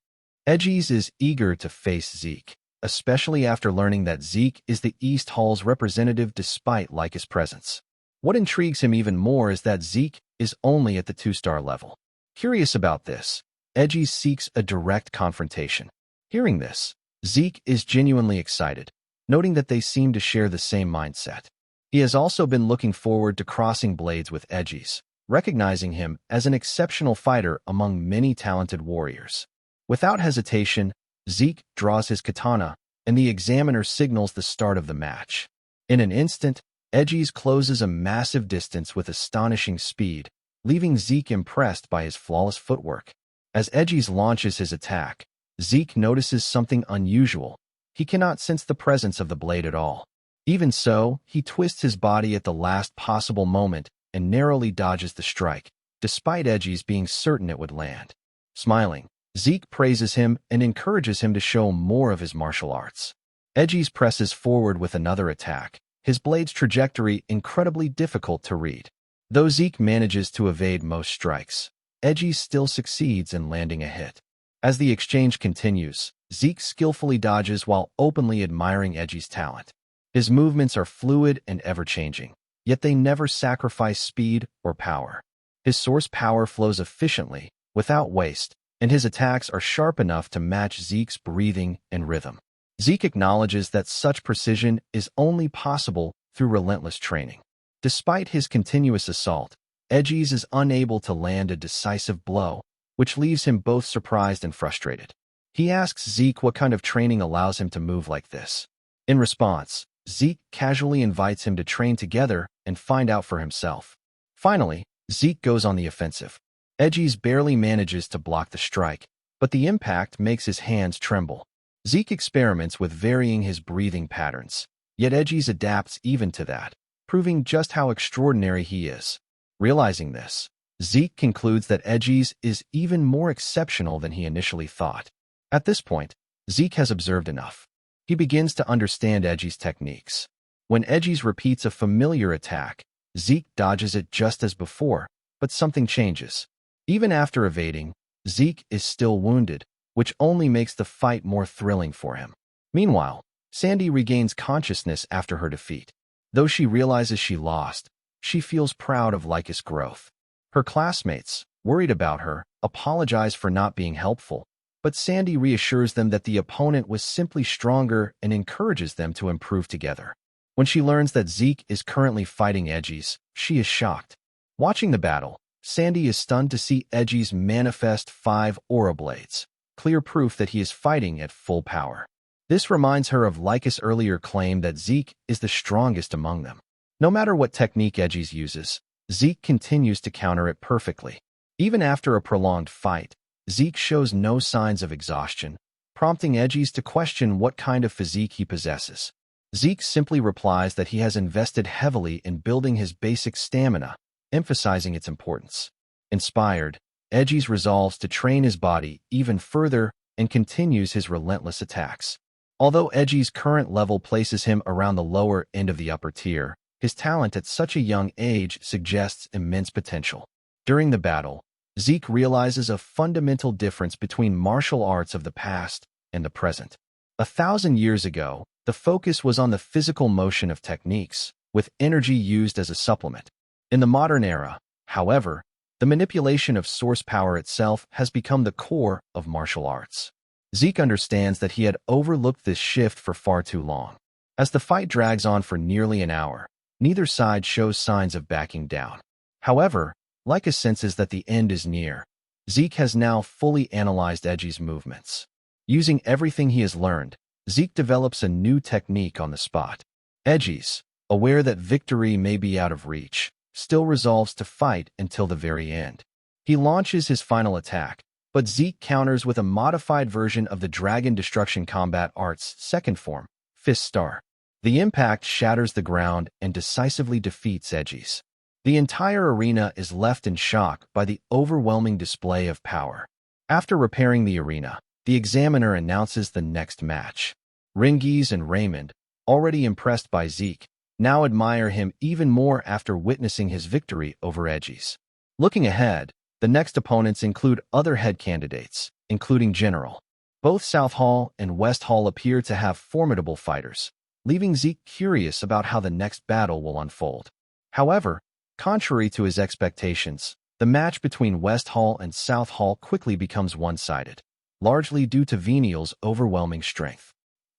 Edgies is eager to face Zeke, especially after learning that Zeke is the East Hall's representative despite Leica's presence. What intrigues him even more is that Zeke is only at the 2-star level. Curious about this, Edgies seeks a direct confrontation. Hearing this, Zeke is genuinely excited, noting that they seem to share the same mindset. He has also been looking forward to crossing blades with Edgies, recognizing him as an exceptional fighter among many talented warriors. Without hesitation, Zeke draws his katana, and the examiner signals the start of the match. In an instant, Edgies closes a massive distance with astonishing speed, leaving Zeke impressed by his flawless footwork. As Edgies launches his attack, Zeke notices something unusual. He cannot sense the presence of the blade at all. Even so, he twists his body at the last possible moment and narrowly dodges the strike, despite Edgies being certain it would land. Smiling, Zeke praises him and encourages him to show more of his martial arts. Edgies presses forward with another attack, his blade's trajectory incredibly difficult to read. Though Zeke manages to evade most strikes, Edgies still succeeds in landing a hit. As the exchange continues, Zeke skillfully dodges while openly admiring Edgies' talent. His movements are fluid and ever-changing, yet they never sacrifice speed or power. His source power flows efficiently, without waste, and his attacks are sharp enough to match Zeke's breathing and rhythm. Zeke acknowledges that such precision is only possible through relentless training. Despite his continuous assault, Edgies is unable to land a decisive blow, which leaves him both surprised and frustrated. He asks Zeke what kind of training allows him to move like this. In response, Zeke casually invites him to train together and find out for himself. Finally, Zeke goes on the offensive. Edgies barely manages to block the strike, but the impact makes his hands tremble. Zeke experiments with varying his breathing patterns, yet Edgies adapts even to that, proving just how extraordinary he is. Realizing this, Zeke concludes that Edgies is even more exceptional than he initially thought. At this point, Zeke has observed enough. He begins to understand Edgies' techniques. When Edgies repeats a familiar attack, Zeke dodges it just as before, but something changes. Even after evading, Zeke is still wounded, which only makes the fight more thrilling for him. Meanwhile, Sandy regains consciousness after her defeat. Though she realizes she lost, she feels proud of Leica's growth. Her classmates, worried about her, apologize for not being helpful, but Sandy reassures them that the opponent was simply stronger and encourages them to improve together. When she learns that Zeke is currently fighting Edgies, she is shocked. Watching the battle, Sandy is stunned to see Edgy's manhwa-fest 5 aura blades, clear proof that he is fighting at full power. This reminds her of Lyca's earlier claim that Zeke is the strongest among them. No matter what technique Edgy's uses, Zeke continues to counter it perfectly. Even after a prolonged fight, Zeke shows no signs of exhaustion, prompting Edgy's to question what kind of physique he possesses. Zeke simply replies that he has invested heavily in building his basic stamina, emphasizing its importance. Inspired, Edgy's resolves to train his body even further and continues his relentless attacks. Although Edgy's current level places him around the lower end of the upper tier, his talent at such a young age suggests immense potential. During the battle, Zeke realizes a fundamental difference between martial arts of the past and the present. 1,000 years ago, the focus was on the physical motion of techniques, with energy used as a supplement. In the modern era, however, the manipulation of source power itself has become the core of martial arts. Zeke understands that he had overlooked this shift for far too long. As the fight drags on for nearly an hour, neither side shows signs of backing down. However, Lyca senses that the end is near. Zeke has now fully analyzed Edgy's movements. Using everything he has learned, Zeke develops a new technique on the spot. Edgy's, aware that victory may be out of reach, still resolves to fight until the very end. He launches his final attack, but Zeke counters with a modified version of the Dragon Destruction Combat Art's second form, Fist Star. The impact shatters the ground and decisively defeats Edgy's. The entire arena is left in shock by the overwhelming display of power. After repairing the arena, the examiner announces the next match. Rengiz and Raymond, already impressed by Zeke, now admire him even more after witnessing his victory over Edgy's. Looking ahead, the next opponents include other head candidates, including General. Both South Hall and West Hall appear to have formidable fighters, leaving Zeke curious about how the next battle will unfold. However, contrary to his expectations, the match between West Hall and South Hall quickly becomes one-sided, largely due to Venial's overwhelming strength,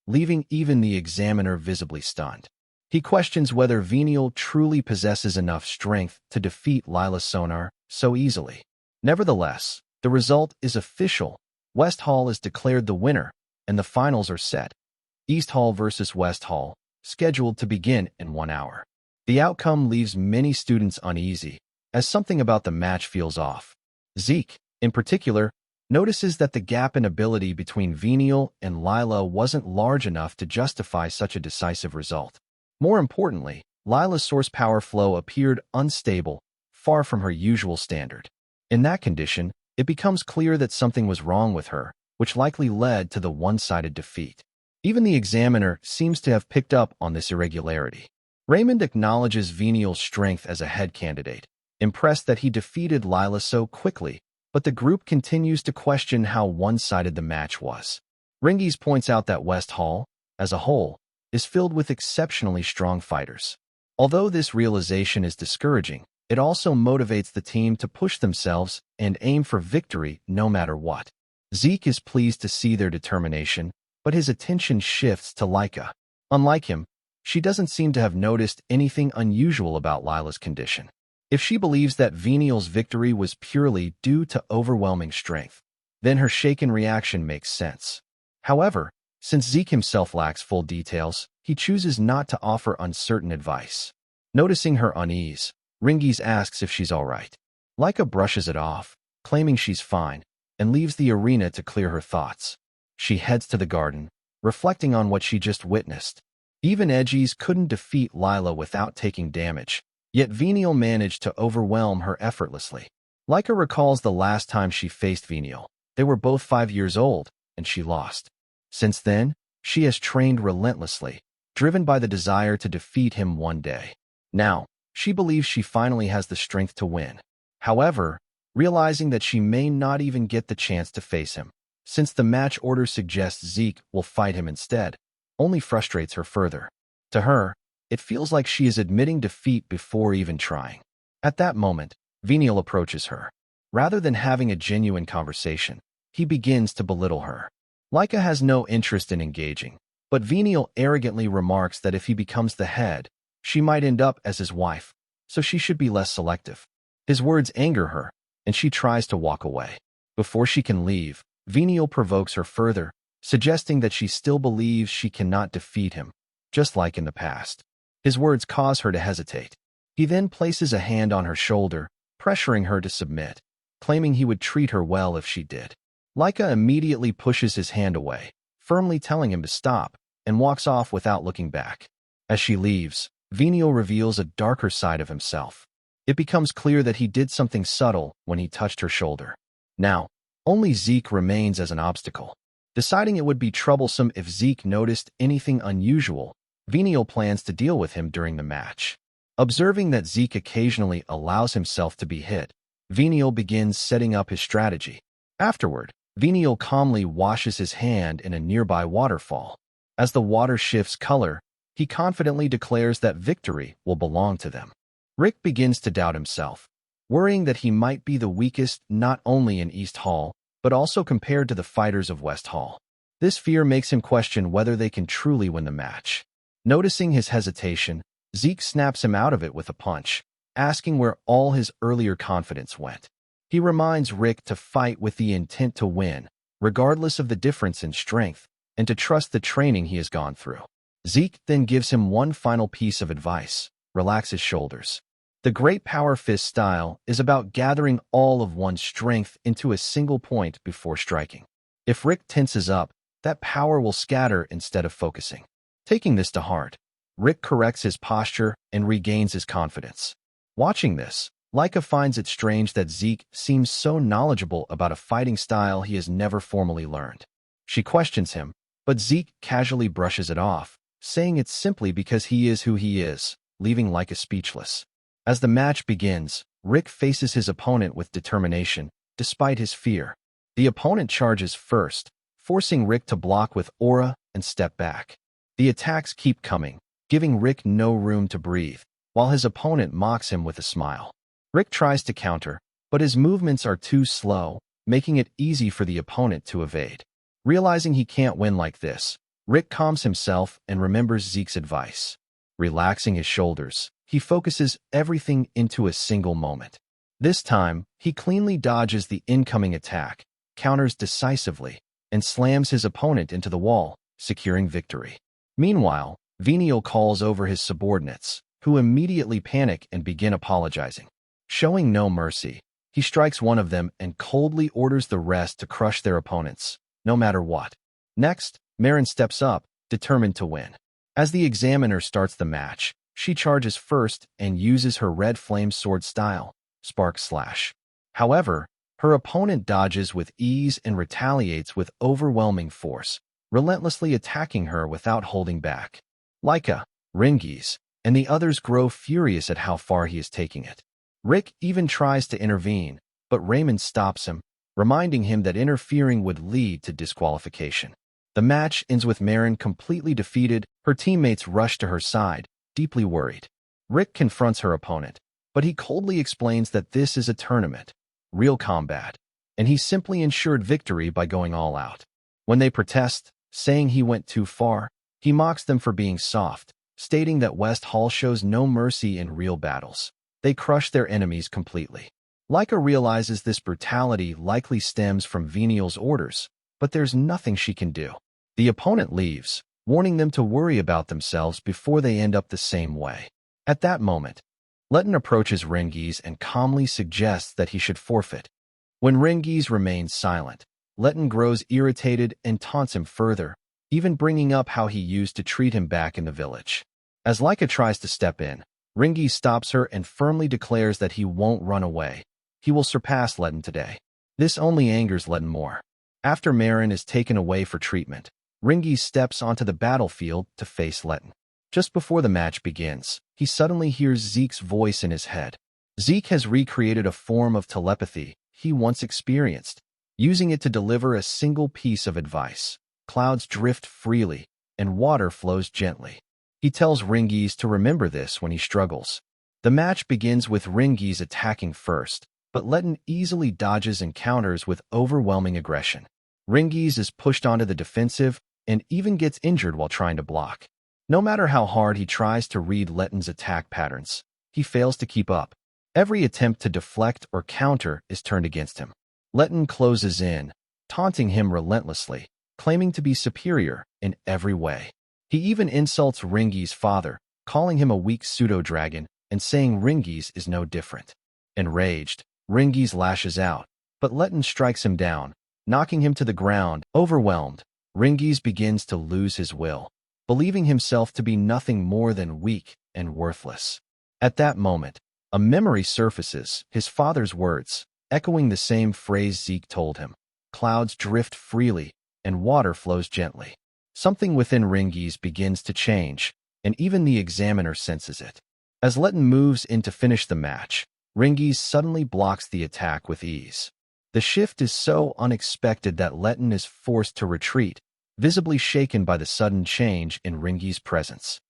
leaving even the examiner visibly stunned. He questions whether Venial truly possesses enough strength to defeat Lila Sonar so easily. Nevertheless, the result is official. West Hall is declared the winner, and the finals are set. East Hall versus West Hall, scheduled to begin in 1 hour. The outcome leaves many students uneasy, as something about the match feels off. Zeke, in particular, notices that the gap in ability between Venial and Lila wasn't large enough to justify such a decisive result. More importantly, Lila's source power flow appeared unstable, far from her usual standard. In that condition, it becomes clear that something was wrong with her, which likely led to the one-sided defeat. Even the examiner seems to have picked up on this irregularity. Raymond acknowledges Venial's strength as a head candidate, impressed that he defeated Lila so quickly, but the group continues to question how one-sided the match was. Rengiz points out that West Hall, as a whole, is filled with exceptionally strong fighters. Although this realization is discouraging, it also motivates the team to push themselves and aim for victory no matter what. Zeke is pleased to see their determination, but his attention shifts to Lyca. Unlike him, she doesn't seem to have noticed anything unusual about Lila's condition. If she believes that Venial's victory was purely due to overwhelming strength, then her shaken reaction makes sense. However, since Zeke himself lacks full details, he chooses not to offer uncertain advice. Noticing her unease, Rengiz asks if she's all right. Lyca brushes it off, claiming she's fine, and leaves the arena to clear her thoughts. She heads to the garden, reflecting on what she just witnessed. Even Edgy's couldn't defeat Lila without taking damage, yet Venial managed to overwhelm her effortlessly. Lyca recalls the last time she faced Venial. They were both 5 years old, and she lost. Since then, she has trained relentlessly, driven by the desire to defeat him one day. Now, she believes she finally has the strength to win. However, realizing that she may not even get the chance to face him, since the match order suggests Zeke will fight him instead, only frustrates her further. To her, it feels like she is admitting defeat before even trying. At that moment, Venial approaches her. Rather than having a genuine conversation, he begins to belittle her. Lyca has no interest in engaging, but Venial arrogantly remarks that if he becomes the head, she might end up as his wife, so she should be less selective. His words anger her, and she tries to walk away. Before she can leave, Venial provokes her further, suggesting that she still believes she cannot defeat him, just like in the past. His words cause her to hesitate. He then places a hand on her shoulder, pressuring her to submit, claiming he would treat her well if she did. Leica immediately pushes his hand away, firmly telling him to stop, and walks off without looking back. As she leaves, Venial reveals a darker side of himself. It becomes clear that he did something subtle when he touched her shoulder. Now, only Zeke remains as an obstacle. Deciding it would be troublesome if Zeke noticed anything unusual, Venial plans to deal with him during the match. Observing that Zeke occasionally allows himself to be hit, Venial begins setting up his strategy. Afterward, Venial calmly washes his hand in a nearby waterfall. As the water shifts color, he confidently declares that victory will belong to them. Rick begins to doubt himself, worrying that he might be the weakest not only in East Hall, but also compared to the fighters of West Hall. This fear makes him question whether they can truly win the match. Noticing his hesitation, Zeke snaps him out of it with a punch, asking where all his earlier confidence went. He reminds Rick to fight with the intent to win, regardless of the difference in strength, and to trust the training he has gone through. Zeke then gives him one final piece of advice: relax his shoulders. The Great Power Fist style is about gathering all of one's strength into a single point before striking. If Rick tenses up, that power will scatter instead of focusing. Taking this to heart, Rick corrects his posture and regains his confidence. Watching this, Leica finds it strange that Zeke seems so knowledgeable about a fighting style he has never formally learned. She questions him, but Zeke casually brushes it off, saying it's simply because he is who he is, leaving Leica speechless. As the match begins, Rick faces his opponent with determination, despite his fear. The opponent charges first, forcing Rick to block with aura and step back. The attacks keep coming, giving Rick no room to breathe, while his opponent mocks him with a smile. Rick tries to counter, but his movements are too slow, making it easy for the opponent to evade. Realizing he can't win like this, Rick calms himself and remembers Zeke's advice. Relaxing his shoulders, he focuses everything into a single moment. This time, he cleanly dodges the incoming attack, counters decisively, and slams his opponent into the wall, securing victory. Meanwhile, Venial calls over his subordinates, who immediately panic and begin apologizing. Showing no mercy, he strikes one of them and coldly orders the rest to crush their opponents, no matter what. Next, Marin steps up, determined to win. As the examiner starts the match, she charges first and uses her red flame sword style, Spark Slash. However, her opponent dodges with ease and retaliates with overwhelming force, relentlessly attacking her without holding back. Leica, Rengiz, and the others grow furious at how far he is taking it. Rick even tries to intervene, but Raymond stops him, reminding him that interfering would lead to disqualification. The match ends with Marin completely defeated. Her teammates rush to her side, deeply worried. Rick confronts her opponent, but he coldly explains that this is a tournament, real combat, and he simply ensured victory by going all out. When they protest, saying he went too far, he mocks them for being soft, stating that West Hall shows no mercy in real battles. They crush their enemies completely. Leica realizes this brutality likely stems from Venial's orders, but there's nothing she can do. The opponent leaves, warning them to worry about themselves before they end up the same way. At that moment, Letton approaches Rengiz and calmly suggests that he should forfeit. When Rengiz remains silent, Letton grows irritated and taunts him further, even bringing up how he used to treat him back in the village. As Leica tries to step in, Rengiz stops her and firmly declares that he won't run away. He will surpass Letton today. This only angers Letton more. After Marin is taken away for treatment, Rengiz steps onto the battlefield to face Letton. Just before the match begins, he suddenly hears Zeke's voice in his head. Zeke has recreated a form of telepathy he once experienced, using it to deliver a single piece of advice. Clouds drift freely, and water flows gently. He tells Rengiz to remember this when he struggles. The match begins with Rengiz attacking first, but Letton easily dodges and counters with overwhelming aggression. Rengiz is pushed onto the defensive and even gets injured while trying to block. No matter how hard he tries to read Letton's attack patterns, he fails to keep up. Every attempt to deflect or counter is turned against him. Letton closes in, taunting him relentlessly, claiming to be superior in every way. He even insults Ringi's father, calling him a weak pseudo-dragon and saying Ringi's is no different. Enraged, Ringi's lashes out, but Letton strikes him down, knocking him to the ground. Overwhelmed, Ringi's begins to lose his will, believing himself to be nothing more than weak and worthless. At that moment, a memory surfaces, his father's words, echoing the same phrase Zeke told him. Clouds drift freely, and water flows gently. Something within Ringi's begins to change, and even the examiner senses it. As Letton moves in to finish the match, Ringi's suddenly blocks the attack with ease. The shift is so unexpected that Letton is forced to retreat, visibly shaken by the sudden change in Ringi's presence.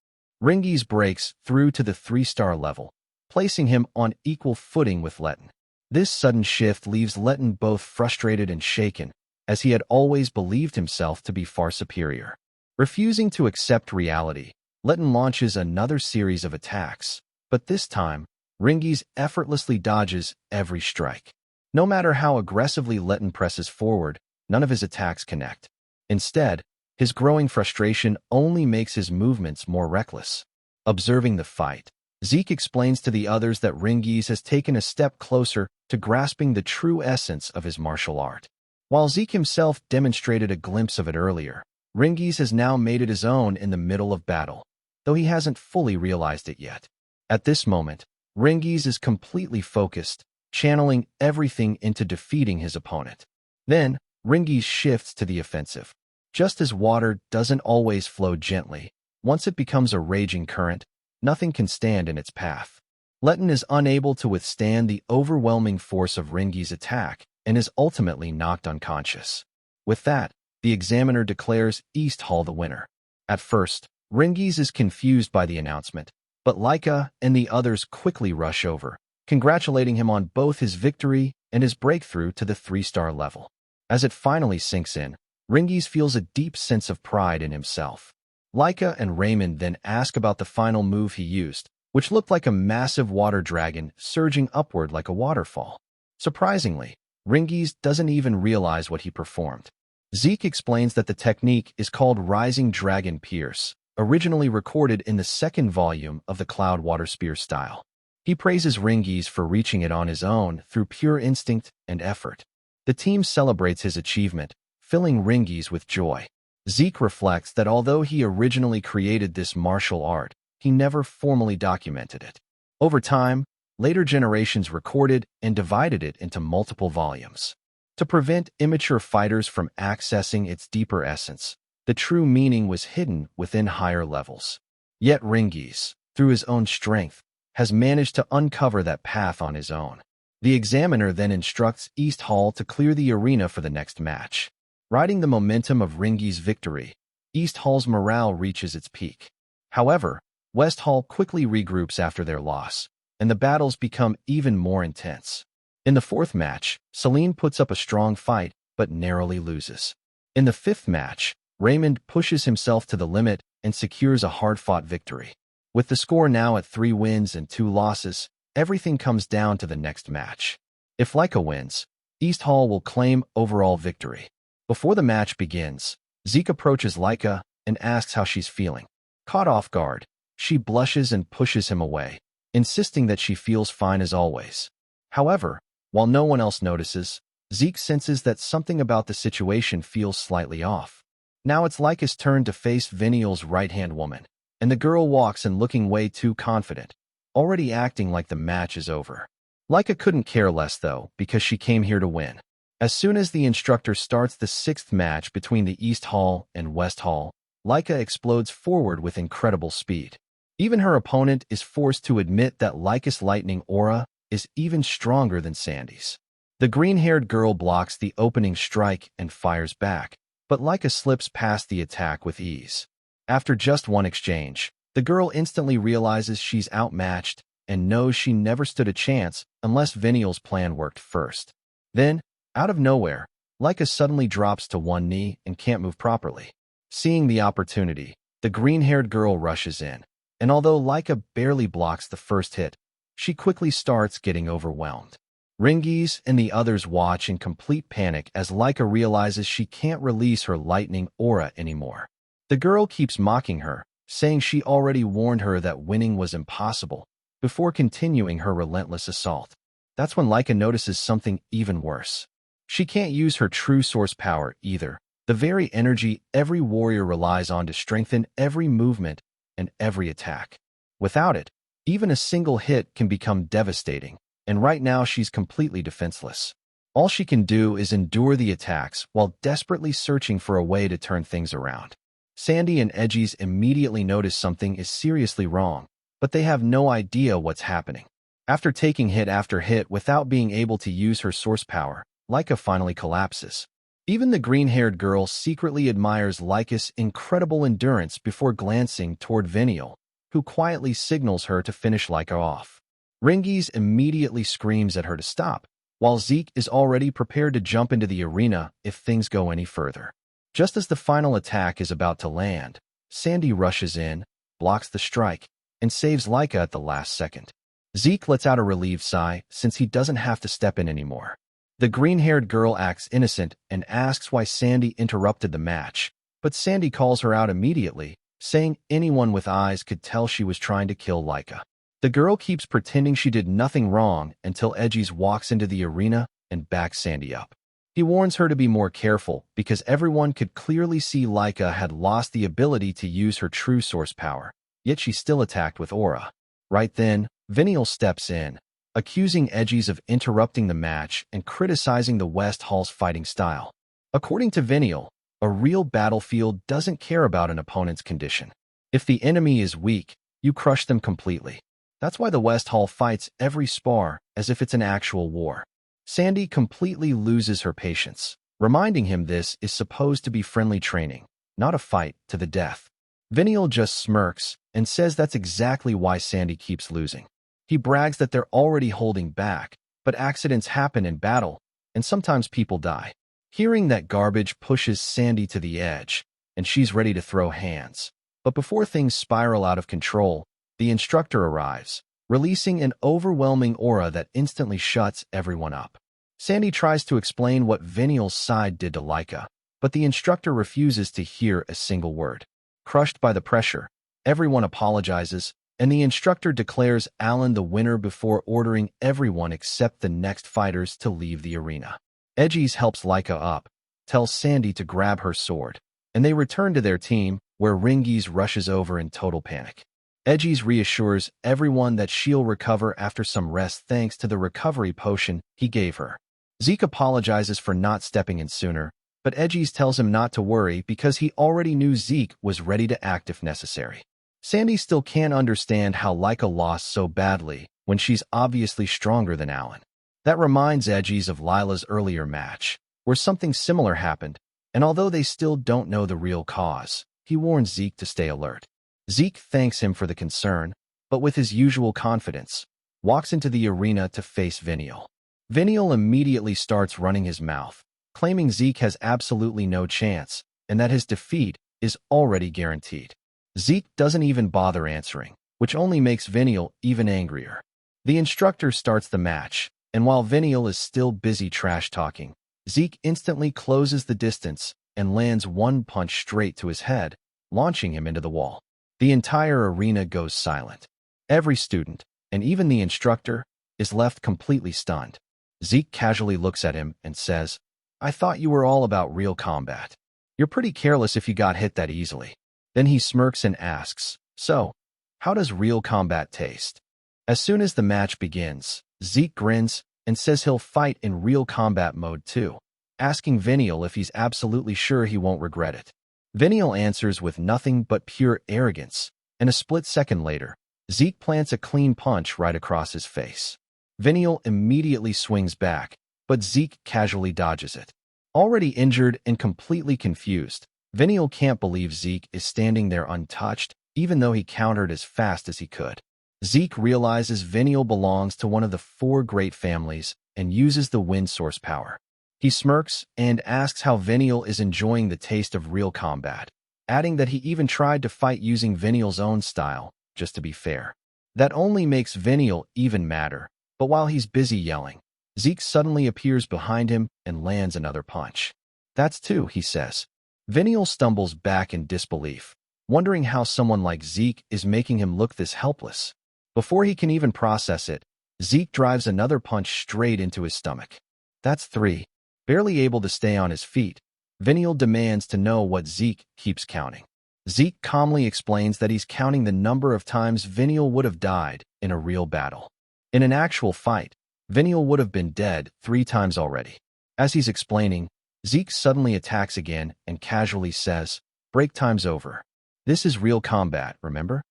Ringi's breaks through to the 3-star level, placing him on equal footing with Letton. This sudden shift leaves Letton both frustrated and shaken, as he had always believed himself to be far superior. Refusing to accept reality, Letton launches another series of attacks, but this time, Ringi's effortlessly dodges every strike. No matter how aggressively Letton presses forward, none of his attacks connect. Instead, his growing frustration only makes his movements more reckless. Observing the fight, Zeke explains to the others that Ringi's has taken a step closer to grasping the true essence of his martial art. While Zeke himself demonstrated a glimpse of it earlier, Ringi's has now made it his own in the middle of battle, though he hasn't fully realized it yet. At this moment, Ringi's is completely focused, channeling everything into defeating his opponent. Then, Ringi's shifts to the offensive. Just as water doesn't always flow gently, once it becomes a raging current, nothing can stand in its path. Letton is unable to withstand the overwhelming force of Ringi's attack and is ultimately knocked unconscious. With that, the examiner declares East Hall the winner. At first, Ringi's is confused by the announcement, but Laika and the others quickly rush over, congratulating him on both his victory and his breakthrough to the 3-star level. As it finally sinks in, Ringi's feels a deep sense of pride in himself. Laika and Raymond then ask about the final move he used, which looked like a massive water dragon surging upward like a waterfall. Surprisingly, Ringi's doesn't even realize what he performed. Zeke explains that the technique is called Rising Dragon Pierce, originally recorded in the 2nd volume of the Cloud Water Spear style. He praises Ringi's for reaching it on his own through pure instinct and effort. The team celebrates his achievement, filling Ringi's with joy. Zeke reflects that although he originally created this martial art, he never formally documented it. Over time, later generations recorded and divided it into multiple volumes. To prevent immature fighters from accessing its deeper essence, the true meaning was hidden within higher levels. Yet Ringi's, through his own strength, has managed to uncover that path on his own. The examiner then instructs East Hall to clear the arena for the next match. Riding the momentum of Ringi's victory, East Hall's morale reaches its peak. However, West Hall quickly regroups after their loss, and the battles become even more intense. In the 4th match, Celine puts up a strong fight, but narrowly loses. In the 5th match, Raymond pushes himself to the limit and secures a hard-fought victory. With the score now at 3 wins and 2 losses, everything comes down to the next match. If Laika wins, East Hall will claim overall victory. Before the match begins, Zeke approaches Laika and asks how she's feeling. Caught off guard, she blushes and pushes him away, insisting that she feels fine as always. However, while no one else notices, Zeke senses that something about the situation feels slightly off. Now it's Laika's turn to face Veniel's right-hand woman, and the girl walks in looking way too confident, already acting like the match is over. Laika couldn't care less, though, because she came here to win. As soon as the instructor starts the 6th match between the East Hall and West Hall, Laika explodes forward with incredible speed. Even her opponent is forced to admit that Laika's lightning aura is even stronger than Sandy's. The green-haired girl blocks the opening strike and fires back, but Laika slips past the attack with ease. After just one exchange, the girl instantly realizes she's outmatched and knows she never stood a chance unless Veniel's plan worked first. Then, out of nowhere, Laika suddenly drops to one knee and can't move properly. Seeing the opportunity, the green-haired girl rushes in, and although Laika barely blocks the first hit, she quickly starts getting overwhelmed. Ringies and the others watch in complete panic as Laika realizes she can't release her lightning aura anymore. The girl keeps mocking her, saying she already warned her that winning was impossible, before continuing her relentless assault. That's when Laika notices something even worse. She can't use her true source power either, the very energy every warrior relies on to strengthen every movement and every attack. Without it, even a single hit can become devastating, and right now she's completely defenseless. All she can do is endure the attacks while desperately searching for a way to turn things around. Sandy and Edgies immediately notice something is seriously wrong, but they have no idea what's happening. After taking hit after hit without being able to use her source power, Laika finally collapses. Even the green-haired girl secretly admires Laika's incredible endurance before glancing toward Venial, who quietly signals her to finish Laika off. Ringies immediately screams at her to stop, while Zeke is already prepared to jump into the arena if things go any further. Just as the final attack is about to land, Sandy rushes in, blocks the strike, and saves Laika at the last second. Zeke lets out a relieved sigh since he doesn't have to step in anymore. The green-haired girl acts innocent and asks why Sandy interrupted the match, but Sandy calls her out immediately, saying anyone with eyes could tell she was trying to kill Laika. The girl keeps pretending she did nothing wrong until Edgies walks into the arena and backs Sandy up. He warns her to be more careful because everyone could clearly see Laika had lost the ability to use her true source power, yet she still attacked with aura. Right then, Venial steps in, accusing Edgies of interrupting the match and criticizing the West Hall's fighting style. According to Venial, a real battlefield doesn't care about an opponent's condition. If the enemy is weak, you crush them completely. That's why the West Hall fights every spar as if it's an actual war. Sandy completely loses her patience, reminding him this is supposed to be friendly training, not a fight to the death. Venial just smirks and says that's exactly why Sandy keeps losing. He brags that they're already holding back, but accidents happen in battle, and sometimes people die. Hearing that garbage pushes Sandy to the edge, and she's ready to throw hands. But before things spiral out of control, the instructor arrives, releasing an overwhelming aura that instantly shuts everyone up. Sandy tries to explain what Venial's side did to Laika, but the instructor refuses to hear a single word. Crushed by the pressure, everyone apologizes, and the instructor declares Alan the winner before ordering everyone except the next fighters to leave the arena. Edgies helps Laika up, tells Sandy to grab her sword, and they return to their team, where Ringies rushes over in total panic. Edgies reassures everyone that she'll recover after some rest thanks to the recovery potion he gave her. Zeke apologizes for not stepping in sooner, but Edgies tells him not to worry because he already knew Zeke was ready to act if necessary. Sandy still can't understand how Laika lost so badly when she's obviously stronger than Alan. That reminds Edgies of Lila's earlier match, where something similar happened, and although they still don't know the real cause, he warns Zeke to stay alert. Zeke thanks him for the concern, but with his usual confidence, walks into the arena to face Venial. Venial immediately starts running his mouth, claiming Zeke has absolutely no chance, and that his defeat is already guaranteed. Zeke doesn't even bother answering, which only makes Venial even angrier. The instructor starts the match, and while Venial is still busy trash-talking, Zeke instantly closes the distance and lands one punch straight to his head, launching him into the wall. The entire arena goes silent. Every student, and even the instructor, is left completely stunned. Zeke casually looks at him and says, "I thought you were all about real combat. You're pretty careless if you got hit that easily." Then he smirks and asks, "So, how does real combat taste?" As soon as the match begins, Zeke grins and says he'll fight in real combat mode too, asking Venial if he's absolutely sure he won't regret it. Venial answers with nothing but pure arrogance, and a split second later, Zeke plants a clean punch right across his face. Venial immediately swings back, but Zeke casually dodges it. Already injured and completely confused, Venial can't believe Zeke is standing there untouched, even though he countered as fast as he could. Zeke realizes Venial belongs to one of the 4 great families and uses the wind source power. He smirks and asks how Venial is enjoying the taste of real combat, adding that he even tried to fight using Venial's own style, just to be fair. That only makes Venial even madder, but while he's busy yelling, Zeke suddenly appears behind him and lands another punch. That's two, he says. Venial stumbles back in disbelief, wondering how someone like Zeke is making him look this helpless. Before he can even process it, Zeke drives another punch straight into his stomach. That's three. Barely able to stay on his feet, Venial demands to know what Zeke keeps counting. Zeke calmly explains that he's counting the number of times Venial would have died in a real battle. In an actual fight, Venial would have been dead 3 times already. As he's explaining, Zeke suddenly attacks again and casually says, "Break time's over. This is real combat, remember?"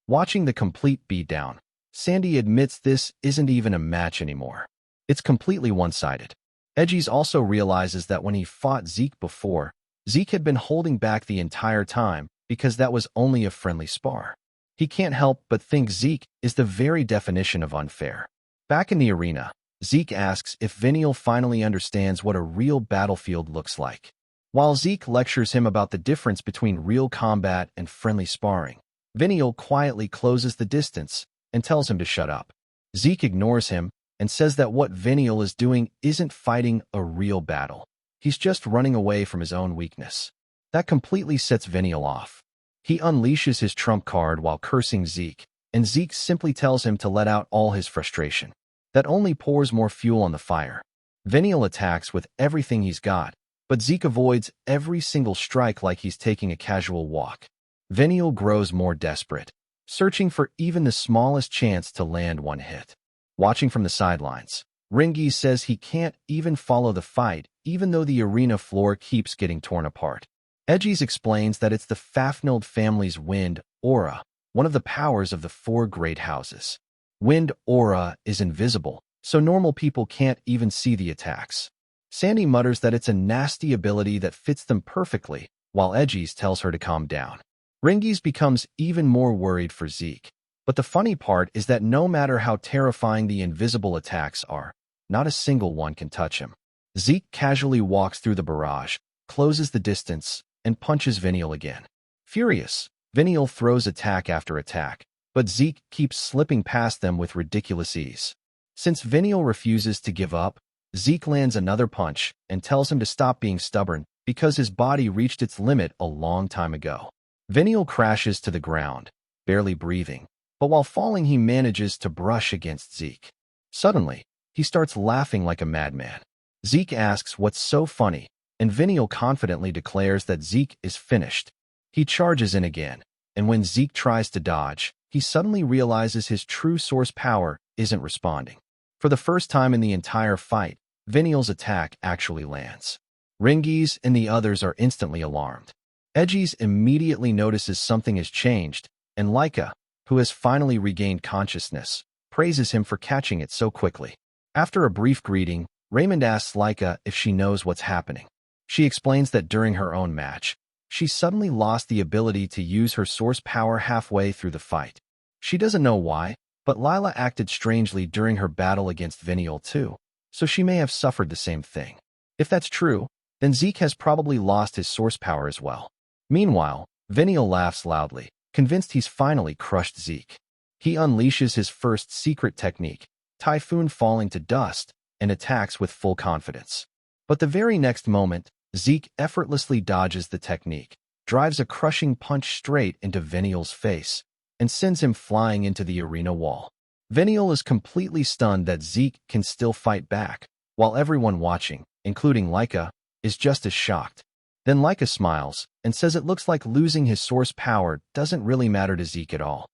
Watching the complete beatdown, Sandy admits this isn't even a match anymore. It's completely one-sided. Edgies also realizes that when he fought Zeke before, Zeke had been holding back the entire time because that was only a friendly spar. He can't help but think Zeke is the very definition of unfair. Back in the arena, Zeke asks if Venial finally understands what a real battlefield looks like. While Zeke lectures him about the difference between real combat and friendly sparring, Venial quietly closes the distance and tells him to shut up. Zeke ignores him and says that what Venial is doing isn't fighting a real battle. He's just running away from his own weakness. That completely sets Venial off. He unleashes his trump card while cursing Zeke, and Zeke simply tells him to let out all his frustration. That only pours more fuel on the fire. Venial attacks with everything he's got, but Zeke avoids every single strike like he's taking a casual walk. Venial grows more desperate, searching for even the smallest chance to land one hit. Watching from the sidelines, Ringy says he can't even follow the fight, even though the arena floor keeps getting torn apart. Edgies explains that it's the Fafneld family's wind aura, one of the powers of the 4 great houses. Wind aura is invisible, so normal people can't even see the attacks. Sandy mutters that it's a nasty ability that fits them perfectly, while Edgies tells her to calm down. Ringies becomes even more worried for Zeke. But the funny part is that no matter how terrifying the invisible attacks are, not a single one can touch him. Zeke casually walks through the barrage, closes the distance, and punches Venial again. Furious, Venial throws attack after attack, but Zeke keeps slipping past them with ridiculous ease. Since Venial refuses to give up, Zeke lands another punch and tells him to stop being stubborn because his body reached its limit a long time ago. Venial crashes to the ground, barely breathing, but while falling he manages to brush against Zeke. Suddenly, he starts laughing like a madman. Zeke asks what's so funny, and Venial confidently declares that Zeke is finished. He charges in again, and when Zeke tries to dodge, he suddenly realizes his true source power isn't responding. For the first time in the entire fight, Venial's attack actually lands. Ringies and the others are instantly alarmed. Edgies immediately notices something has changed, and Laika, who has finally regained consciousness, praises him for catching it so quickly. After a brief greeting, Raymond asks Laika if she knows what's happening. She explains that during her own match, she suddenly lost the ability to use her source power halfway through the fight. She doesn't know why, but Lila acted strangely during her battle against Venial too, so she may have suffered the same thing. If that's true, then Zeke has probably lost his source power as well. Meanwhile, Venial laughs loudly, convinced he's finally crushed Zeke. He unleashes his first secret technique, Typhoon falling to dust, and attacks with full confidence. But the very next moment, Zeke effortlessly dodges the technique, drives a crushing punch straight into Venial's face, and sends him flying into the arena wall. Venial is completely stunned that Zeke can still fight back, while everyone watching, including Laika, is just as shocked. Then Laika smiles and says it looks like losing his source power doesn't really matter to Zeke at all.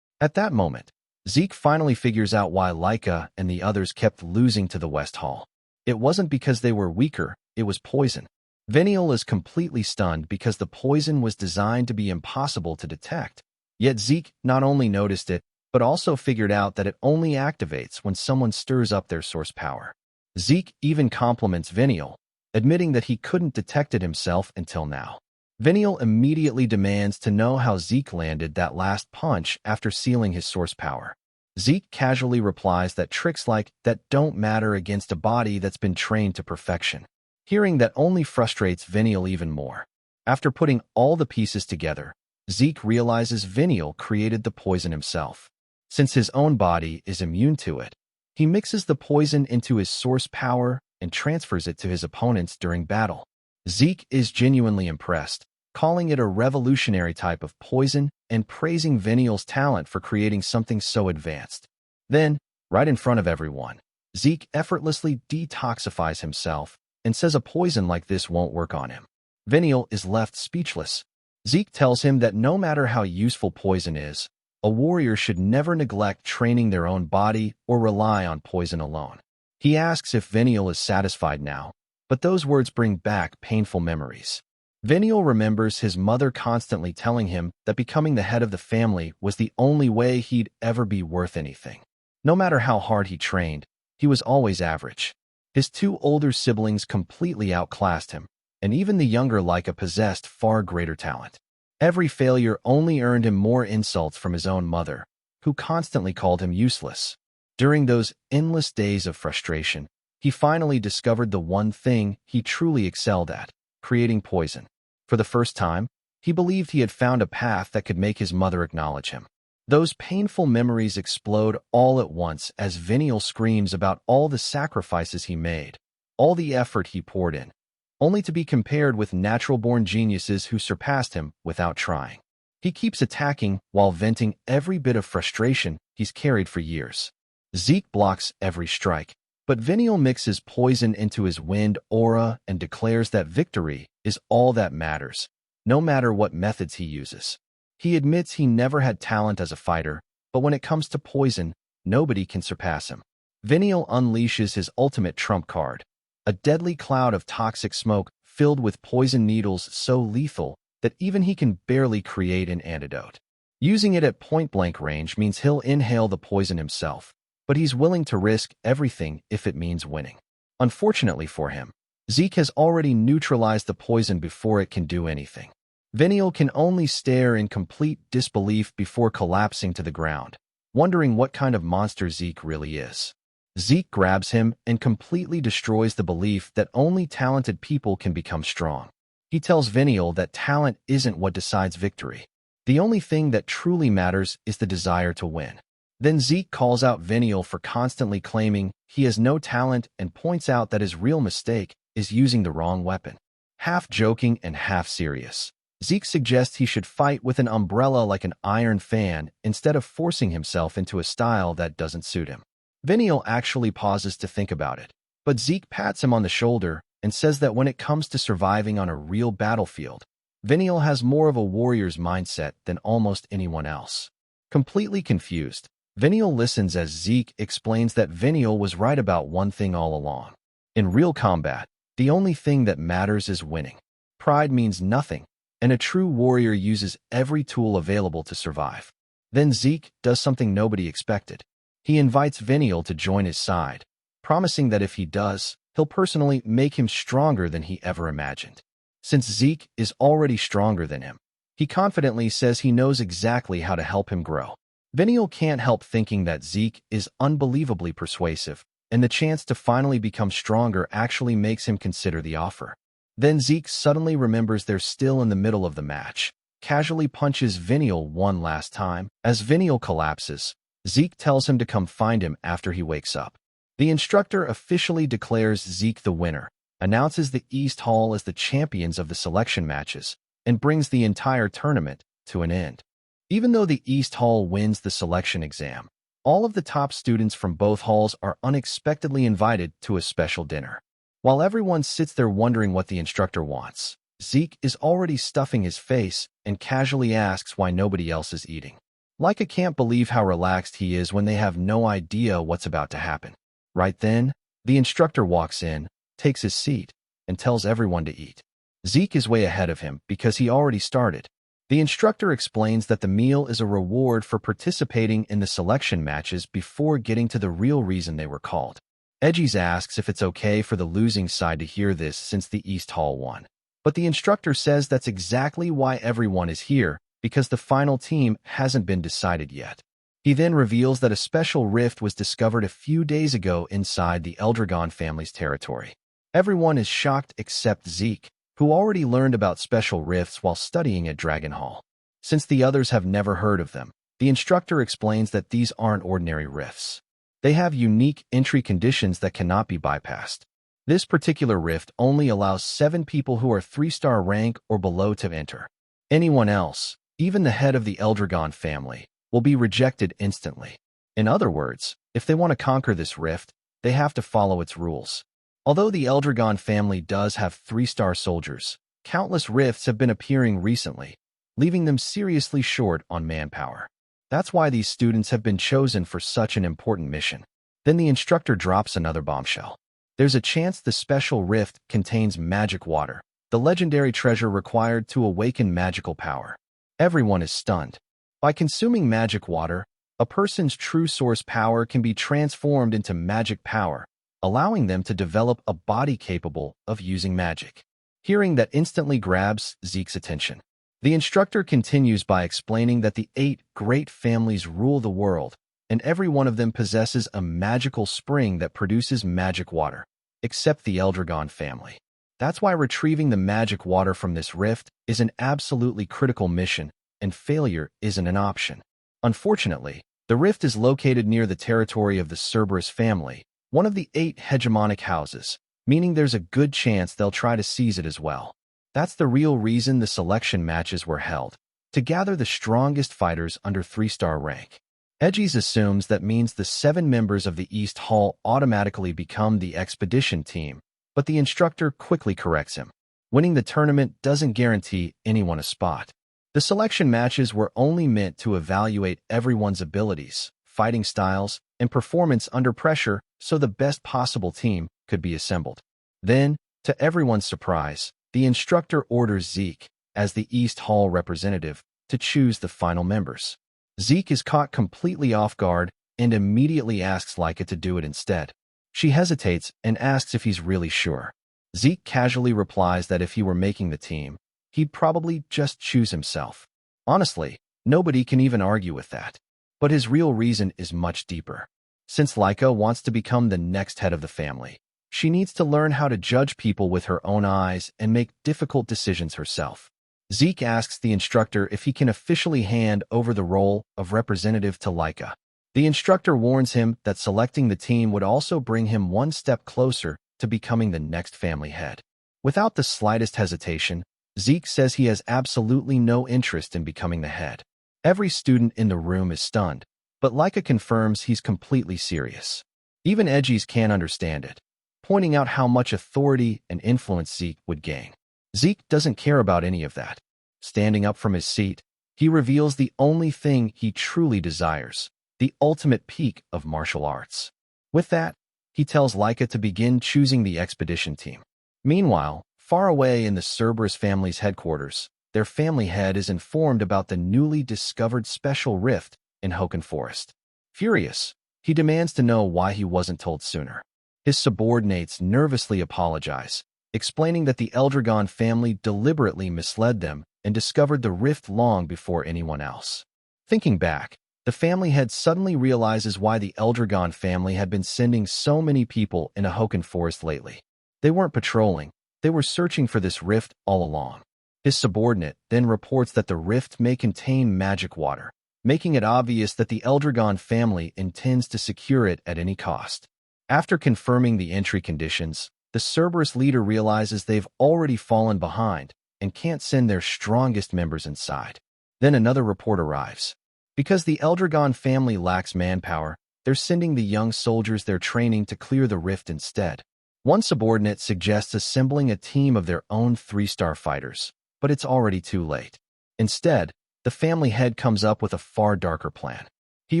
At that moment, Zeke finally figures out why Laika and the others kept losing to the West Hall. It wasn't because they were weaker, it was poison. Venial is completely stunned because the poison was designed to be impossible to detect. Yet Zeke not only noticed it, but also figured out that it only activates when someone stirs up their source power. Zeke even compliments Venial, admitting that he couldn't detect it himself until now. Venial immediately demands to know how Zeke landed that last punch after sealing his source power. Zeke casually replies that tricks like that don't matter against a body that's been trained to perfection. Hearing that only frustrates Venial even more. After putting all the pieces together, Zeke realizes Venial created the poison himself. Since his own body is immune to it, he mixes the poison into his source power and transfers it to his opponents during battle. Zeke is genuinely impressed, calling it a revolutionary type of poison and praising Venial's talent for creating something so advanced. Then, right in front of everyone, Zeke effortlessly detoxifies himself and says a poison like this won't work on him. Venial is left speechless. Zeke tells him that no matter how useful poison is, a warrior should never neglect training their own body or rely on poison alone. He asks if Venial is satisfied now, but those words bring back painful memories. Venial remembers his mother constantly telling him that becoming the head of the family was the only way he'd ever be worth anything. No matter how hard he trained, he was always average. His two older siblings completely outclassed him, and even the younger Laika possessed far greater talent. Every failure only earned him more insults from his own mother, who constantly called him useless. During those endless days of frustration, he finally discovered the one thing he truly excelled at: creating poison. For the first time, he believed he had found a path that could make his mother acknowledge him. Those painful memories explode all at once as Venial screams about all the sacrifices he made, all the effort he poured in, only to be compared with natural-born geniuses who surpassed him without trying. He keeps attacking while venting every bit of frustration he's carried for years. Zeke blocks every strike, but Venial mixes poison into his wind aura and declares that victory is all that matters, no matter what methods he uses. He admits he never had talent as a fighter, but when it comes to poison, nobody can surpass him. Venial unleashes his ultimate trump card, a deadly cloud of toxic smoke filled with poison needles so lethal that even he can barely create an antidote. Using it at point-blank range means he'll inhale the poison himself, but he's willing to risk everything if it means winning. Unfortunately for him, Zeke has already neutralized the poison before it can do anything. Venial can only stare in complete disbelief before collapsing to the ground, wondering what kind of monster Zeke really is. Zeke grabs him and completely destroys the belief that only talented people can become strong. He tells Venial that talent isn't what decides victory. The only thing that truly matters is the desire to win. Then Zeke calls out Venial for constantly claiming he has no talent and points out that his real mistake is using the wrong weapon. Half joking and half serious, Zeke suggests he should fight with an umbrella like an iron fan instead of forcing himself into a style that doesn't suit him. Venial actually pauses to think about it, but Zeke pats him on the shoulder and says that when it comes to surviving on a real battlefield, Venial has more of a warrior's mindset than almost anyone else. Completely confused, Venial listens as Zeke explains that Venial was right about one thing all along. In real combat, the only thing that matters is winning. Pride means nothing, and a true warrior uses every tool available to survive. Then Zeke does something nobody expected. He invites Venial to join his side, promising that if he does, he'll personally make him stronger than he ever imagined. Since Zeke is already stronger than him, he confidently says he knows exactly how to help him grow. Venial can't help thinking that Zeke is unbelievably persuasive, and the chance to finally become stronger actually makes him consider the offer. Then Zeke suddenly remembers they're still in the middle of the match, casually punches Venial one last time. As Venial collapses, Zeke tells him to come find him after he wakes up. The instructor officially declares Zeke the winner, announces the East Hall as the champions of the selection matches, and brings the entire tournament to an end. Even though the East Hall wins the selection exam, all of the top students from both halls are unexpectedly invited to a special dinner. While everyone sits there wondering what the instructor wants, Zeke is already stuffing his face and casually asks why nobody else is eating. Laika can't believe how relaxed he is when they have no idea what's about to happen. Right then, the instructor walks in, takes his seat, and tells everyone to eat. Zeke is way ahead of him because he already started. The instructor explains that the meal is a reward for participating in the selection matches before getting to the real reason they were called. Edgies asks if it's okay for the losing side to hear this since the East Hall won. But the instructor says that's exactly why everyone is here, because the final team hasn't been decided yet. He then reveals that a special rift was discovered a few days ago inside the Eldragon family's territory. Everyone is shocked except Zeke, who already learned about special rifts while studying at Dragon Hall. Since the others have never heard of them, The instructor explains that these aren't ordinary rifts. They have unique entry conditions that cannot be bypassed. This particular rift only allows 7 people who are 3-star rank or below to enter. Anyone else, even the head of the Eldragon family, will be rejected instantly. In other words, if they want to conquer this rift, they have to follow its rules. Although the Eldragon family does have 3-star soldiers, countless rifts have been appearing recently, leaving them seriously short on manpower. That's why these students have been chosen for such an important mission. Then the instructor drops another bombshell. There's a chance the special rift contains magic water, the legendary treasure required to awaken magical power. Everyone is stunned. By consuming magic water, a person's true source power can be transformed into magic power, allowing them to develop a body capable of using magic. Hearing that instantly grabs Zeke's attention. The instructor continues by explaining that the 8 great families rule the world, and every one of them possesses a magical spring that produces magic water, except the Eldragon family. That's why retrieving the magic water from this rift is an absolutely critical mission, and failure isn't an option. Unfortunately, the rift is located near the territory of the Cerberus family, one of the 8 hegemonic houses, meaning there's a good chance they'll try to seize it as well. That's the real reason the selection matches were held, to gather the strongest fighters under 3-star rank. Edgies assumes that means the 7 members of the East Hall automatically become the expedition team, but the instructor quickly corrects him. Winning the tournament doesn't guarantee anyone a spot. The selection matches were only meant to evaluate everyone's abilities, fighting styles, and performance under pressure so the best possible team could be assembled. Then, to everyone's surprise, the instructor orders Zeke, as the East Hall representative, to choose the final members. Zeke is caught completely off guard and immediately asks Leica to do it instead. She hesitates and asks if he's really sure. Zeke casually replies that if he were making the team, he'd probably just choose himself. Honestly, nobody can even argue with that. But his real reason is much deeper. Since Leica wants to become the next head of the family, she needs to learn how to judge people with her own eyes and make difficult decisions herself. Zeke asks the instructor if he can officially hand over the role of representative to Leica. The instructor warns him that selecting the team would also bring him one step closer to becoming the next family head. Without the slightest hesitation, Zeke says he has absolutely no interest in becoming the head. Every student in the room is stunned, but Leica confirms he's completely serious. Even Edgies can't understand it, pointing out how much authority and influence Zeke would gain. Zeke doesn't care about any of that. Standing up from his seat, he reveals the only thing he truly desires, the ultimate peak of martial arts. With that, he tells Leica to begin choosing the expedition team. Meanwhile, far away in the Cerberus family's headquarters, their family head is informed about the newly discovered special rift in Hoken Forest. Furious, he demands to know why he wasn't told sooner. His subordinates nervously apologize, explaining that the Eldragon family deliberately misled them and discovered the rift long before anyone else. Thinking back, the family head suddenly realizes why the Eldragon family had been sending so many people in a Hoken Forest lately. They weren't patrolling, they were searching for this rift all along. His subordinate then reports that the rift may contain magic water, making it obvious that the Eldragon family intends to secure it at any cost. After confirming the entry conditions, the Cerberus leader realizes they've already fallen behind and can't send their strongest members inside. Then another report arrives. Because the Eldragon family lacks manpower, they're sending the young soldiers they're training to clear the rift instead. One subordinate suggests assembling a team of their own 3-star fighters, but it's already too late. Instead, the family head comes up with a far darker plan. He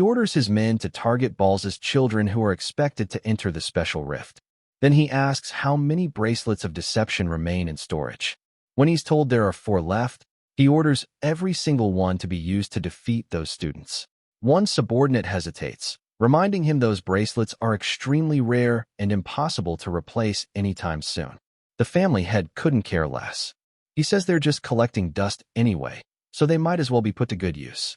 orders his men to target Balz's children who are expected to enter the special rift. Then he asks how many bracelets of deception remain in storage. When he's told there are 4 left, he orders every single one to be used to defeat those students. One subordinate hesitates, reminding him those bracelets are extremely rare and impossible to replace anytime soon. The family head couldn't care less. He says they're just collecting dust anyway, so they might as well be put to good use.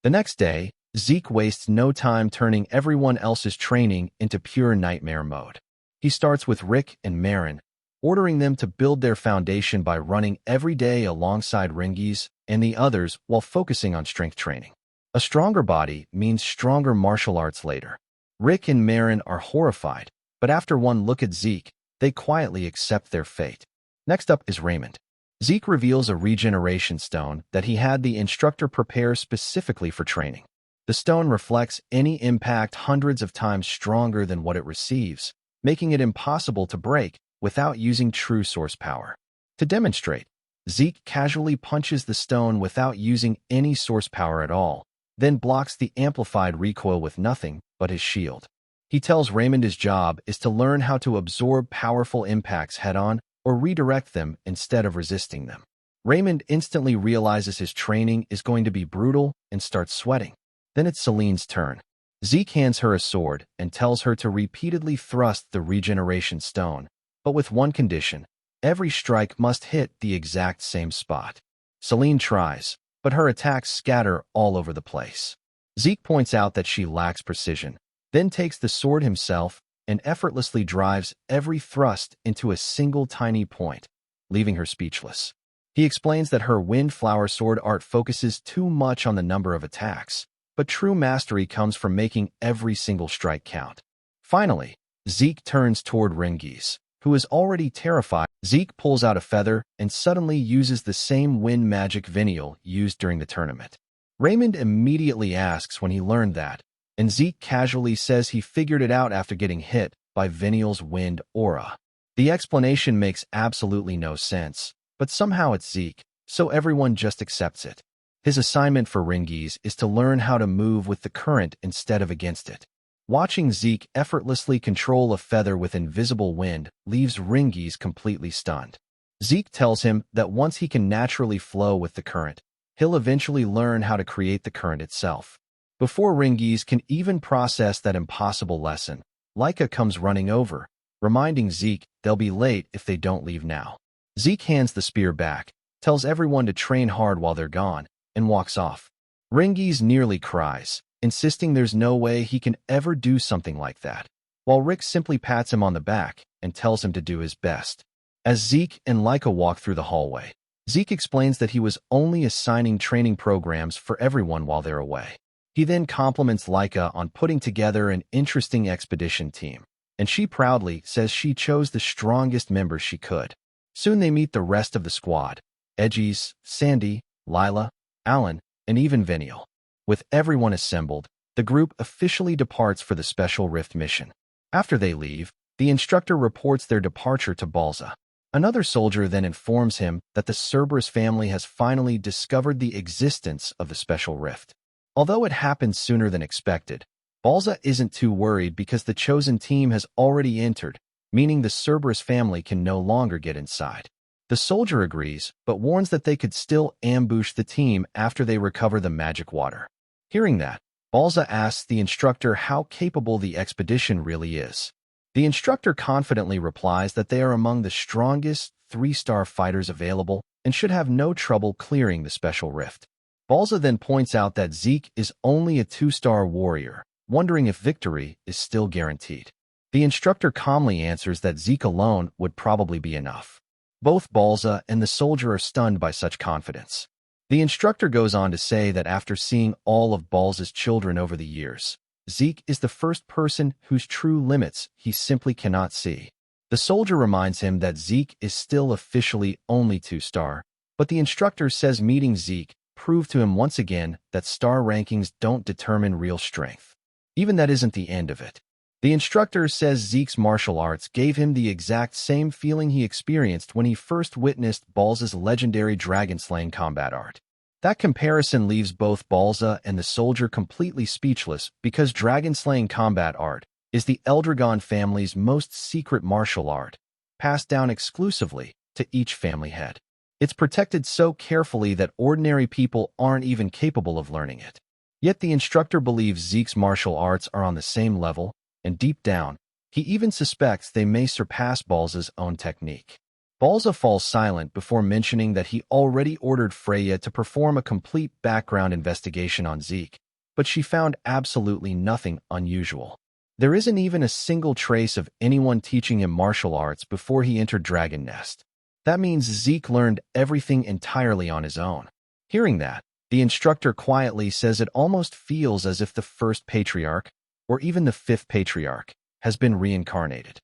The next day, Zeke wastes no time turning everyone else's training into pure nightmare mode. He starts with Rick and Marin, ordering them to build their foundation by running every day alongside Ringies and the others while focusing on strength training. A stronger body means stronger martial arts later. Rick and Marin are horrified, but after one look at Zeke, they quietly accept their fate. Next up is Raymond. Zeke reveals a regeneration stone that he had the instructor prepare specifically for training. The stone reflects any impact hundreds of times stronger than what it receives, making it impossible to break without using true source power. To demonstrate, Zeke casually punches the stone without using any source power at all, then blocks the amplified recoil with nothing but his shield. He tells Raymond his job is to learn how to absorb powerful impacts head-on or redirect them instead of resisting them. Raymond instantly realizes his training is going to be brutal and starts sweating. Then it's Celine's turn. Zeke hands her a sword and tells her to repeatedly thrust the regeneration stone, but with one condition: every strike must hit the exact same spot. Celine tries, but her attacks scatter all over the place. Zeke points out that she lacks precision, then takes the sword himself and effortlessly drives every thrust into a single tiny point, leaving her speechless. He explains that her Windflower sword art focuses too much on the number of attacks, but true mastery comes from making every single strike count. Finally, Zeke turns toward Ringies, who is already terrified. Zeke pulls out a feather and suddenly uses the same wind magic Venial used during the tournament. Raymond immediately asks when he learned that, and Zeke casually says he figured it out after getting hit by Venial's wind aura. The explanation makes absolutely no sense, but somehow it's Zeke, so everyone just accepts it. His assignment for Ringies is to learn how to move with the current instead of against it. Watching Zeke effortlessly control a feather with invisible wind leaves Ringies completely stunned. Zeke tells him that once he can naturally flow with the current, he'll eventually learn how to create the current itself. Before Ringies can even process that impossible lesson, Laika comes running over, reminding Zeke they'll be late if they don't leave now. Zeke hands the spear back, tells everyone to train hard while they're gone, and walks off. Ringies nearly cries, insisting there's no way he can ever do something like that, while Rick simply pats him on the back and tells him to do his best. As Zeke and Laika walk through the hallway, Zeke explains that he was only assigning training programs for everyone while they're away. He then compliments Laika on putting together an interesting expedition team, and she proudly says she chose the strongest members she could. Soon they meet the rest of the squad: Edgies, Sandy, Lila, Alan, and even Venial. With everyone assembled, the group officially departs for the Special Rift mission. After they leave, the instructor reports their departure to Balza. Another soldier then informs him that the Cerberus family has finally discovered the existence of the Special Rift. Although it happened sooner than expected, Balza isn't too worried because the chosen team has already entered, meaning the Cerberus family can no longer get inside. The soldier agrees, but warns that they could still ambush the team after they recover the magic water. Hearing that, Balza asks the instructor how capable the expedition really is. The instructor confidently replies that they are among the strongest 3-star fighters available and should have no trouble clearing the Special Rift. Balza then points out that Zeke is only a 2-star warrior, wondering if victory is still guaranteed. The instructor calmly answers that Zeke alone would probably be enough. Both Balza and the soldier are stunned by such confidence. The instructor goes on to say that after seeing all of Balza's children over the years, Zeke is the first person whose true limits he simply cannot see. The soldier reminds him that Zeke is still officially only 2-star, but the instructor says meeting Zeke proved to him once again that star rankings don't determine real strength. Even that isn't the end of it. The instructor says Zeke's martial arts gave him the exact same feeling he experienced when he first witnessed Balza's legendary dragon-slaying combat art. That comparison leaves both Balza and the soldier completely speechless because dragon-slaying combat art is the Eldragon family's most secret martial art, passed down exclusively to each family head. It's protected so carefully that ordinary people aren't even capable of learning it. Yet the instructor believes Zeke's martial arts are on the same level, and deep down, he even suspects they may surpass Balza's own technique. Balza falls silent before mentioning that he already ordered Freya to perform a complete background investigation on Zeke, but she found absolutely nothing unusual. There isn't even a single trace of anyone teaching him martial arts before he entered Dragon Nest. That means Zeke learned everything entirely on his own. Hearing that, The instructor quietly says it almost feels as if the first patriarch, or even the fifth patriarch, has been reincarnated.